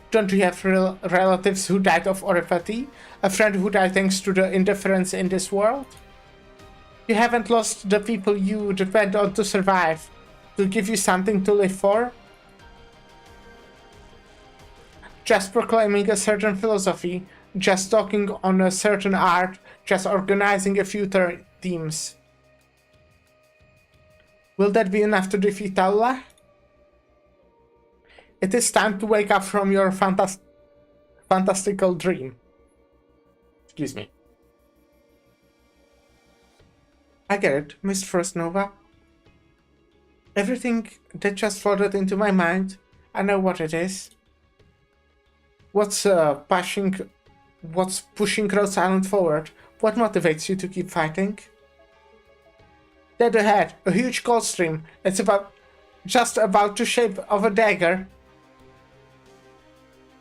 Don't you have relatives who died of oripathy? A friend who died thanks to the indifference in this world? You haven't lost the people you depend on to survive, to give you something to live for? Just proclaiming a certain philosophy, just talking on a certain art, just organizing a few teams. Will that be enough to defeat Allah? It is time to wake up from your fantastical dream. Excuse me. I get it, Miss Frostnova. Everything that just flooded into my mind, I know what it is. What's pushing Rhode Island forward? What motivates you to keep fighting? Dead ahead, a huge cold stream. It's just about the shape of a dagger.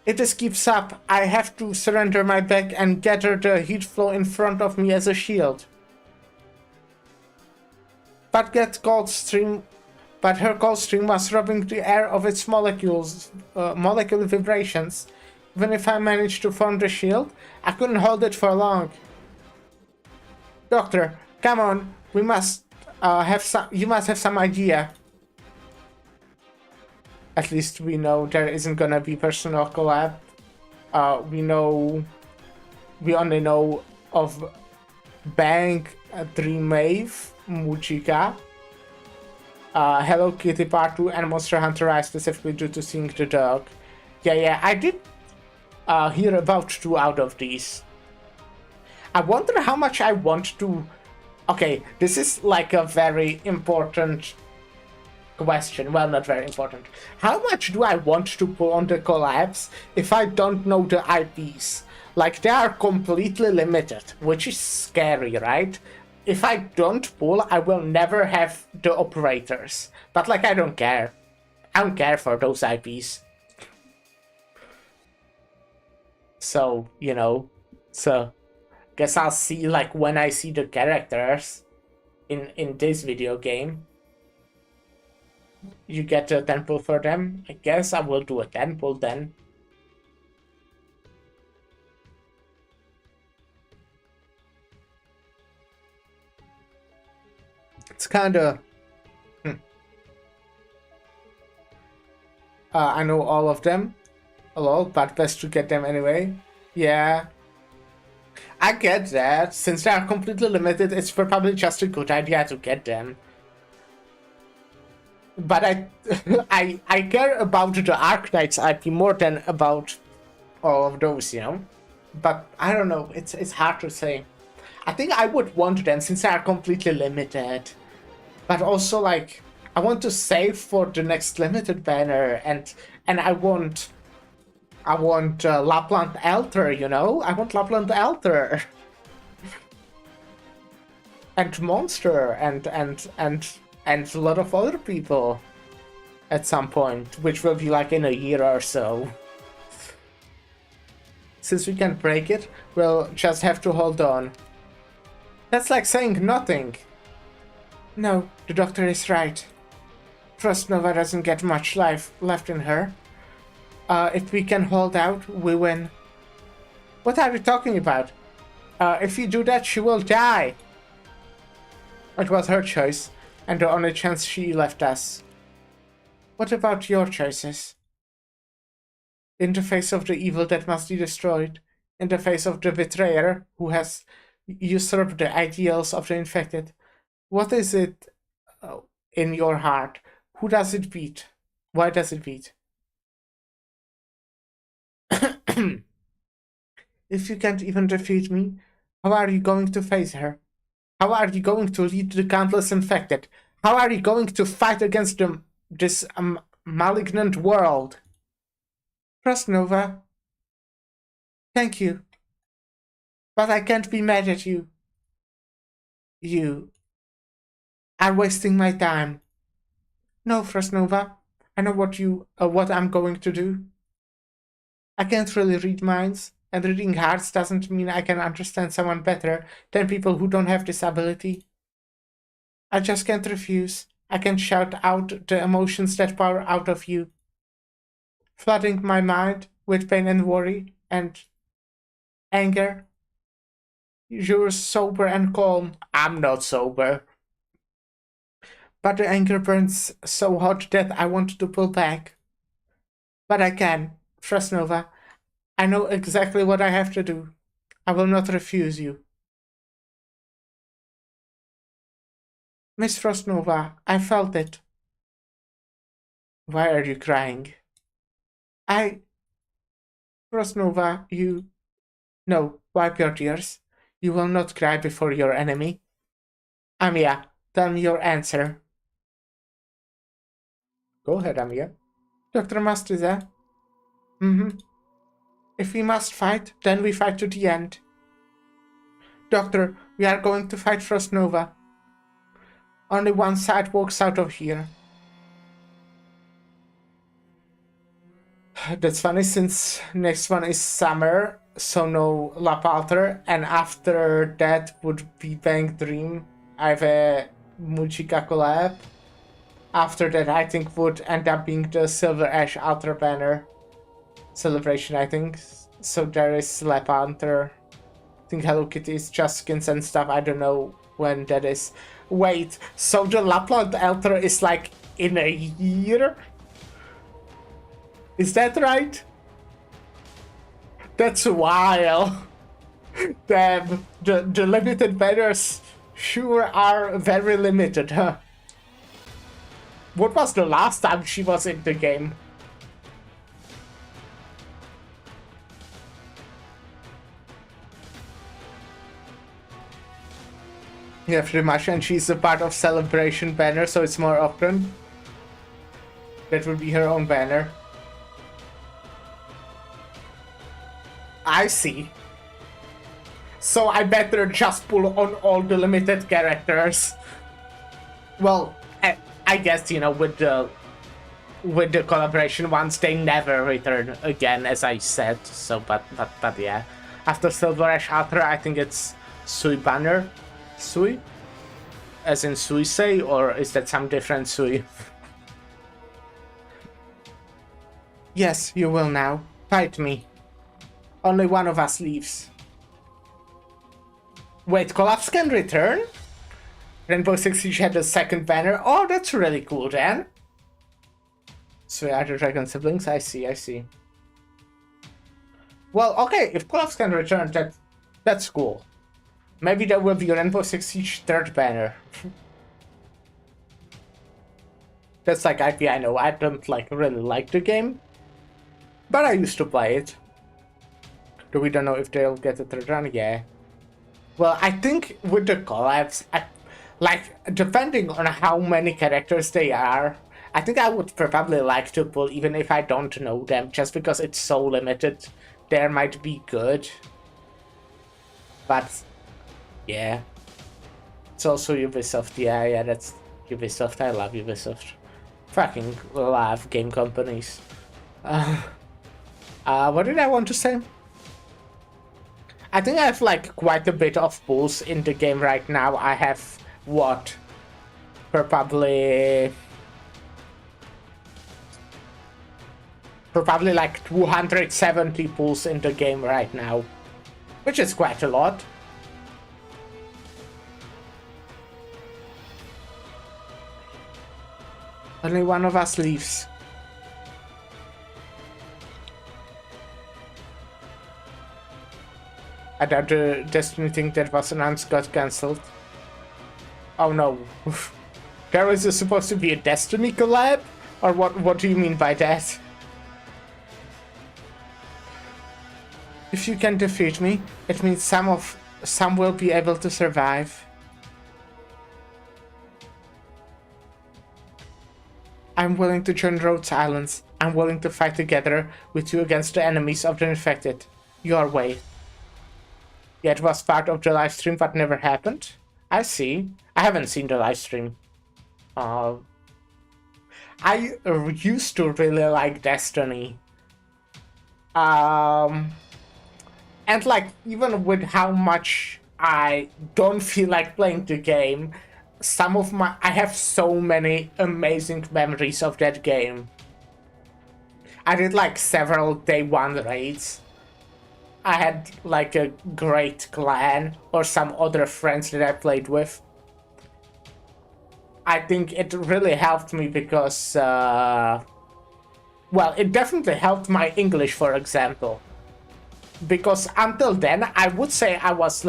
If this keeps up, I have to surrender my back and gather the heat flow in front of me as a shield. But her cold stream was rubbing the air of its molecular vibrations. Even if I managed to form the shield, I couldn't hold it for long. Doctor, come on, you must have some idea. At least we know there isn't gonna be personal collab. We only know of Bang, Dreamwave, Mujika, Hello Kitty Part 2, and Monster Hunter Rise specifically due to seeing the dog. Yeah, I did hear about 2 out of these. I wonder how much I want to... Okay, this is like a very important question. Well, not very important. How much do I want to pull on the collabs if I don't know the IPs? Like, they are completely limited, which is scary, right? If I don't pull, I will never have the operators. But, like, I don't care. I don't care for those IPs. So, you know, guess I'll see, like, when I see the characters in this video game. You get a 10 pull for them. I guess I will do a 10 pull then. It's kind of... I know all of them. Lol, but best to get them anyway. Yeah. I get that. Since they are completely limited, it's probably just a good idea to get them. But I care about the Arknights IP more than about all of those, you know? But I don't know, it's hard to say. I think I would want them since they are completely limited. But also, like, I want to save for the next limited banner, and I want Lapland Altar, you know? I want Lapland Altar. And Monster, and a lot of other people at some point, which will be like in a year or so. Since we can't break it, we'll just have to hold on. That's like saying nothing. No, the doctor is right. Frost Nova doesn't get much life left in her. If we can hold out, we win. What are you talking about? If you do that, she will die. It was her choice, and the only chance she left us. What about your choices? In the face of the evil that must be destroyed, in the face of the betrayer who has usurped the ideals of the infected, what is it in your heart? Who does it beat? Why does it beat? If you can't even defeat me, how are you going to face her? How are you going to lead the countless infected? How are you going to fight against this malignant world? Frost Nova, thank you. But I can't be mad at you. You are wasting my time. No, Frost Nova, I know what I'm going to do. I can't really read minds, and reading hearts doesn't mean I can understand someone better than people who don't have this ability. I just can't refuse. I can shout out the emotions that pour out of you, flooding my mind with pain and worry and anger. You're sober and calm. I'm not sober. But the anger burns so hot that I want to pull back. But I can. Frost Nova, I know exactly what I have to do. I will not refuse you. Miss Frost Nova, I felt it. Why are you crying? Frost Nova, you... No, wipe your tears. You will not cry before your enemy. Amiya, tell me your answer. Go ahead, Amiya. Dr. Mastriza? If we must fight, then we fight to the end. Doctor, we are going to fight Frost Nova. Only one side walks out of here. That's funny, since next one is summer, so no Lapalter, and after that would be Bang Dream. I have a Mujika collab. After that, I think would end up being the Silver Ash Ultra Banner celebration, I think. So there is Lapalter. I think Hello Kitty is just skins and stuff. I don't know when that is. Wait, so the Lapland Altar is like in a year? Is that right? That's a while. Damn, the limited banners sure are very limited, huh? What was the last time she was in the game? Yeah, pretty much, and she's a part of Celebration banner, so it's more often. That would be her own banner. I see. So I better just pull on all the limited characters. Well, I guess, you know, with the collaboration ones, they never return again, as I said. So, but yeah. After Silver Ash Ultra, I think it's Sui banner. Sui? As in Suisei, or is that some different Sui? Yes, you will now. Fight me. Only one of us leaves. Wait, collapse can return? Rainbow Six Siege had a second banner. Oh, that's really cool then. So are the dragon siblings? I see. Well, okay, if Cloves can return, that's cool. Maybe there will be a Rainbow Six Siege third banner. That's like IP, I know. I don't really like the game, but I used to play it. Do we don't know if they'll get a third run? Yeah. Well, I think with the collabs, depending on how many characters they are, I think I would probably like to pull even if I don't know them, just because it's so limited. There might be good, but yeah, it's also Ubisoft. Yeah, that's Ubisoft. I love Ubisoft. Fucking love game companies. What did I want to say? I think I have quite a bit of pulls in the game right now. I have what? Probably 270 pulls in the game right now, which is quite a lot. Only one of us leaves. I doubt the Destiny thing that was announced got cancelled. Oh no. There is supposed to be a Destiny collab? Or what do you mean by that? If you can defeat me, it means some will be able to survive. I'm willing to join Rhodes Islands. I'm willing to fight together with you against the enemies of the infected. Your way. Yeah, it was part of the live stream but never happened. I see. I haven't seen the live stream. I used to really like Destiny. And even with how much I don't feel like playing the game, I have so many amazing memories of that game. I did several day one raids. I had a great clan or some other friends that I played with. I think it really helped me because, well, it definitely helped my English, for example. Because until then, I would say I was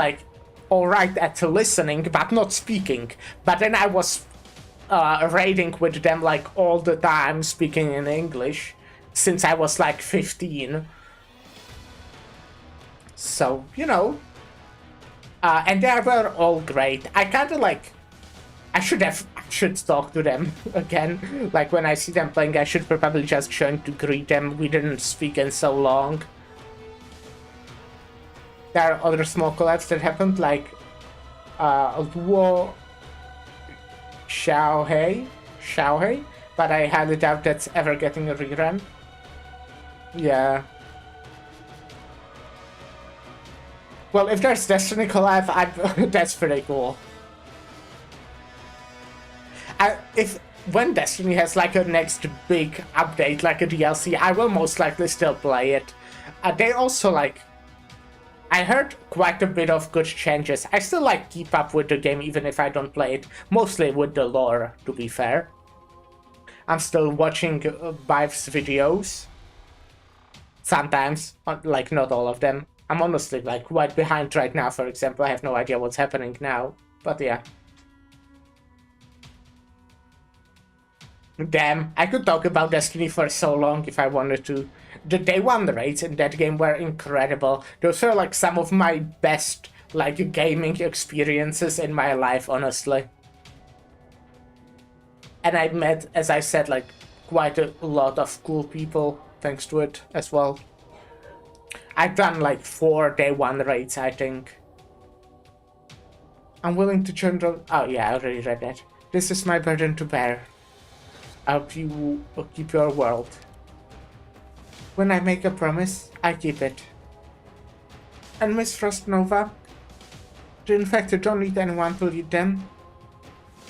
alright at listening, but not speaking. But then I was raiding with them all the time, speaking in English, since I was 15. So, you know. And they were all great. I kind of I should talk to them again. When I see them playing, I should probably just join to greet them. We didn't speak in so long. There are other small collabs that happened, Luo Xiaohei, but I highly doubt that's ever getting a rerun. Yeah. Well, if there's Destiny collab, that's pretty cool. When Destiny has a next big update, a DLC, I will most likely still play it. They also I heard quite a bit of good changes. I still keep up with the game even if I don't play it, mostly with the lore, to be fair. I'm still watching Bive's videos. Sometimes, not all of them. I'm honestly quite behind right now, for example. I have no idea what's happening now, but yeah. Damn, I could talk about Destiny for so long if I wanted to. The day one raids in that game were incredible. Those are some of my best gaming experiences in my life, honestly. And I met, as I said, quite a lot of cool people thanks to it as well. I've done 4 day one raids, I think. I'm willing to join the... Oh yeah, I already read that. This is my burden to bear. I hope you will keep your word. When I make a promise, I keep it. And Miss Frostnova, the infected don't need anyone to lead them.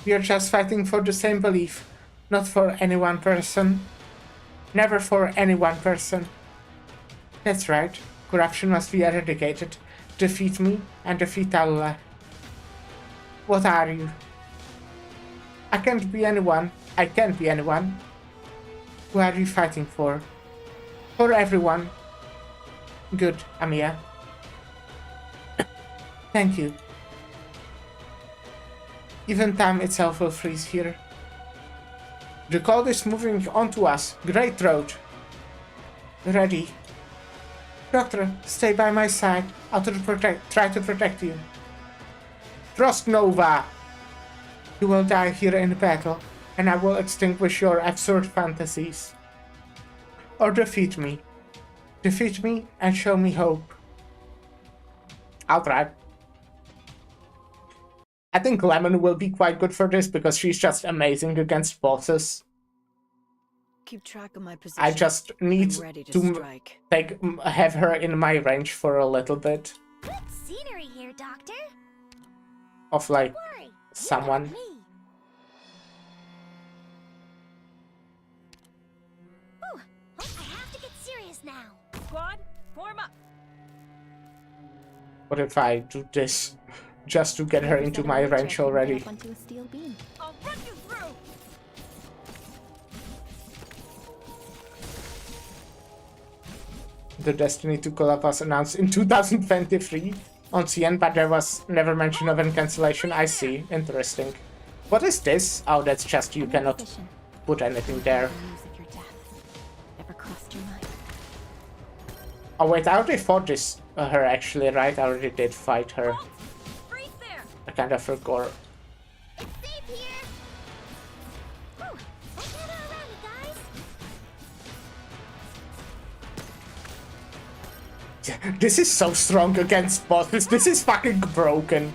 We are just fighting for the same belief, not for any one person. Never for any one person. That's right, corruption must be eradicated. Defeat me and defeat Allah. What are you? I can't be anyone. I can't be anyone. Who are you fighting for? For everyone. Good, Amia. Thank you. Even time itself will freeze here. The cold is moving onto us. Great road. Ready. Doctor, stay by my side. I'll try to protect you. Frost Nova! You will die here in battle, and I will extinguish your absurd fantasies. Or defeat me. Defeat me and show me hope. I'll try. I think Lemon will be quite good for this because she's just amazing against bosses. Keep track of my position. I just need I'm ready to strike. have her in my range for a little bit. Good scenery here, Doctor. Of like Worry, you someone. got me. Ooh, I have to get serious now. Squad, form up. What if I do this just to get her into my range already? Onto a steel beam. I'll run you through. The Destiny 2 collab was announced in 2023 on CN, but there was never mention of any cancellation. I see. Interesting. What is this? Oh, that's just you cannot put anything there. Never crossed your mind. Oh wait, I already fought this her actually, right? I already did fight her. Freeze there. I kind of forgot. It's safe here. Ooh, let's gather around it, guys. This is so strong against bosses. This is fucking broken.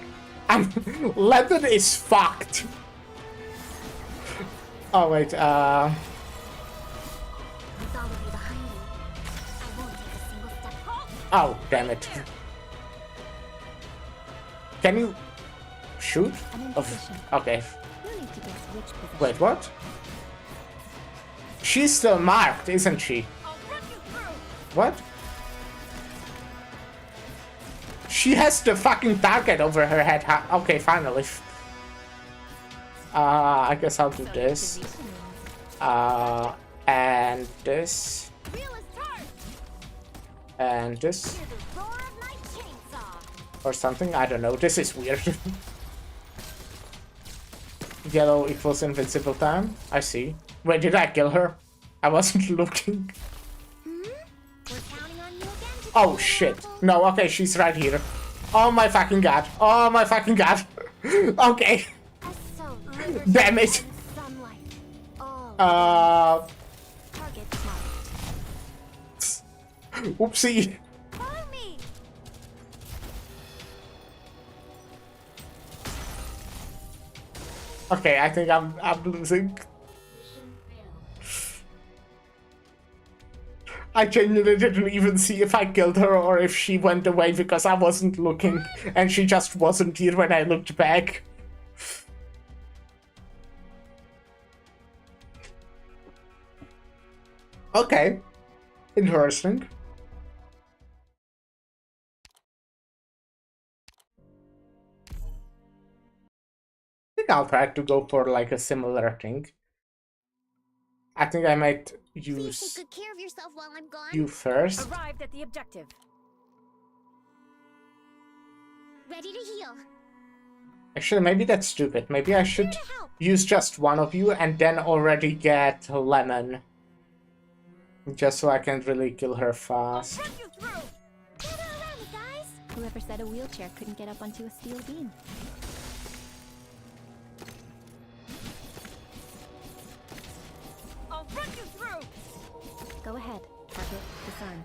Lemon is fucked. Oh wait, With all of you behind me, I won't take a single step. oh damn it. Can you shoot? I'm in Oh, position. okay. You need to guess which position. Wait, what? She's still marked, isn't she? I'll run you through. What? She has the fucking target over her head. Okay, finally. I guess I'll do this. And this. Wheel is turned. And this. Hear the roar of my chainsaw. Or something. I don't know. This is weird. Yellow equals invincible time. I see. Wait, did I kill her? I wasn't looking. We're counting on you again to Oh shit. No, okay, she's right here. Oh my fucking god. Oh my fucking god. Okay. Damn it. Sunlight. Oh, Target marked. Oopsie. follow me. Okay, I think I'm losing. I genuinely didn't even see if I killed her or if she went away because I wasn't looking and she just wasn't here when I looked back. Okay. Interesting. I think I'll try to go for like a similar thing. I think I might Please use take good care of yourself while I'm gone. you first. Arrived at the objective. Ready to heal. Actually, maybe that's stupid. Maybe I should help. use just one of you and then already get Lemon. Just so I can really kill her fast. Run you through. Gather around me, guys. Whoever said a wheelchair couldn't get up onto a steel beam. I'll run you through. Go ahead. Target disarmed.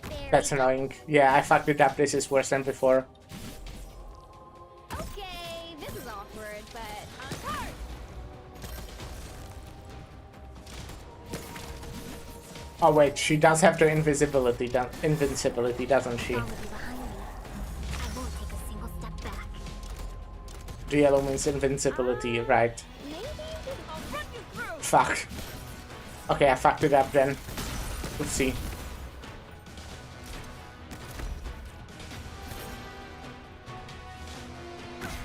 There That's we go. annoying. Yeah, I fucked it up. This is worse than before. Okay, this is awkward, but on card. Oh wait, she does have the invincibility, doesn't she? All of you behind me. I won't take a single step back. The yellow means invincibility, right? Maybe I'll run you through. Fuck. Okay, I fucked it up then. Let's see.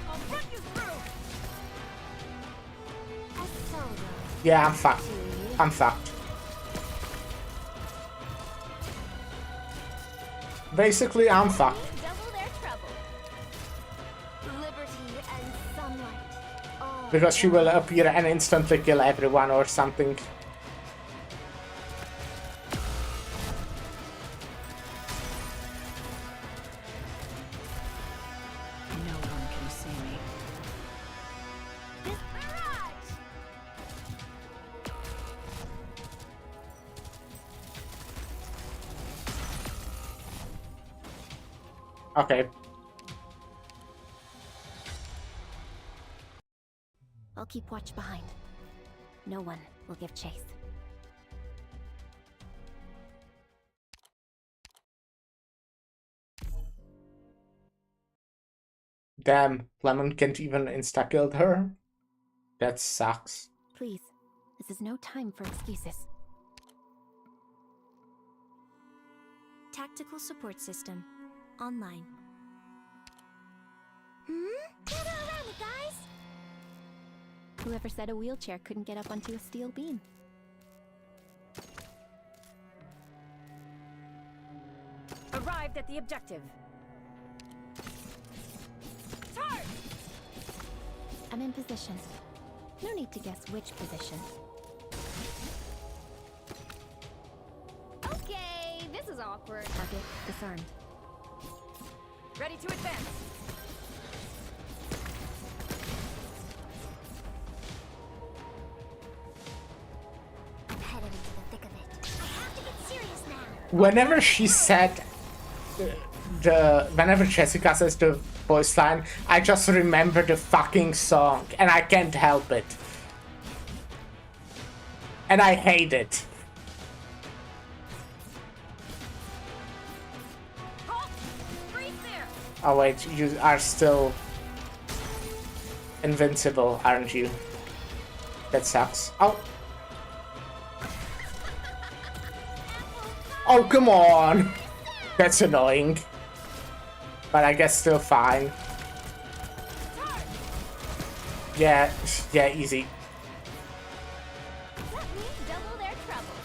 I'll run you through. Yeah, I'm fucked. I'm fucked. Basically, I'm fucked. Double their trouble. Liberty and sunlight. All Because she will appear and instantly kill everyone or something. No one can see me. this barrage. Okay. I'll keep watch behind. No one will give chase. Damn, Lemon can't even insta-kill her? That sucks. Please, this is no time for excuses. Tactical support system online. Gather around it, guys! Whoever said a wheelchair couldn't get up onto a steel beam? Arrived at the objective. Charge! I'm in position. No need to guess which position. Okay, this is awkward. Target disarmed. Ready to advance. I'm headed into the thick of it. I have to get serious now. Whenever she said whenever Jessica says the voice line, I just remember the fucking song and I can't help it. And I hate it. Halt! Freeze there! Oh wait, you are still invincible, aren't you? That sucks. Oh. Oh, come on! That's annoying. But I guess still fine. Yeah, easy. Let me double their trouble.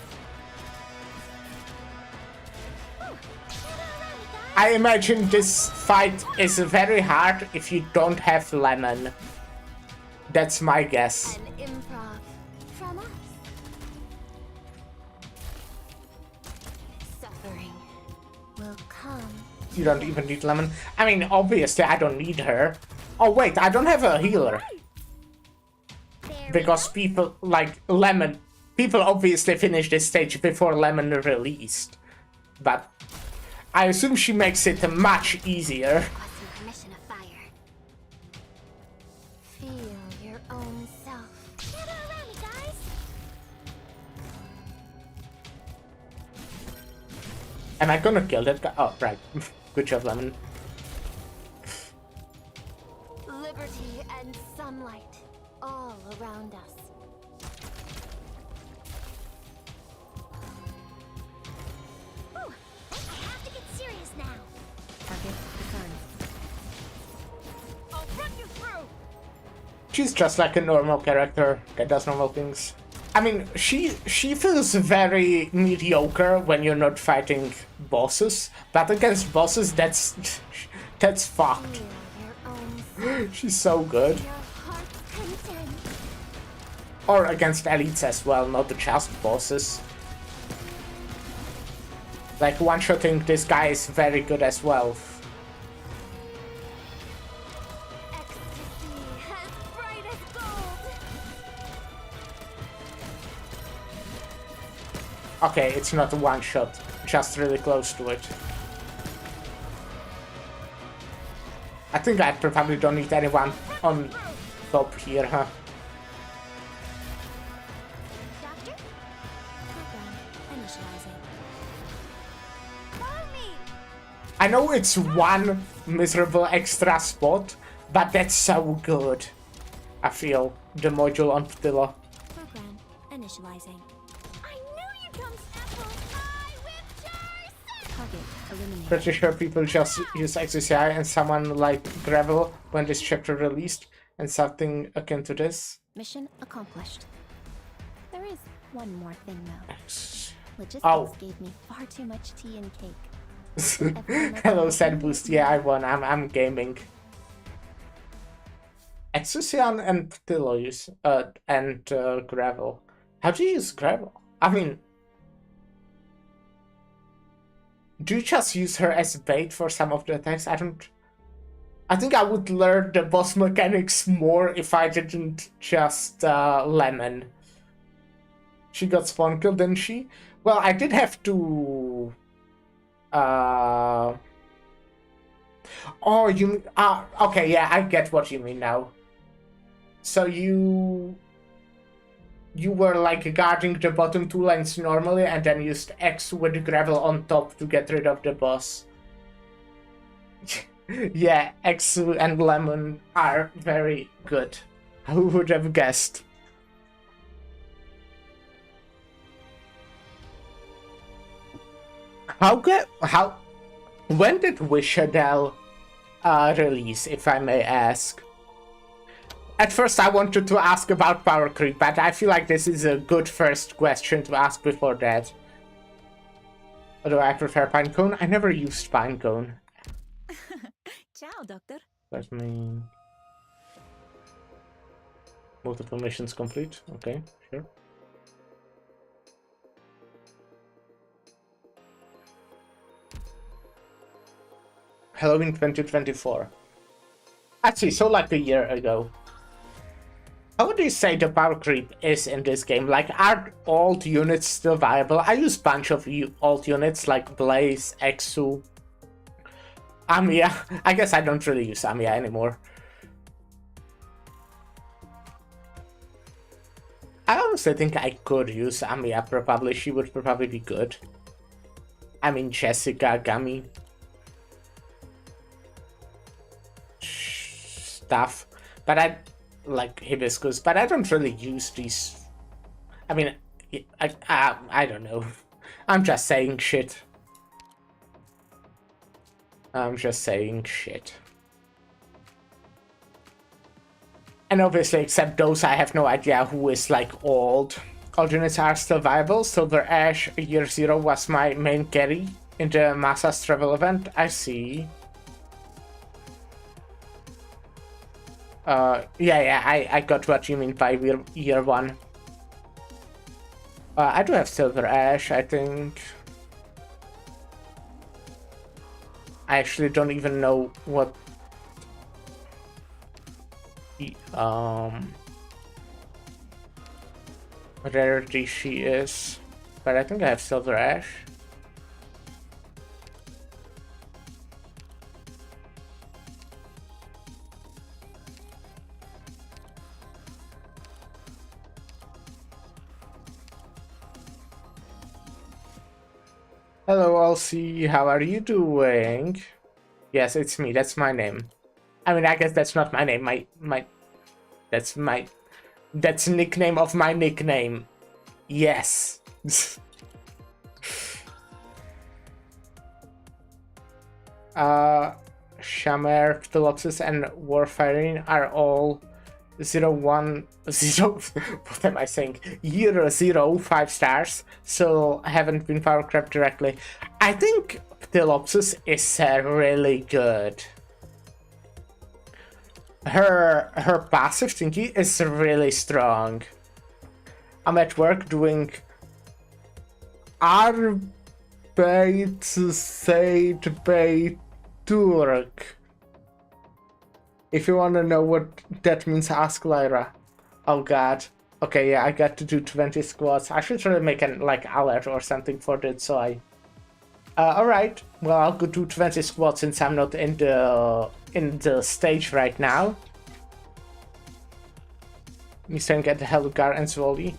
I imagine this fight is very hard if you don't have Lemon. That's my guess. An improv from us. Suffering will come. You don't even need Lemon. I mean, obviously I don't need her. Oh wait, I don't have a healer. There Because people like Lemon, people obviously finished this stage before Lemon released. But I assume she makes it much easier. requesting permission of fire. Feel your own self. Gather around me, guys. Am I gonna kill that guy? Oh, right. Good job, Lemon. Liberty and sunlight all around us. Whew, I have to get serious now. Target disarmed. I'll run you through! She's just like a normal character that does normal things. I mean, she feels very mediocre when you're not fighting bosses, but against bosses, that's fucked. Feel your own self. She's so good. Your heart's content. Or against elites as well, not just bosses. Like one-shotting this guy is very good as well. Ecstasy as bright as gold. Okay, it's not a one-shot, just really close to it. I think I probably don't need anyone on top here, huh? Doctor? Program initializing. Follow me! I know it's one miserable extra spot, but that's so good. I feel the module on Ptila. Program initializing. I knew you'd come, Snapple! I whipped your Target eliminated. Pretty sure people just use XCI and someone like Gravel when this chapter released, and something akin to this. Mission accomplished. One more thing though. Logistics Oh. gave me far too much tea and cake. Hello, Sad Boost. Yeah, I won. I'm gaming. Exucian and Ptiloius, and Gravel. How do you use Gravel? I mean, do you just use her as bait for some of the attacks? I think I would learn the boss mechanics more if I didn't just Lemon. She got spawn killed, didn't she? Well, I did have to... Oh, you... okay, yeah, I get what you mean now. So you were like guarding the bottom two lines normally and then used X with Gravel on top to get rid of the boss. Yeah, X and Lemon are very good. Who would have guessed? When did Wishadel release, if I may ask? At first I wanted to ask about power creep, but I feel like this is a good first question to ask before that. Do I prefer Pinecone? I never used Pinecone. Ciao, Doctor. Let me... Multiple missions complete. Okay, sure. Halloween 2024. Actually, so like a year ago. How would you say the power creep is in this game? Like, are alt units still viable? I use a bunch of alt units like Blaze, Exu, Amiya. I guess I don't really use Amiya anymore. I honestly think I could use Amiya, probably. She would probably be good. I mean, Jessica, Gummy. Stuff. But like Hibiscus, but I don't really use these. I mean, I don't know. I'm just saying shit. I'm just saying shit. And obviously, except those, I have no idea who is like old. All units are still viable. Silver Ash Year Zero was my main carry in the Massa's travel event. I see. Yeah, I got what you mean by year one. I do have Silver Ash, I think. I actually don't even know what rarity she is, but I think I have Silver Ash. Hello, Elsie. How are you doing? Yes, it's me. That's my name. I mean, I guess that's not my name. That's nickname of my nickname. Yes. Shamar, Ptilopsis, and Warfarin are all 0, 1, 0. What am I saying? Year 0, 5 stars. So haven't been power crept directly. I think Ptilopsis is really good. Her passive thingy is really strong. I'm at work doing Arbeit Seit bei Turk. If you want to know what that means, ask Lyra. Oh god. Okay, yeah, I got to do 20 squats. I should try to make an like alert or something for that, so I... alright. Well, I'll go do 20 squats since I'm not in the stage right now. Me staring at the Helugar and Zwoli.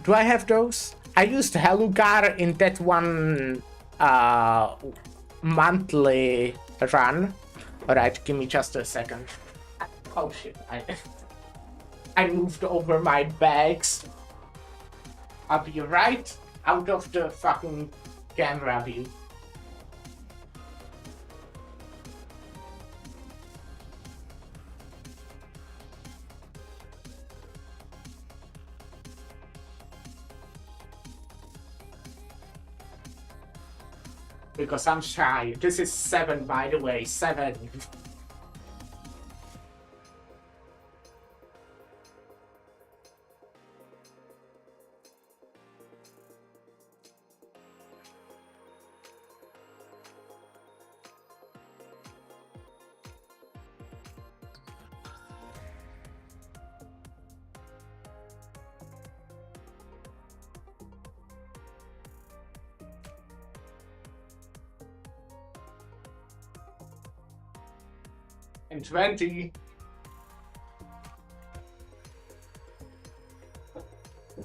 Do I have those? I used Helugar in that one monthly run. Alright, give me just a second. Oh shit, I moved over my bags. I'll be right out of the fucking camera view. Because I'm shy. This is 7, by the way. 7. And 20.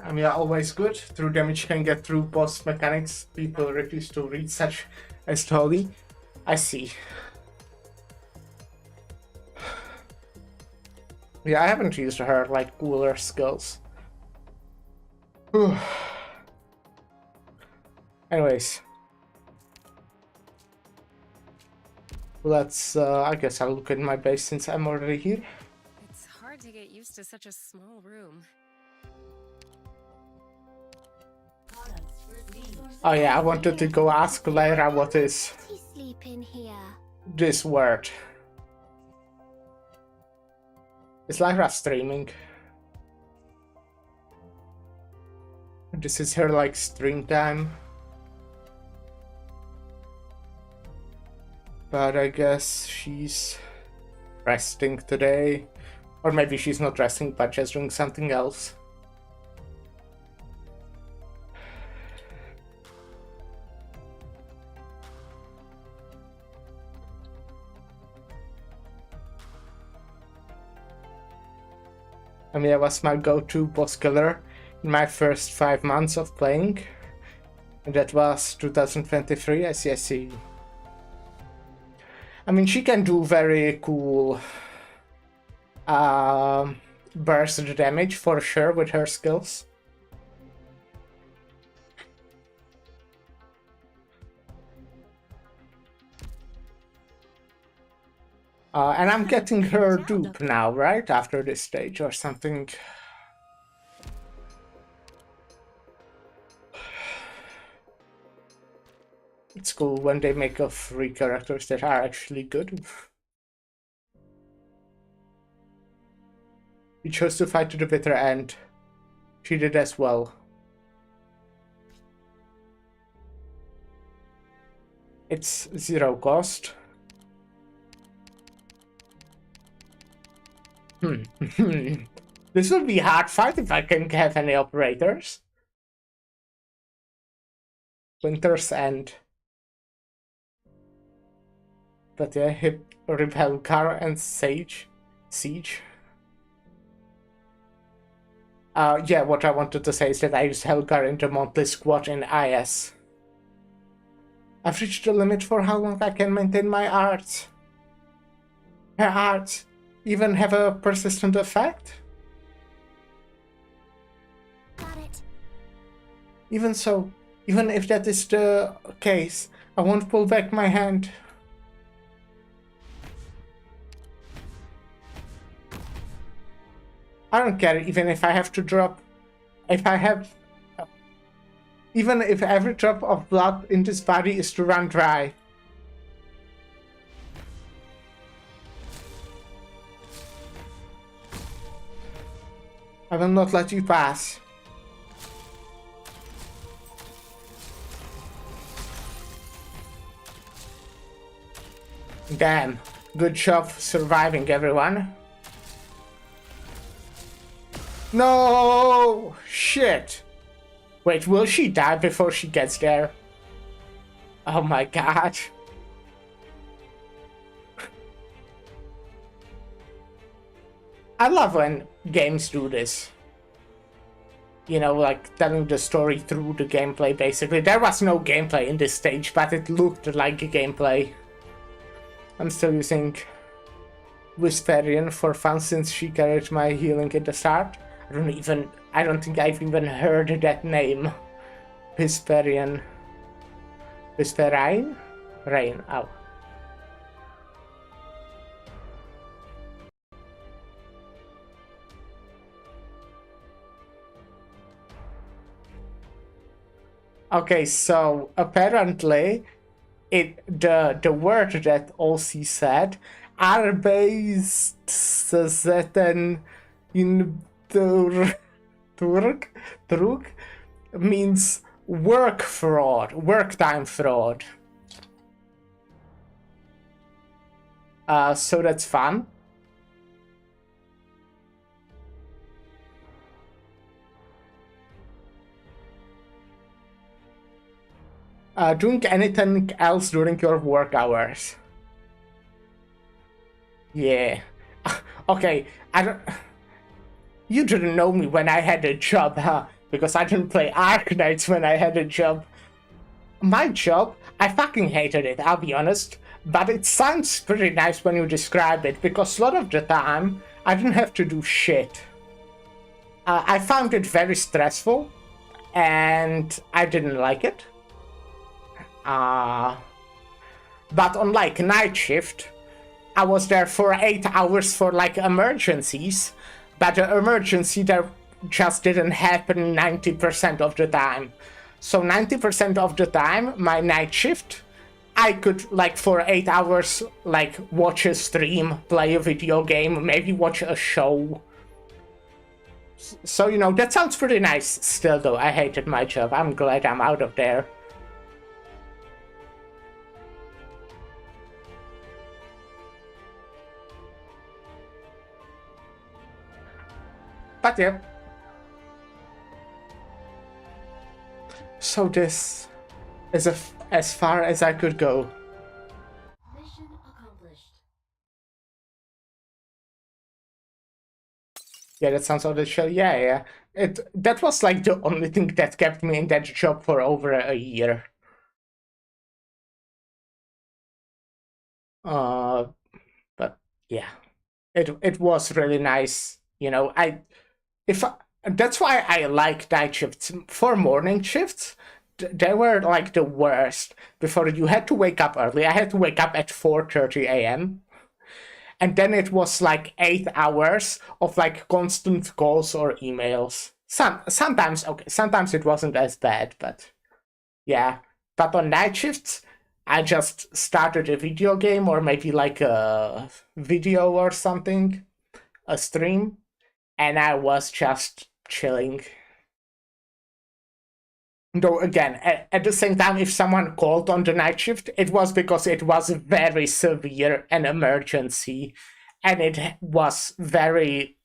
I mean, always good. Through damage can get through boss mechanics. People refuse to read such as Tolly. I see. Yeah, I haven't used her like cooler skills. Anyways. Let's, I guess I'll look at my base since I'm already here. It's hard to get used to such a small room. Oh yeah, I wanted to go ask Lyra what is Let you sleep in here. this word. Is Lyra streaming? This is her like stream time. But I guess she's resting today. Or maybe she's not resting, but just doing something else. Amiya was my go-to boss killer in my first 5 months of playing. And that was 2023, I see. I mean, she can do very cool burst damage for sure with her skills. And I'm getting her dupe now, right? After this stage or something. It's cool when they make of free characters that are actually good. We chose to fight to the bitter end. She did as well. It's 0 cost. This will be a hard fight if I can have any operators. Winter's End. But yeah, Repel Car and Siege. Yeah, what I wanted to say is that I used Helgar in the monthly squad in IS. I've reached the limit for how long I can maintain my arts. Her arts even have a persistent effect? Got it. Even so, even if that is the case, I won't pull back my hand. I don't care even if I have to drop, even if every drop of blood in this body is to run dry. I will not let you pass. Damn, good job surviving, everyone. No! Shit! Wait, will she die before she gets there? Oh my god. I love when games do this. You know, like telling the story through the gameplay, basically. There was no gameplay in this stage, but it looked like a gameplay. I'm still using Whisperian for fun since she carried my healing at the start. I don't think I've even heard that name. Whisperian. Whisperine? Rain, oh. Okay, so apparently the word that Olsi said, Arbeitszetten in Turk means work fraud, work time fraud. So that's fun. Doing anything else during your work hours? Yeah. Okay, I don't... You didn't know me when I had a job, huh? Because I didn't play Arknights when I had a job. My job, I fucking hated it, I'll be honest. But it sounds pretty nice when you describe it, because a lot of the time, I didn't have to do shit. I found it very stressful, and I didn't like it. But on like night shift, I was there for 8 hours for like emergencies, but the emergency there just didn't happen 90% of the time. So 90% of the time, my night shift, I could like for 8 hours like watch a stream, play a video game, maybe watch a show. So, you know, that sounds pretty nice still though. I hated my job. I'm glad I'm out of there. But yeah. So this is as far as I could go. Mission accomplished. Yeah, that sounds audition. Yeah. That was like the only thing that kept me in that job for over a year. But yeah, it was really nice. You know, that's why I like night shifts. For morning shifts, they were like the worst. Before you had to wake up early. I had to wake up at 4:30 a.m. And then it was like 8 hours of like constant calls or emails. Sometimes it wasn't as bad, but yeah. But on night shifts, I just started a video game or maybe like a video or something, a stream, and I was just chilling. Though again, at the same time, if someone called on the night shift, it was because it was very severe an emergency, and it was very,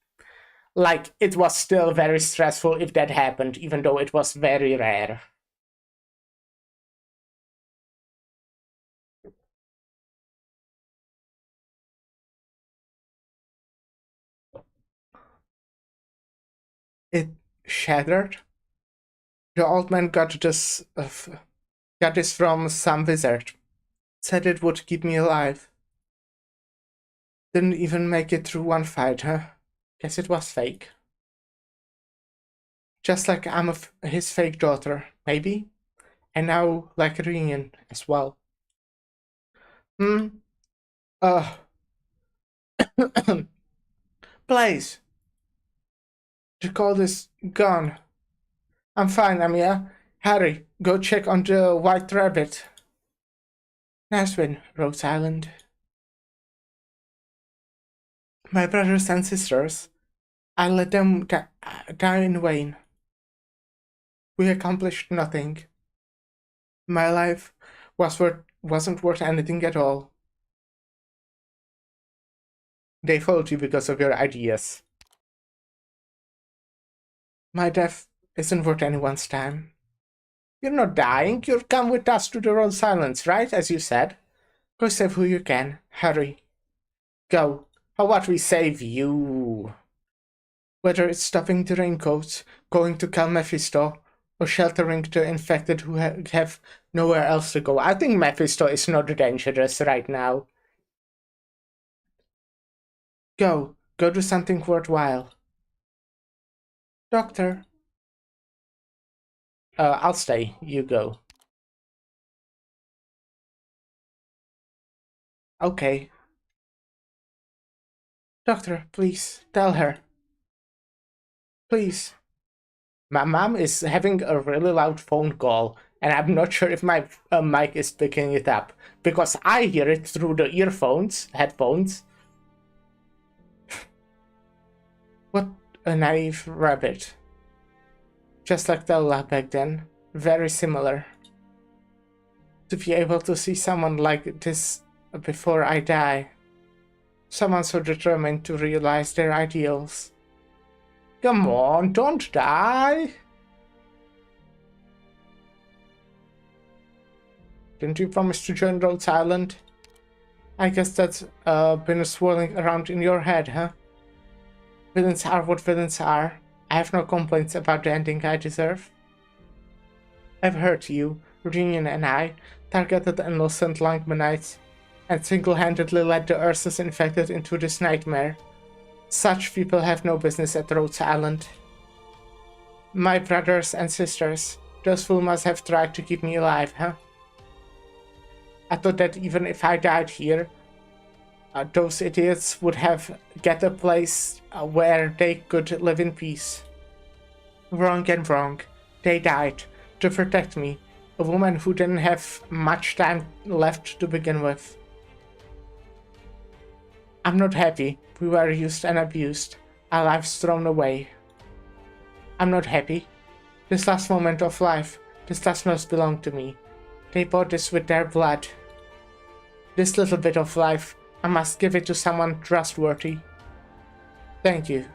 like, it was still very stressful if that happened, even though it was very rare. It shattered. The old man got this from some wizard. Said it would keep me alive. Didn't even make it through one fight, huh? Guess it was fake. Just like I'm his fake daughter, maybe? And now, like a reunion as well. Blaze! The cold is gone. I'm fine, Amia. Harry, go check on the White Rabbit. Nice win, Rhode Island. My brothers and sisters, I let them die in vain. We accomplished nothing. My life wasn't worth anything at all. They followed you because of your ideas. My death isn't worth anyone's time. You're not dying, you'll come with us to the Rhode Silence, right, as you said? Go save who you can. Hurry. Go. How about we save you? Whether it's stopping the raincoats, going to kill Mephisto, or sheltering the infected who have nowhere else to go. I think Mephisto is not dangerous right now. Go do something worthwhile. Doctor. I'll stay. You go. Okay. Doctor, please, tell her. Please. My mom is having a really loud phone call, and I'm not sure if my mic is picking it up, because I hear it through the headphones. What a naive rabbit. Just like Della back then, very similar. To be able to see someone like this before I die. Someone so determined to realize their ideals. Come on, don't die! Didn't you promise to join Rhodes Island? I guess that's been swirling around in your head, huh? Villains are what villains are. I have no complaints about the ending I deserve. I've heard you, Reunion and I, targeted innocent Langmanites, and single-handedly led the Ursus infected into this nightmare. Such people have no business at Rhodes Island. My brothers and sisters, those fools must have tried to keep me alive, huh? I thought that even if I died here, those idiots would have get a place where they could live in peace. Wrong and wrong. They died to protect me, a woman who didn't have much time left to begin with. I'm not happy. We were used and abused, our lives thrown away. I'm not happy. This last moment of life, this last must belong to me. They bought this with their blood. This little bit of life, I must give it to someone trustworthy. Thank you.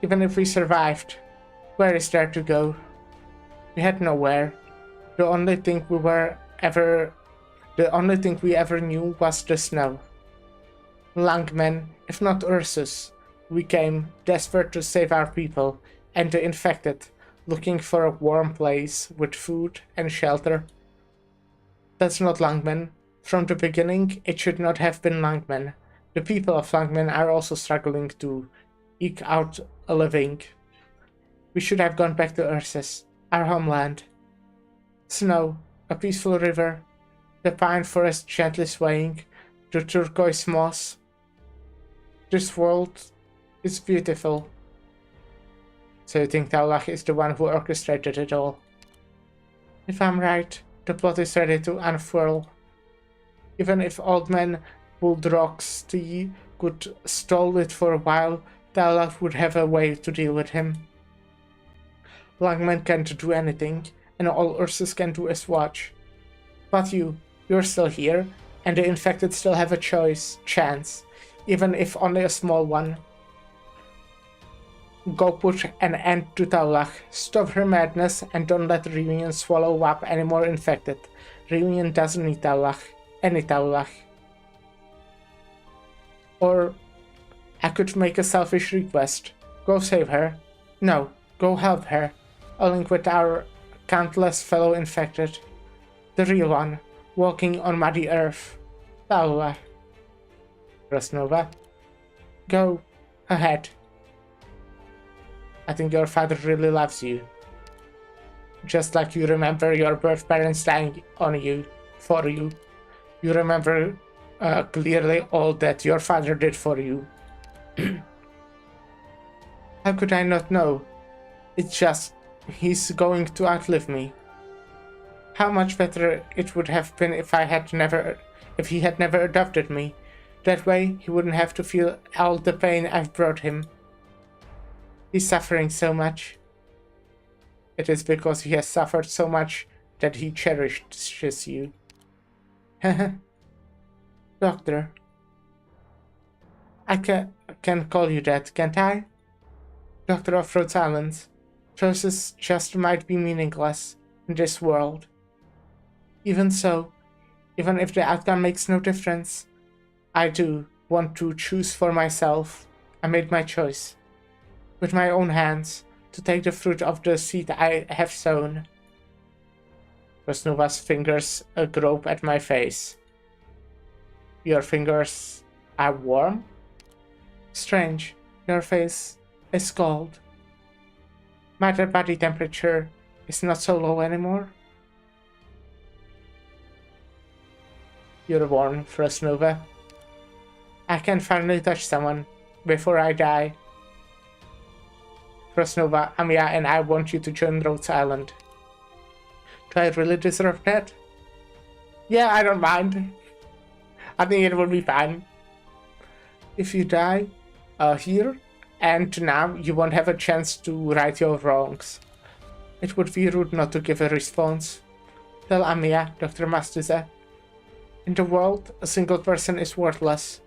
Even if we survived, where is there to go? We had nowhere. The only thing we ever knew was the snow. Langmen, if not Ursus, we came, desperate to save our people, and the infected, looking for a warm place with food and shelter. That's not Langmen. From the beginning, it should not have been Langmen. The people of Langmen are also struggling to eke out a living. We should have gone back to Ursus, our homeland. Snow, a peaceful river, the pine forest gently swaying, the turquoise moss. This world is beautiful. So you think Taulach is the one who orchestrated it all? If I'm right, the plot is ready to unfurl. Even if Old Man Bulldrog's tea could stall it for a while, Taulach would have a way to deal with him. Langman can't do anything, and all Ursus can do is watch. But you're still here, and the infected still have a chance, even if only a small one. Go put an end to Taulach, stop her madness, and don't let Reunion swallow up any more infected. Reunion doesn't need Taulach, any Taulach. Or I could make a selfish request. Go save her. No, go help her. Along with our countless fellow infected. The real one, walking on muddy earth. Taulach. Rosnova. Go ahead. I think your father really loves you. Just like you remember your birth parents dying on you, for you. You remember clearly all that your father did for you. How could I not know? It's just, he's going to outlive me. How much better it would have been if he had never adopted me. That way, he wouldn't have to feel all the pain I've brought him. He's suffering so much. It is because he has suffered so much that he cherishes you. Doctor. I can call you that, can't I? Doctor of Rhodes Island. Choices just might be meaningless in this world. Even so, even if the outcome makes no difference, I do want to choose for myself. I made my choice. With my own hands, to take the fruit of the seed I have sown. Rosnova's fingers grope at my face. Your fingers are warm? Strange, your face is cold. My body temperature is not so low anymore. You're warm, Rosnova. I can finally touch someone before I die. Rosnova, Amiya and I want you to join Rhodes Island. Do I really deserve that? Yeah, I don't mind. I think it would be fine. If you die here and now, you won't have a chance to right your wrongs. It would be rude not to give a response. Tell Amiya, Dr. Mastuza. In the world, a single person is worthless.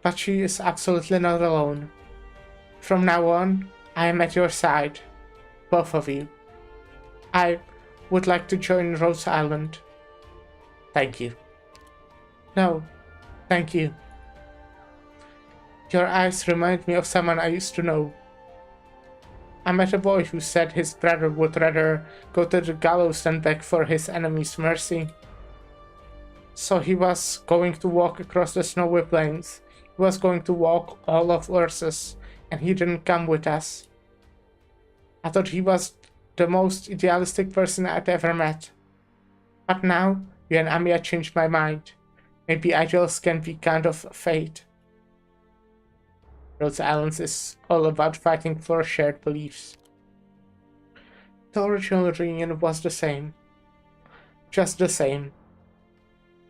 But she is absolutely not alone. From now on, I am at your side. Both of you. I would like to join Rose Island. Thank you. No, thank you. Your eyes remind me of someone I used to know. I met a boy who said his brother would rather go to the gallows than beg for his enemy's mercy. So he was going to walk across the snowy plains. He was going to walk all of Ursus, and he didn't come with us. I thought he was the most idealistic person I'd ever met. But now, you and Amiya changed my mind. Maybe ideals can be kind of fate. Rhodes Island is all about fighting for shared beliefs. The original reunion was the same. Just the same.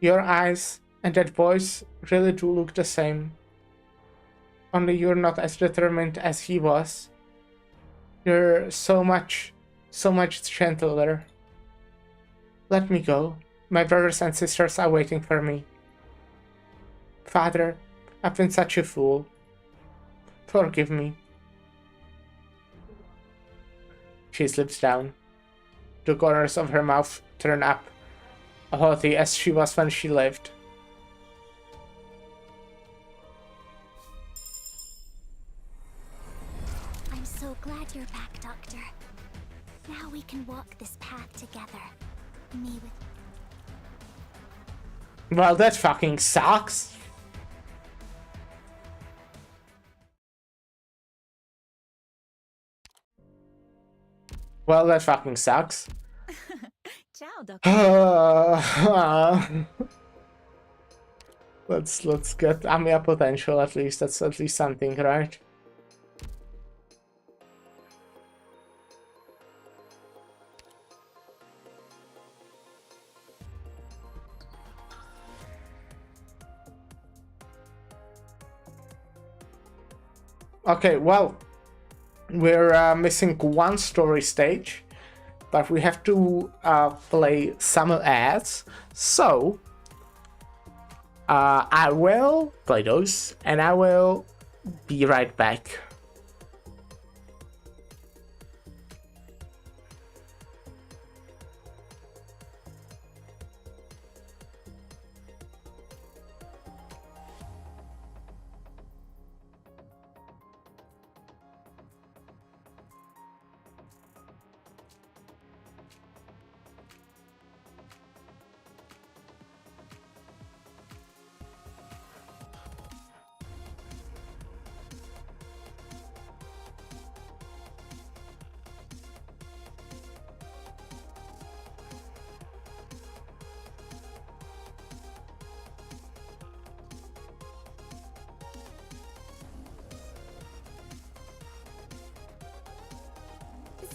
Your eyes and that voice really do look the same. Only you're not as determined as he was. You're so much gentler. Let me go. My brothers and sisters are waiting for me. Father, I've been such a fool. Forgive me. She slips down. The corners of her mouth turn up, haughty as she was when she lived. I'm so glad you're back, Doctor. Now we can walk this path together. Me with... Well, that fucking sucks. Well, that fucking sucks. Ciao, Doctor. Let's get Amiya potential at least. That's at least something, right? Okay, well, we're missing one story stage, but we have to play some ads. So I will play those, and I will be right back.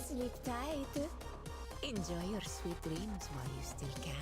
Sleep tight. Enjoy your sweet dreams while you still can.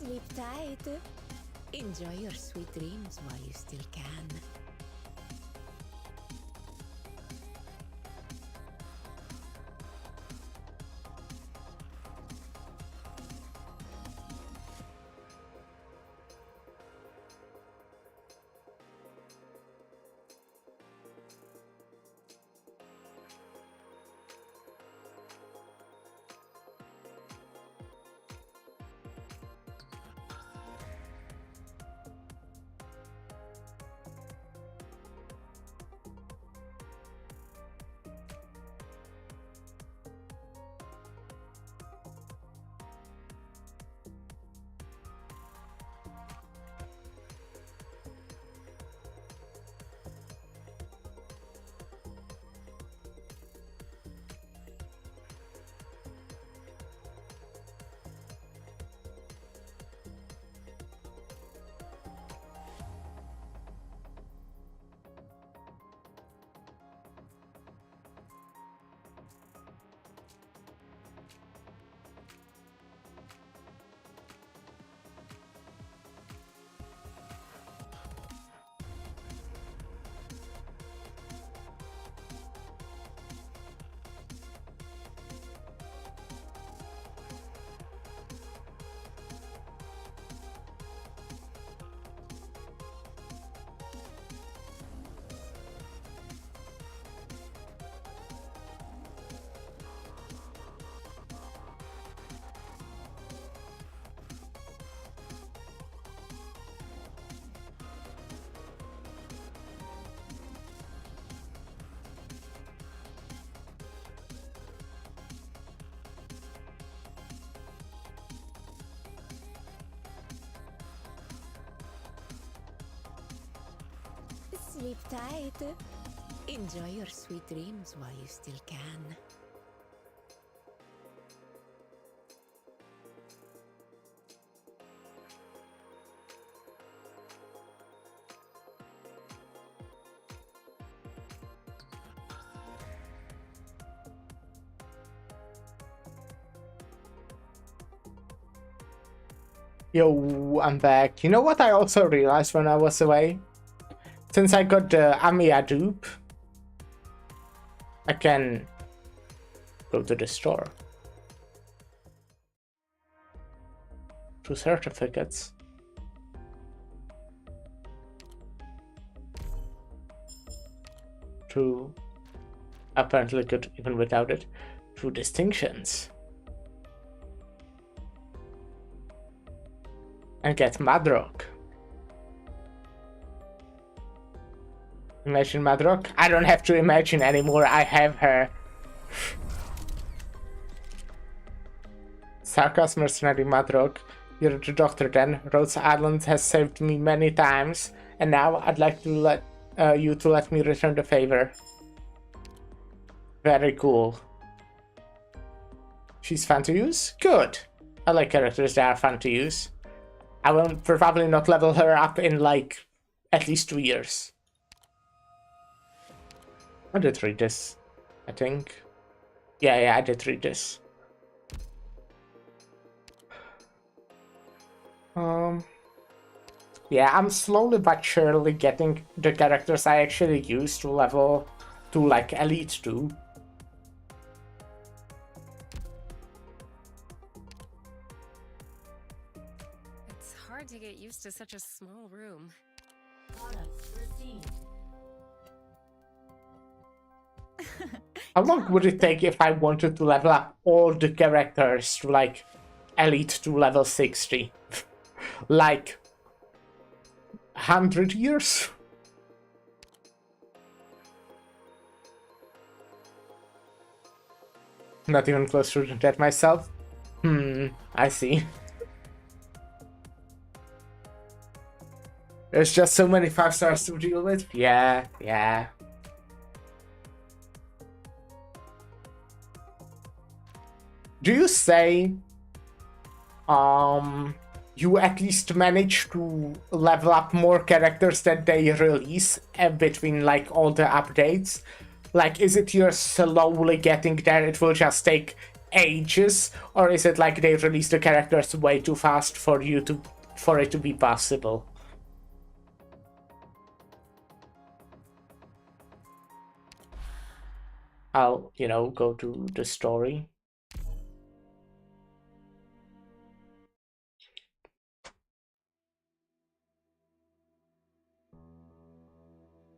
Sleep tight. Enjoy your sweet dreams while you still can. Sleep tight. Enjoy your sweet dreams while you still can. Yo, I'm back. You know what I also realized when I was away? Since I got the Amiya dupe, I can go to the store. To certificates. To apparently good even without it. To distinctions. And get Madrock. Imagine Madrock? I don't have to imagine anymore, I have her. Sarcas mercenary Madrock. You're the doctor then. Rhodes Island has saved me many times, and now I'd like to let you to let me return the favor. Very cool. She's fun to use? Good. I like characters that are fun to use. I will probably not level her up in like at least 2 years. I did read this, I think. Yeah, I did read this. Yeah, I'm slowly but surely getting the characters I actually use to level to like Elite 2. It's hard to get used to such a small room. Products received. How long would it take if I wanted to level up all the characters to like Elite to level 60? Like 100 years? Not even close to that myself. I see. There's just so many 5 stars to deal with. Yeah. Do you say you at least manage to level up more characters that they release between like all the updates? Like, is it you're slowly getting there? It will just take ages, or is it like they release the characters way too fast for it to be possible? I'll, go to the story.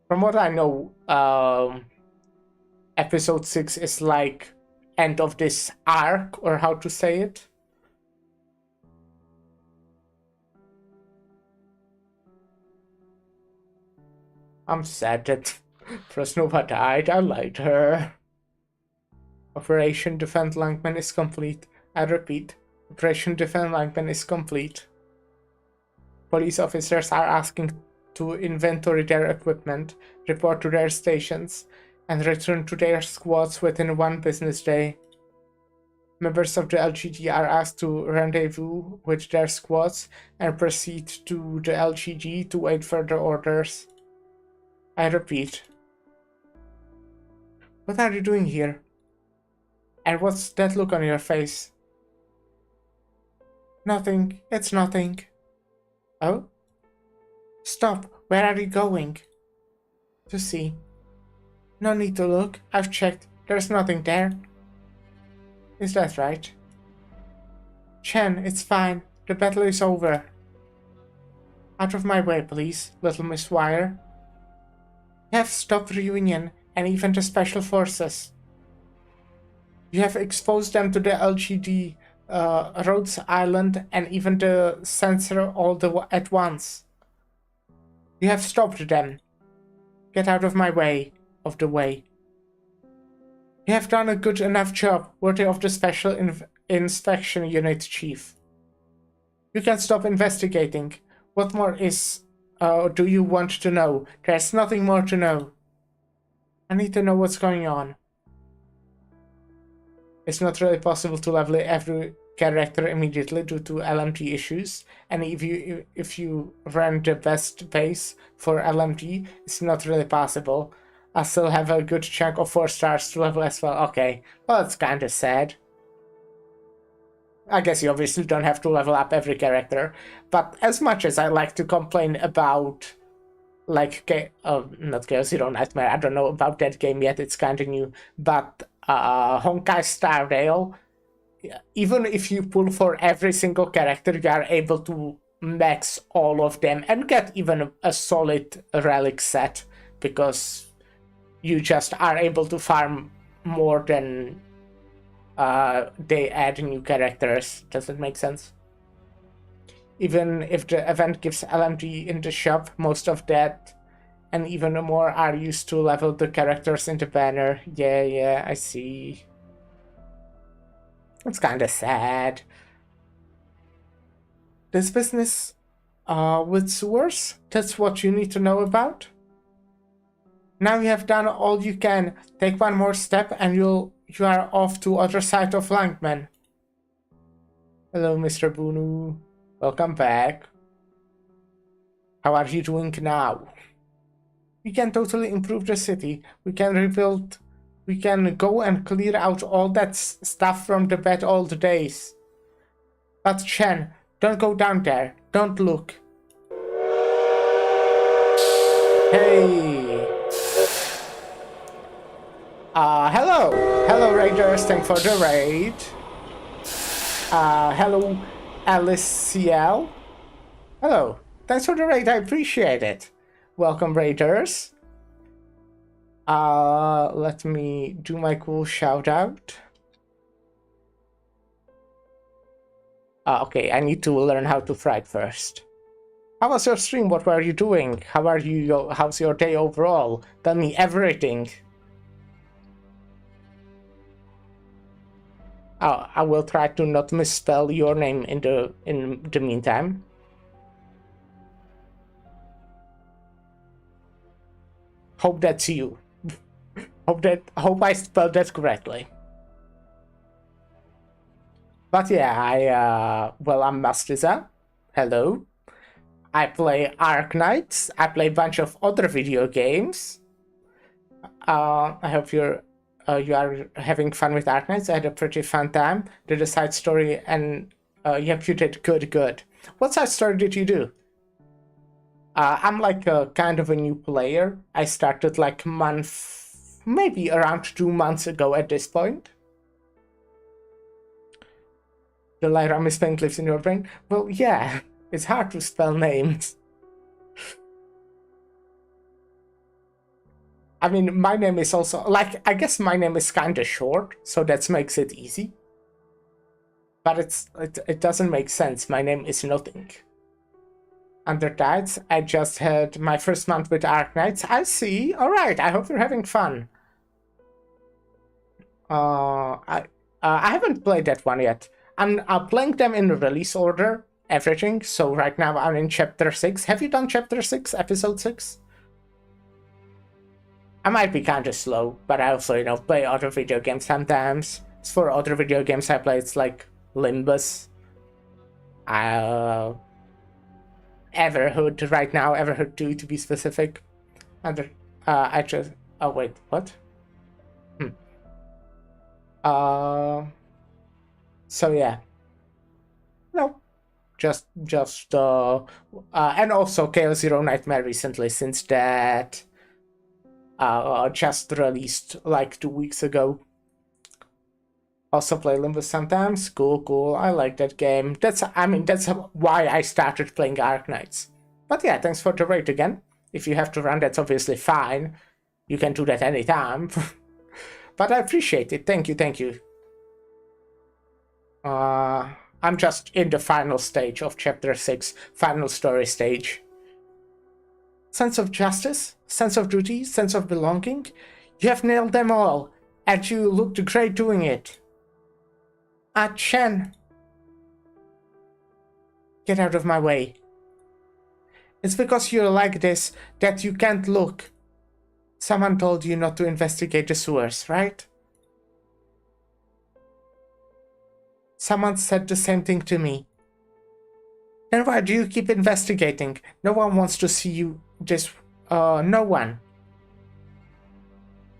From what I know, episode 6 is like end of this arc, or how to say it. I'm sad that Fresnova died. I liked her. Operation Defend Langman is complete. I repeat, Operation Defend Langman is complete. Police officers are asking to inventory their equipment, report to their stations, and return to their squads within 1 business day. Members of the LGD are asked to rendezvous with their squads and proceed to the LGD to wait further orders. I repeat. What are you doing here? And what's that look on your face? Nothing. It's nothing. Oh? Stop. Where are you going? To see. No need to look. I've checked. There's nothing there. Is that right? Chen, it's fine. The battle is over. Out of my way, please, little Miss Wire. You have stopped Reunion and even the Special Forces. You have exposed them to the LGD, Rhodes Island, and even the Censor at once. You have stopped them. Get out of my way, of the way. You have done a good enough job, worthy of the Special Inspection Unit Chief. You can stop investigating. What more do you want to know? There's nothing more to know. I need to know what's going on. It's not really possible to level every character immediately due to LMG issues, and if you run the best base for LMG, it's not really possible. I still have a good chunk of 4 stars to level as well. Okay, well, it's kinda sad. I guess you obviously don't have to level up every character, but as much as I like to complain about, like, not Chaos Zero Nightmare, I don't know about that game yet, it's kinda new, but Honkai Star Rail, even if you pull for every single character, you are able to max all of them and get even a solid relic set, because you just are able to farm more than they add new characters. Does it make sense? Even if the event gives LMG in the shop, most of that and even more are used to level the characters in the banner. Yeah, I see. It's kinda sad. This business with sewers, that's what you need to know about? Now you have done all you can. Take one more step and you are off to other side of Langman. Hello, Mr. Bunu. Welcome back. How are you doing now? We can totally improve the city. We can rebuild. We can go and clear out all that stuff from the bad old days. But Chen, don't go down there. Don't look. Hey. Hello raiders, thanks for the raid. Hello Alicia. Hello, thanks for the raid, I appreciate it. Welcome raiders. Let me do my cool shout out. Okay, I need to learn how to fight first. How was your stream? What were you doing? How are you? How's your day overall? Tell me everything. I will try to not misspell your name in the meantime. Hope that's you. Hope I spelled that correctly. But yeah, I'm Mastiza. Hello. I play Arknights. I play a bunch of other video games. I hope you're you are having fun with Arknights. I had a pretty fun time. Did a side story, and yep, you did good. What side story did you do? I'm like a kind of a new player. I started like maybe around 2 months ago at this point. The Lyra misspelling lives in your brain. Well, yeah, it's hard to spell names. I mean, my name is also, like, I guess my name is kind of short, so that makes it easy. But it doesn't make sense. My name is nothing. Under that, I just had my first month with Arknights. I see. Alright, I hope you're having fun. I haven't played that one yet. I'm playing them in release order, everything. So right now I'm in chapter 6. Have you done chapter 6, episode 6? I might be kind of slow, but I also, play other video games sometimes. As for other video games I play, it's like Limbus. Everhood right now, Everhood 2 to be specific. Oh wait, what? So yeah. No. Just and also Chaos Zero Nightmare recently, since that just released like 2 weeks ago. Also play Limbus sometimes. Cool. I like that game. That's why I started playing Arknights. But yeah, thanks for the raid again. If you have to run, that's obviously fine. You can do that anytime. But I appreciate it. Thank you. I'm just in the final stage of chapter 6, final story stage. Sense of justice, sense of duty, sense of belonging. You have nailed them all, and you looked great doing it. Chen. Get out of my way. It's because you're like this that you can't look. Someone told you not to investigate the sewers, right? Someone said the same thing to me. Then why do you keep investigating? No one wants to see you no one.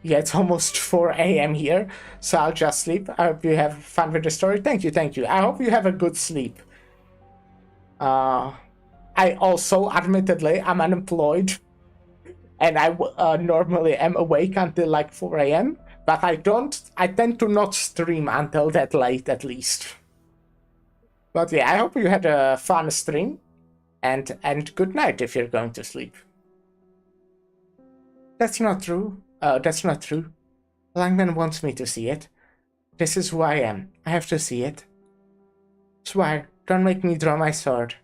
Yeah, it's almost 4 a.m. here, so I'll just sleep. I hope you have fun with the story. Thank you. I hope you have a good sleep. I also, admittedly, I'm unemployed. And I normally am awake until like 4 a.m. But I tend to not stream until that late, at least. But yeah, I hope you had a fun stream. And good night if you're going to sleep. That's not true. That's not true. Langman wants me to see it. This is who I am. I have to see it. Swear, don't make me draw my sword.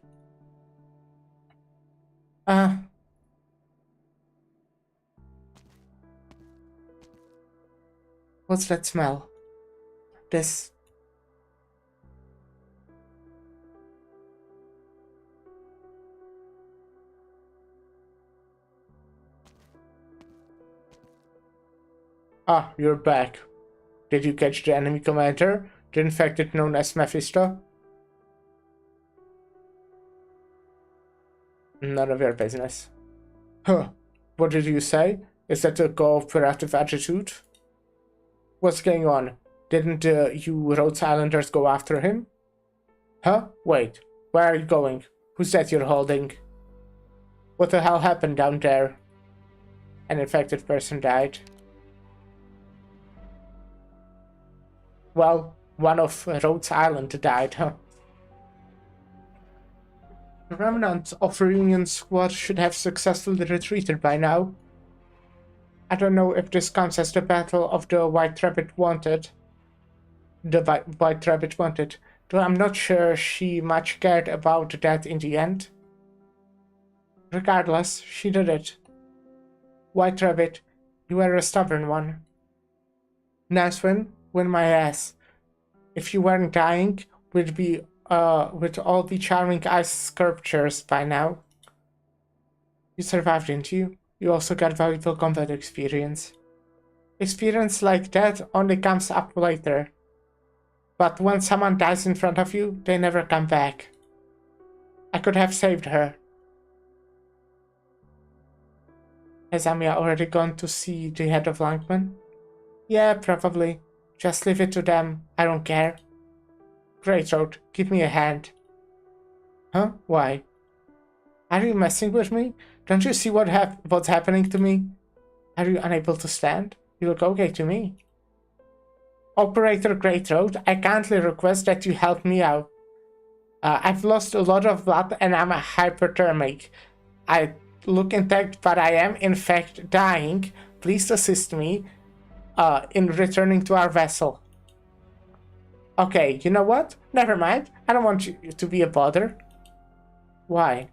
What's that smell? This... Ah, you're back. Did you catch the enemy commander? The infected known as Mephisto? None of your business. Huh. What did you say? Is that a cooperative attitude? What's going on? Didn't you Rhodes Islanders go after him? Huh? Wait. Where are you going? Who's that you're holding? What the hell happened down there? An infected person died. Well, one of Rhodes Island died, huh? The remnant of Reunion Squad should have successfully retreated by now. I don't know if this counts as the Battle of the White Rabbit Wanted. White Rabbit Wanted, though I'm not sure she much cared about that in the end. Regardless, she did it. White Rabbit, you were a stubborn one. Naswin, win my ass. If you weren't dying, we'd be with all the charming ice sculptures by now. You survived, didn't you? You also got valuable combat experience. Experience like that only comes up later. But when someone dies in front of you, they never come back. I could have saved her. Has Amiya already gone to see the head of Langman? Yeah, probably. Just leave it to them. I don't care. Greythroat, give me a hand. Huh? Why? Are you messing with me? Don't you see what's happening to me? Are you unable to stand? You look okay to me. Operator Greythroat, I kindly request that you help me out. I've lost a lot of blood and I'm hyperthermic. I look intact, but I am in fact dying. Please assist me in returning to our vessel. Okay, you know what? Never mind. I don't want you to be a bother. Why?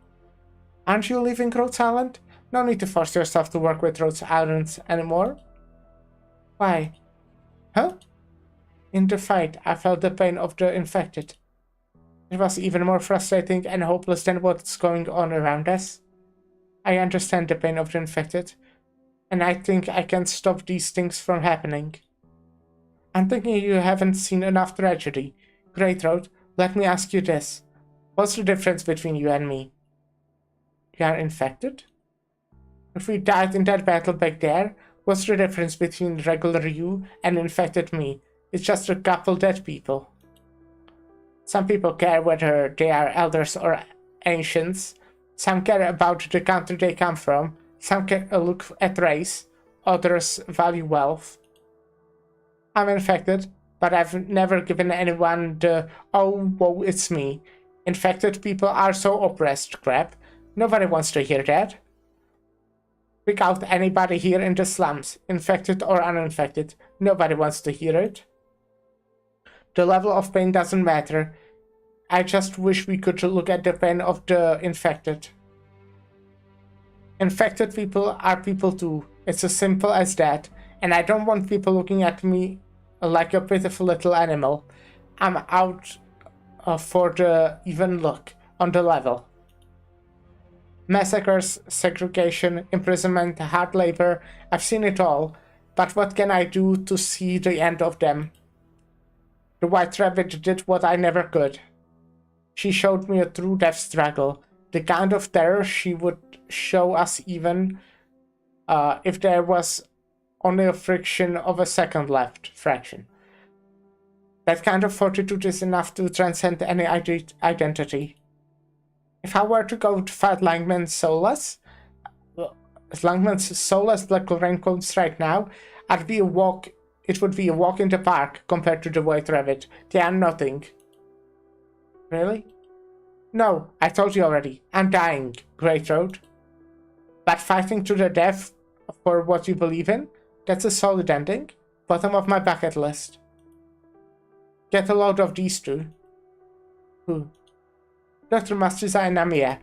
Aren't you leaving Rhodes Island? No need to force yourself to work with Rhodes Islands anymore. Why? Huh? In the fight, I felt the pain of the infected. It was even more frustrating and hopeless than what's going on around us. I understand the pain of the infected, and I think I can stop these things from happening. I'm thinking you haven't seen enough tragedy. Greythroat, let me ask you this. What's the difference between you and me? You are infected? If we died in that battle back there, what's the difference between regular you and infected me? It's just a couple dead people. Some people care whether they are elders or ancients. Some care about the country they come from. Some care look at race. Others value wealth. I'm infected, but I've never given anyone the "oh, whoa, it's me. Infected people are so oppressed" crap. Nobody wants to hear that. Pick out anybody here in the slums, infected or uninfected. Nobody wants to hear it. The level of pain doesn't matter. I just wish we could look at the pain of the infected. Infected people are people too. It's as simple as that. And I don't want people looking at me like a pitiful little animal. I'm out for the even look on the level. Massacres, segregation, imprisonment, hard labor, I've seen it all. But what can I do to see the end of them? The White Rabbit did what I never could. She showed me a true death struggle, the kind of terror she would show us even if there was only a fraction of a second left. Fraction. That kind of fortitude is enough to transcend any identity. If I were to go to fight Langman's soulless black raincoats right now, it would be a walk in the park compared to the White Rabbit. They are nothing. Really? No, I told you already. I'm dying, Greythroat. But fighting to the death for what you believe in? That's a solid ending. Bottom of my bucket list. Get a load of these two. Who? Dr. Mastriza and Amia.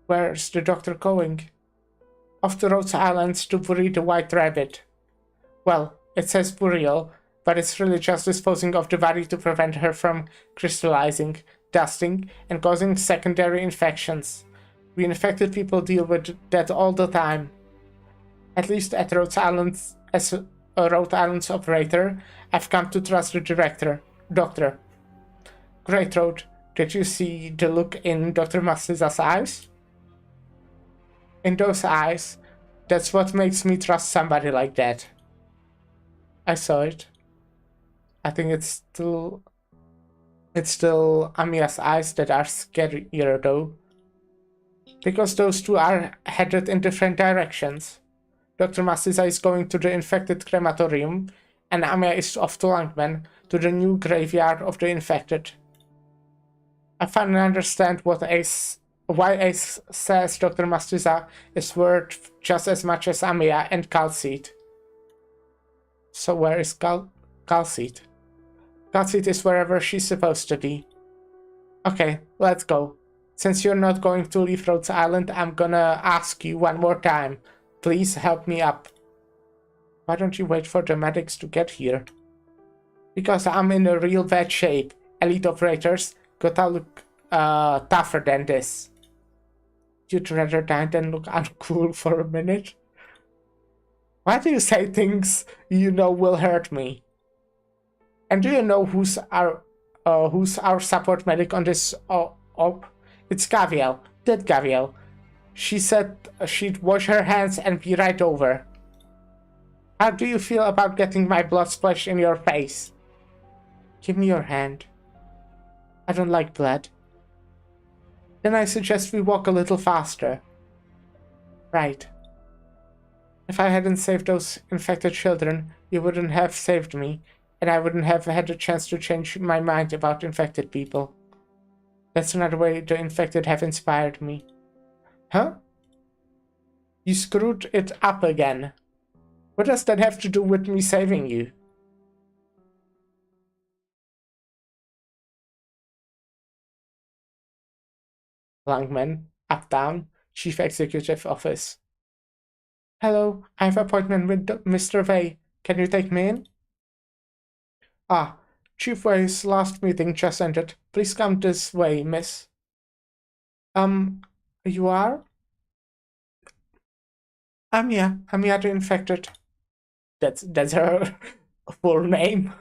Where's the doctor going? Off to Rhodes Islands to bury the White Rabbit. Well, it says burial, but it's really just disposing of the body to prevent her from crystallizing, dusting, and causing secondary infections. We infected people deal with that all the time. At least at Rhodes Islands, as a Rhode Island's operator, I've come to trust the doctor. Greythroat, did you see the look in Dr. Mastiza's eyes? In those eyes, that's what makes me trust somebody like that. I saw it. I think it's still Amia's eyes that are scarier though. Because those two are headed in different directions. Dr. Mastiza is going to the infected crematorium, and Amia is off to Langman, to the new graveyard of the infected. I finally understand why Ace says Dr. Mastiza is worth just as much as Amia and Calcite. So where is Calcite? Calcite is wherever she's supposed to be. Okay, let's go. Since you're not going to leave Rhodes Island, I'm gonna ask you one more time. Please help me up. Why don't you wait for the medics to get here? Because I'm in a real bad shape. Elite operators gotta look tougher than this. You'd rather die than look uncool for a minute? Why do you say things you know will hurt me? And do you know who's our support medic on this op? It's Gaviel. Dead Gaviel. She said she'd wash her hands and be right over. How do you feel about getting my blood splashed in your face? Give me your hand. I don't like blood. Then I suggest we walk a little faster. Right. If I hadn't saved those infected children, you wouldn't have saved me, and I wouldn't have had a chance to change my mind about infected people. That's another way the infected have inspired me. Huh? You screwed it up again. What does that have to do with me saving you? Langman, Uptown, Chief Executive Office. Hello, I have appointment with Mr. Wei. Can you take me in? Ah, Chief Wei's last meeting just ended. Please come this way, miss. You are? Amia the infected. That's her full name.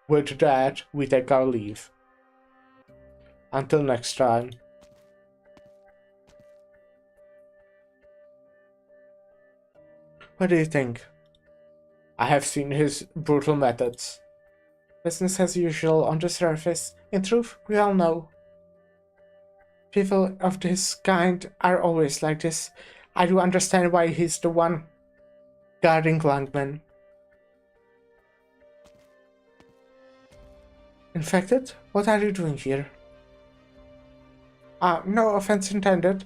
With that, we take our leave. Until next time. What do you think? I have seen his brutal methods. Business as usual on the surface. In truth, we all know. People of this kind are always like this. I do understand why he's the one guarding Langman. Infected? What are you doing here? No offense intended.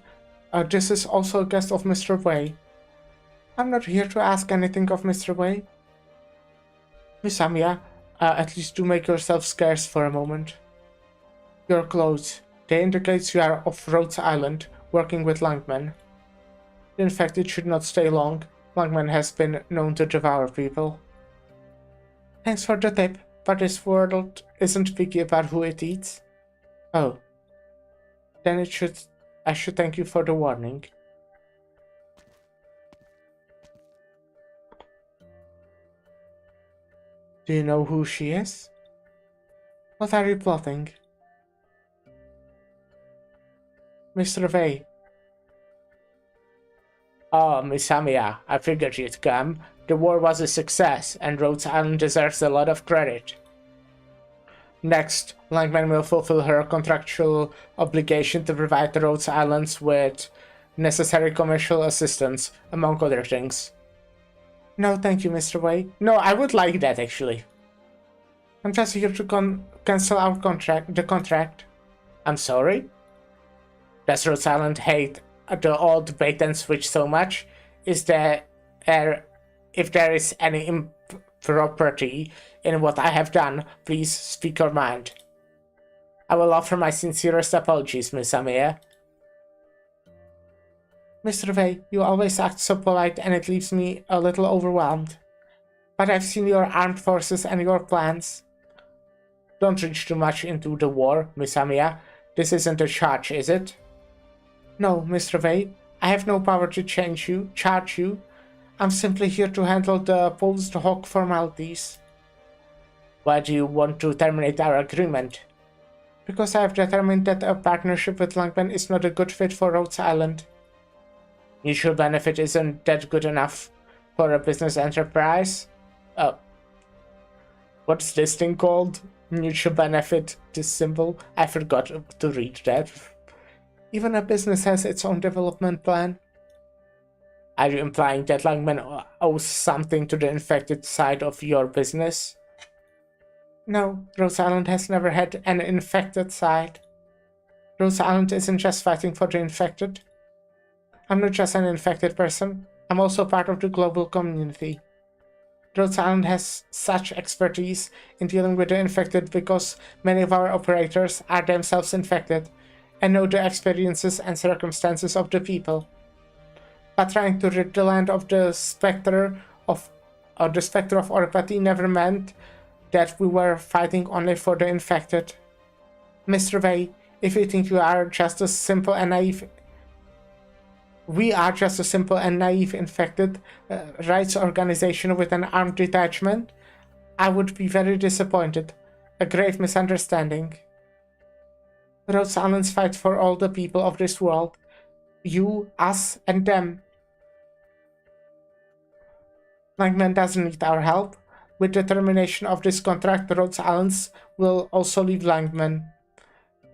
This is also a guest of Mr. Wei. I'm not here to ask anything of Mr. Wei. Miss Amia, at least do make yourself scarce for a moment. Your clothes. They indicate you are off Rhodes Island, working with Langman. The infected should not stay long. Langman has been known to devour people. Thanks for the tip, but this world isn't picky about who it eats. Oh. Then I should thank you for the warning. Do you know who she is? What are you plotting? Mr. Wei. Oh, Miss Amia, I figured you'd come. The war was a success, and Rhodes Island deserves a lot of credit. Next, Langman will fulfill her contractual obligation to provide the Rhodes Islands with necessary commercial assistance, among other things. No, thank you, Mr. Wei. No, I would like that, actually. I'm just here to cancel our contract. I'm sorry? Does Rhodes Island hate the old bait and switch so much? If there is any impropriety in what I have done, please speak your mind. I will offer my sincerest apologies, Miss Amia. Mr. Wei, you always act so polite and it leaves me a little overwhelmed. But I've seen your armed forces and your plans. Don't reach too much into the war, Miss Amia. This isn't a charge, is it? No, Mr. Wei, I have no power to charge you. I'm simply here to handle the post hoc formalities. Why do you want to terminate our agreement? Because I have determined that a partnership with Langman is not a good fit for Rhodes Island. Mutual benefit isn't that good enough for a business enterprise? Oh. What's this thing called? Mutual benefit, this symbol? I forgot to read that. Even a business has its own development plan. Are you implying that Langman owes something to the infected side of your business? No, Rhodes Island has never had an infected side. Rhodes Island isn't just fighting for the infected. I'm not just an infected person, I'm also part of the global community. Rhodes Island has such expertise in dealing with the infected because many of our operators are themselves infected and know the experiences and circumstances of the people. But trying to rid the land of the specter of orpathy never meant that we were fighting only for the infected. Mr. Wei, if you think we are just a simple and naive infected rights organization with an armed detachment, I would be very disappointed. A grave misunderstanding. Rhodes Island's fight for all the people of this world. You, us, and them. Langman doesn't need our help. With the termination of this contract, Rhodes Island will also leave Langman.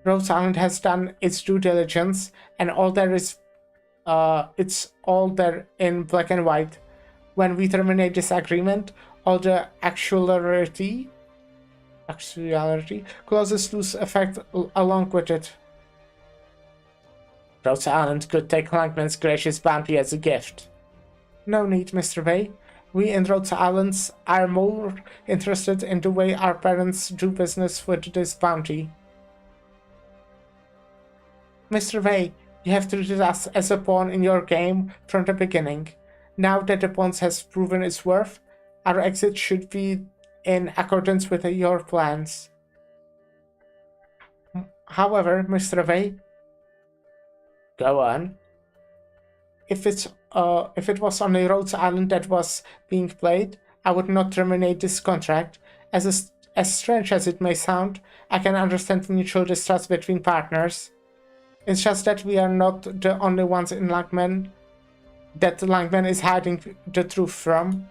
Rhodes Island has done its due diligence, and all there is, it's all there in black and white. When we terminate this agreement, all the actuality clauses lose effect along with it. Rhodes Island could take Langman's gracious bounty as a gift. No need, Mr. Bay. We in Rhodes Island are more interested in the way our parents do business with this bounty. Mr. Bay, you have treated us as a pawn in your game from the beginning. Now that the pawn has proven its worth, our exit should be in accordance with your plans. However, Mr. Bay, go on. If it was only Rhodes Island that was being played, I would not terminate this contract. As strange as it may sound, I can understand mutual distrust between partners. It's just that we are not the only ones in Langman that Langman is hiding the truth from.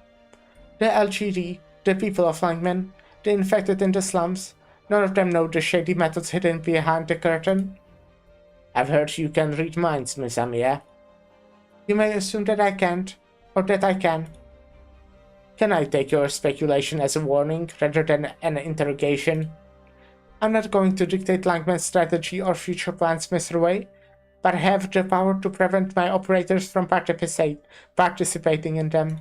The LGD, the people of Langman, the infected in the slums, none of them know the shady methods hidden behind the curtain. I've heard you can read minds, Miss Amia. You may assume that I can't, or that I can. Can I take your speculation as a warning rather than an interrogation? I'm not going to dictate Langman's strategy or future plans, Mr. Way, but I have the power to prevent my operators from participating in them.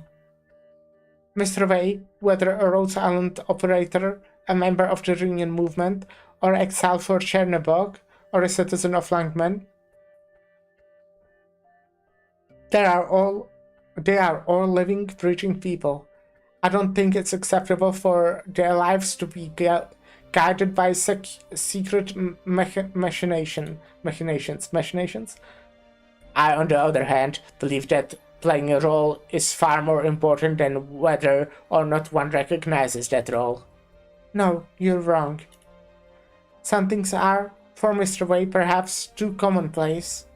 Mr. Way, whether a Rhodes Island operator, a member of the Reunion Movement, or exile for Chernobog, or a citizen of Langman, they are all living, breathing people. I don't think it's acceptable for their lives to be guided by secret machinations. I, on the other hand, believe that playing a role is far more important than whether or not one recognizes that role. No, you're wrong. Some things are, for Mr. Way, perhaps too commonplace.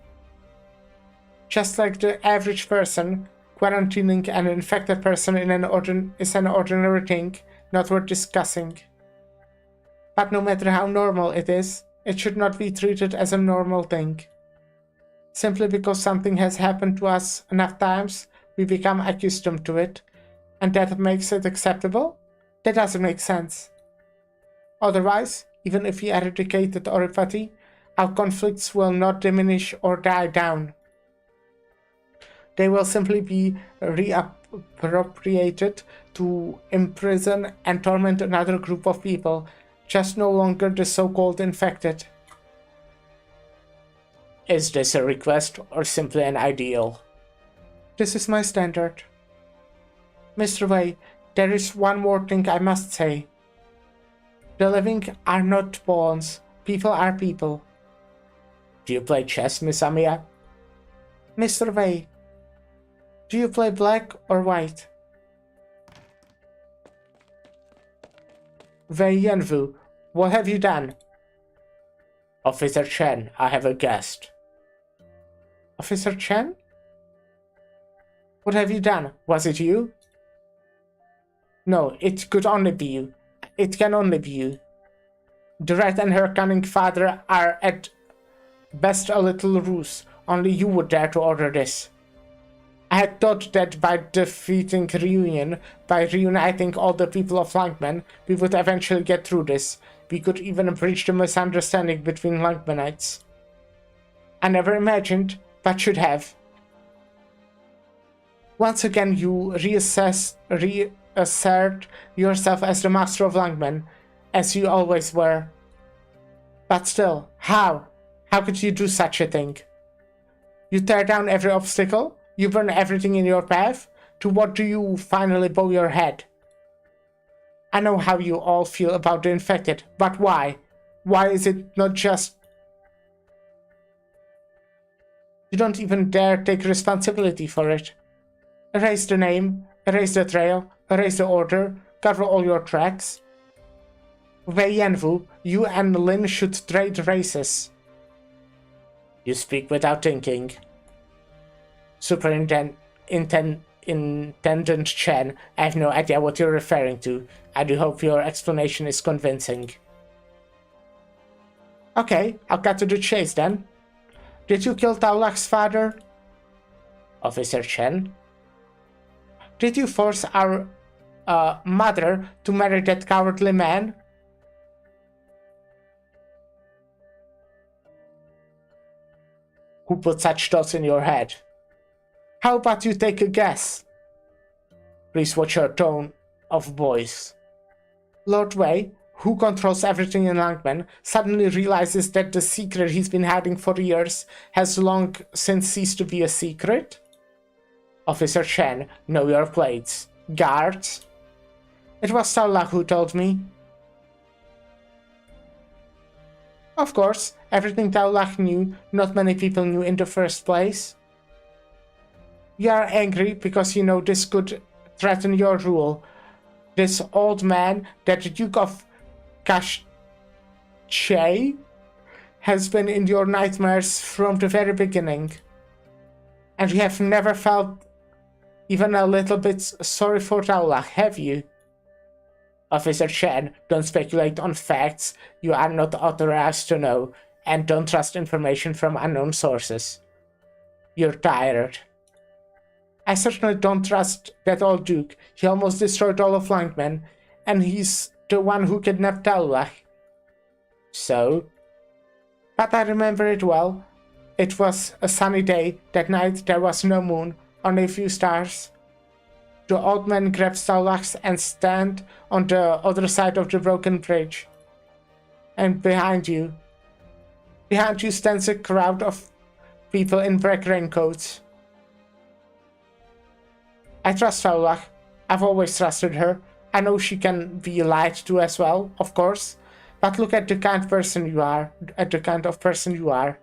Just like the average person, quarantining an infected person is an ordinary thing, not worth discussing. But no matter how normal it is, it should not be treated as a normal thing. Simply because something has happened to us enough times, we become accustomed to it, and that makes it acceptable? That doesn't make sense. Otherwise, even if we eradicated oripathy, our conflicts will not diminish or die down. They will simply be reappropriated to imprison and torment another group of people, just no longer the so-called infected. Is this a request or simply an ideal? This is my standard. Mr. Way, there is one more thing I must say. The living are not pawns. People are people. Do you play chess, Miss Amia? Mr. Way, do you play black or white? Wei Yanwu, what have you done? Officer Chen, I have a guest. Officer Chen? What have you done? Was it you? No, it could only be you. It can only be you. The Rat and her cunning father are at best a little ruse. Only you would dare to order this. I had thought that by defeating Reunion, by reuniting all the people of Langman, we would eventually get through this. We could even bridge the misunderstanding between Langmanites. I never imagined, but should have. Once again you reassert yourself as the master of Langman, as you always were. But still, how? How could you do such a thing? You tear down every obstacle? You burn everything in your path? To what do you finally bow your head? I know how you all feel about the infected, but why? Why is it not just... You don't even dare take responsibility for it. Erase the name, erase the trail, erase the order, cover all your tracks. Wei Yanwu, you and Lin should trade races. You speak without thinking. Intendant Chen, I have no idea what you're referring to. I do hope your explanation is convincing. Okay, I'll cut to the chase then. Did you kill Taulak's father? Officer Chen. Did you force our mother to marry that cowardly man? Who put such thoughts in your head? How about you take a guess? Please watch your tone of voice. Lord Wei, who controls everything in Langman, suddenly realizes that the secret he's been hiding for years has long since ceased to be a secret? Officer Chen, know your plates. Guards? It was Taulak who told me. Of course, everything Taulak knew, not many people knew in the first place. You are angry because you know this could threaten your rule. This old man, that the Duke of Kashche, has been in your nightmares from the very beginning. And you have never felt even a little bit sorry for Taulak, have you? Officer Chen, don't speculate on facts you are not authorized to know, and don't trust information from unknown sources. You're tired. I certainly don't trust that old Duke. He almost destroyed all of Langman, and he's the one who kidnapped Taulak. So? But I remember it well. It was a sunny day. That night there was no moon, only a few stars. The old man grabs Taulak and stands on the other side of the broken bridge. And behind you stands a crowd of people in black raincoats. I trust Taulak. I've always trusted her. I know she can be lied to as well, of course. But look at the kind of person you are.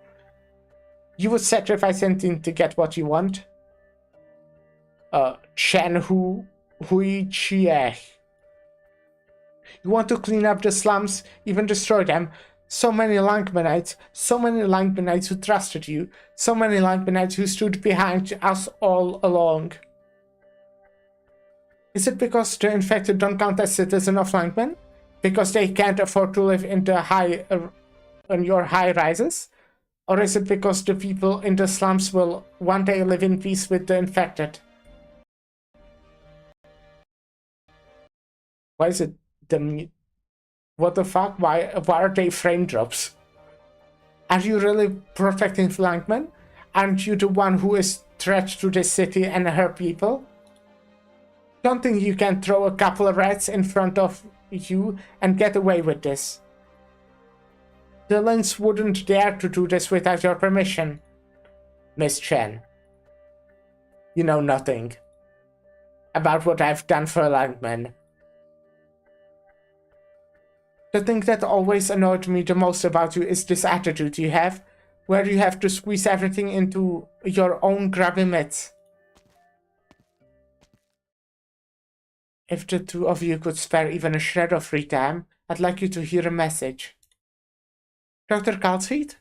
You would sacrifice anything to get what you want. Chen Hui Chie. You want to clean up the slums, even destroy them. So many Langmanites who trusted you, so many Langmanites who stood behind us all along. Is it because the infected don't count as citizens of Langman? Because they can't afford to live in your high rises? Or is it because the people in the slums will one day live in peace with the infected? Why is it what the fuck? Why are they frame drops? Are you really protecting Langman? Aren't you the one who is threat to this city and her people? Don't think you can throw a couple of rats in front of you and get away with this. The Lins wouldn't dare to do this without your permission. Miss Chen, you know nothing about what I've done for Langman. The thing that always annoyed me the most about you is this attitude you have, where you have to squeeze everything into your own grubby mitts. If the two of you could spare even a shred of free time, I'd like you to hear a message. Dr. Kaltseed?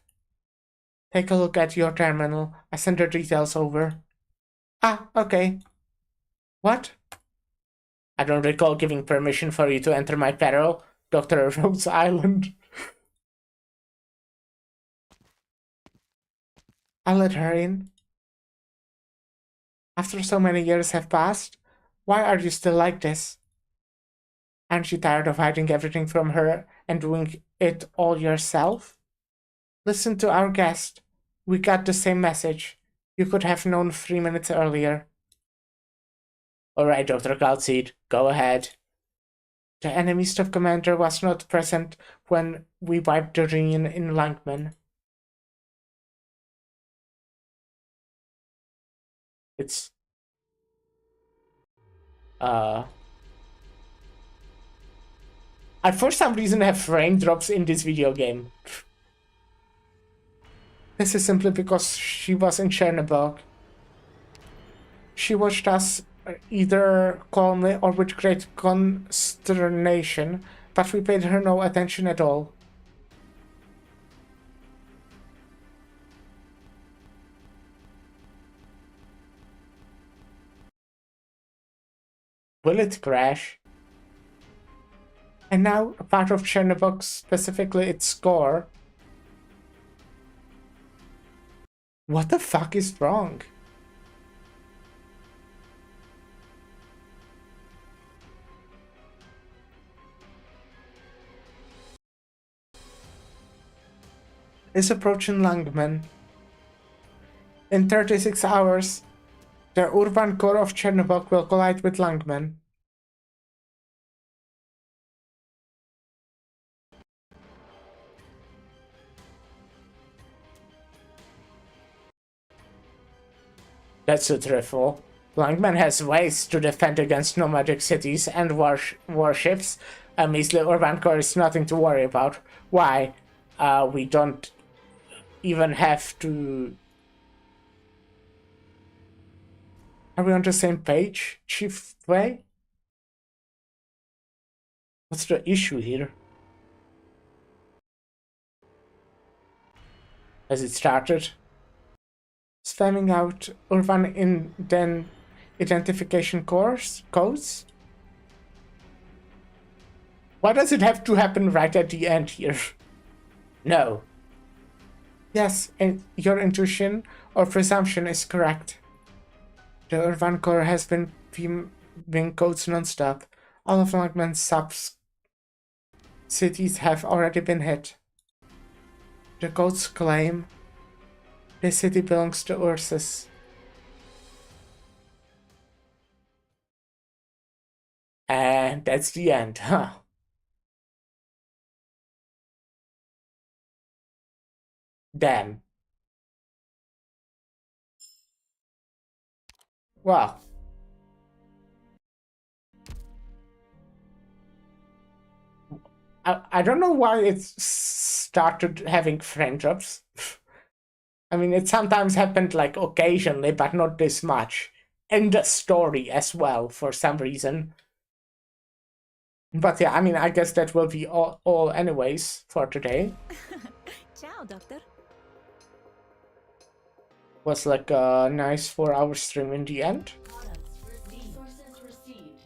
Take a look at your terminal. I sent the details over. Ah, okay. What? I don't recall giving permission for you to enter my peril, Dr. Rhodes Island. I'll let her in. After so many years have passed, why are you still like this? Aren't you tired of hiding everything from her and doing it all yourself? Listen to our guest. We got the same message. You could have known 3 minutes earlier. Alright, Dr. Kaltseed, go ahead. The enemy staff commander was not present when we wiped the reunion in Langman. It's... I for some reason have frame drops in this video game. This is simply because she was in Chernobyl. She watched us either calmly or with great consternation, but we paid her no attention at all. Will it crash? And now a part of Chernobog, specifically its core. What the fuck is wrong? Is approaching Langman. In 36 hours, the urban core of Chernobog will collide with Langman. That's so dreadful. Langman has ways to defend against nomadic cities and warships. A measly urban core is nothing to worry about. Why? We don't even have to... Are we on the same page, Chief Wei? What's the issue here? Has it started? Spamming out urban identification codes? Why does it have to happen right at the end here? No. Yes, and your intuition or presumption is correct. The urban core has been being codes non-stop. All of Langman's cities have already been hit. The codes claim the city belongs to Ursus. And that's the end, huh? Damn. Wow. I don't know why it started having friendships. I mean, it sometimes happened like occasionally, but not this much. In the story as well, for some reason. But yeah, I mean, I guess that will be all anyways for today. Ciao, Doctor. Was like a nice 4-hour stream in the end.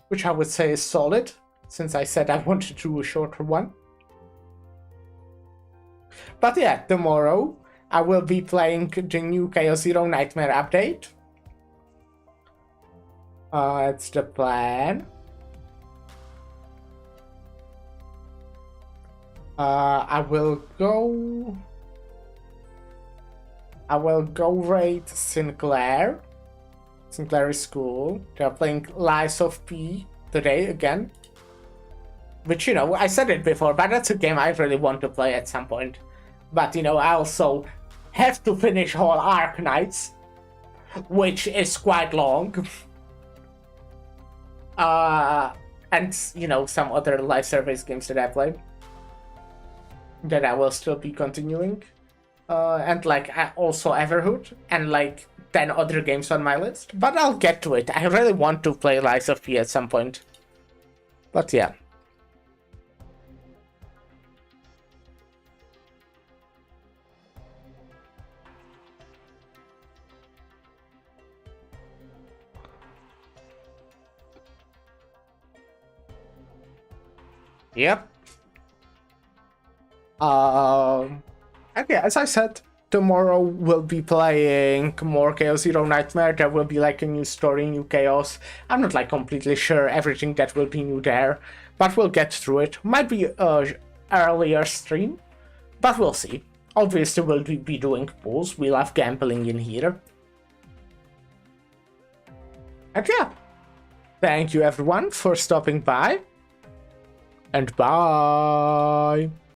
Which I would say is solid, since I said I wanted to do a shorter one. But yeah, tomorrow I will be playing the new Chaos Zero Nightmare update. It's the plan. I will go raid Sinclair. Sinclair is cool. They're playing Lies of P today again. Which, you know, I said it before, but that's a game I really want to play at some point. But, you know, I also have to finish whole Ark Knights, which is quite long. And, you know, some other live service games that I played that I will still be continuing. And, like, also Everhood, and, like, 10 other games on my list. But I'll get to it. I really want to play Lies of P at some point. But, yeah. Yep. Okay, as I said, tomorrow we'll be playing more Chaos Zero Nightmare. There will be like a new story, new chaos. I'm not like completely sure everything that will be new there, but we'll get through it. Might be a earlier stream, but we'll see. Obviously we'll be doing pulls. We love gambling in here. And yeah, thank you everyone for stopping by. And bye!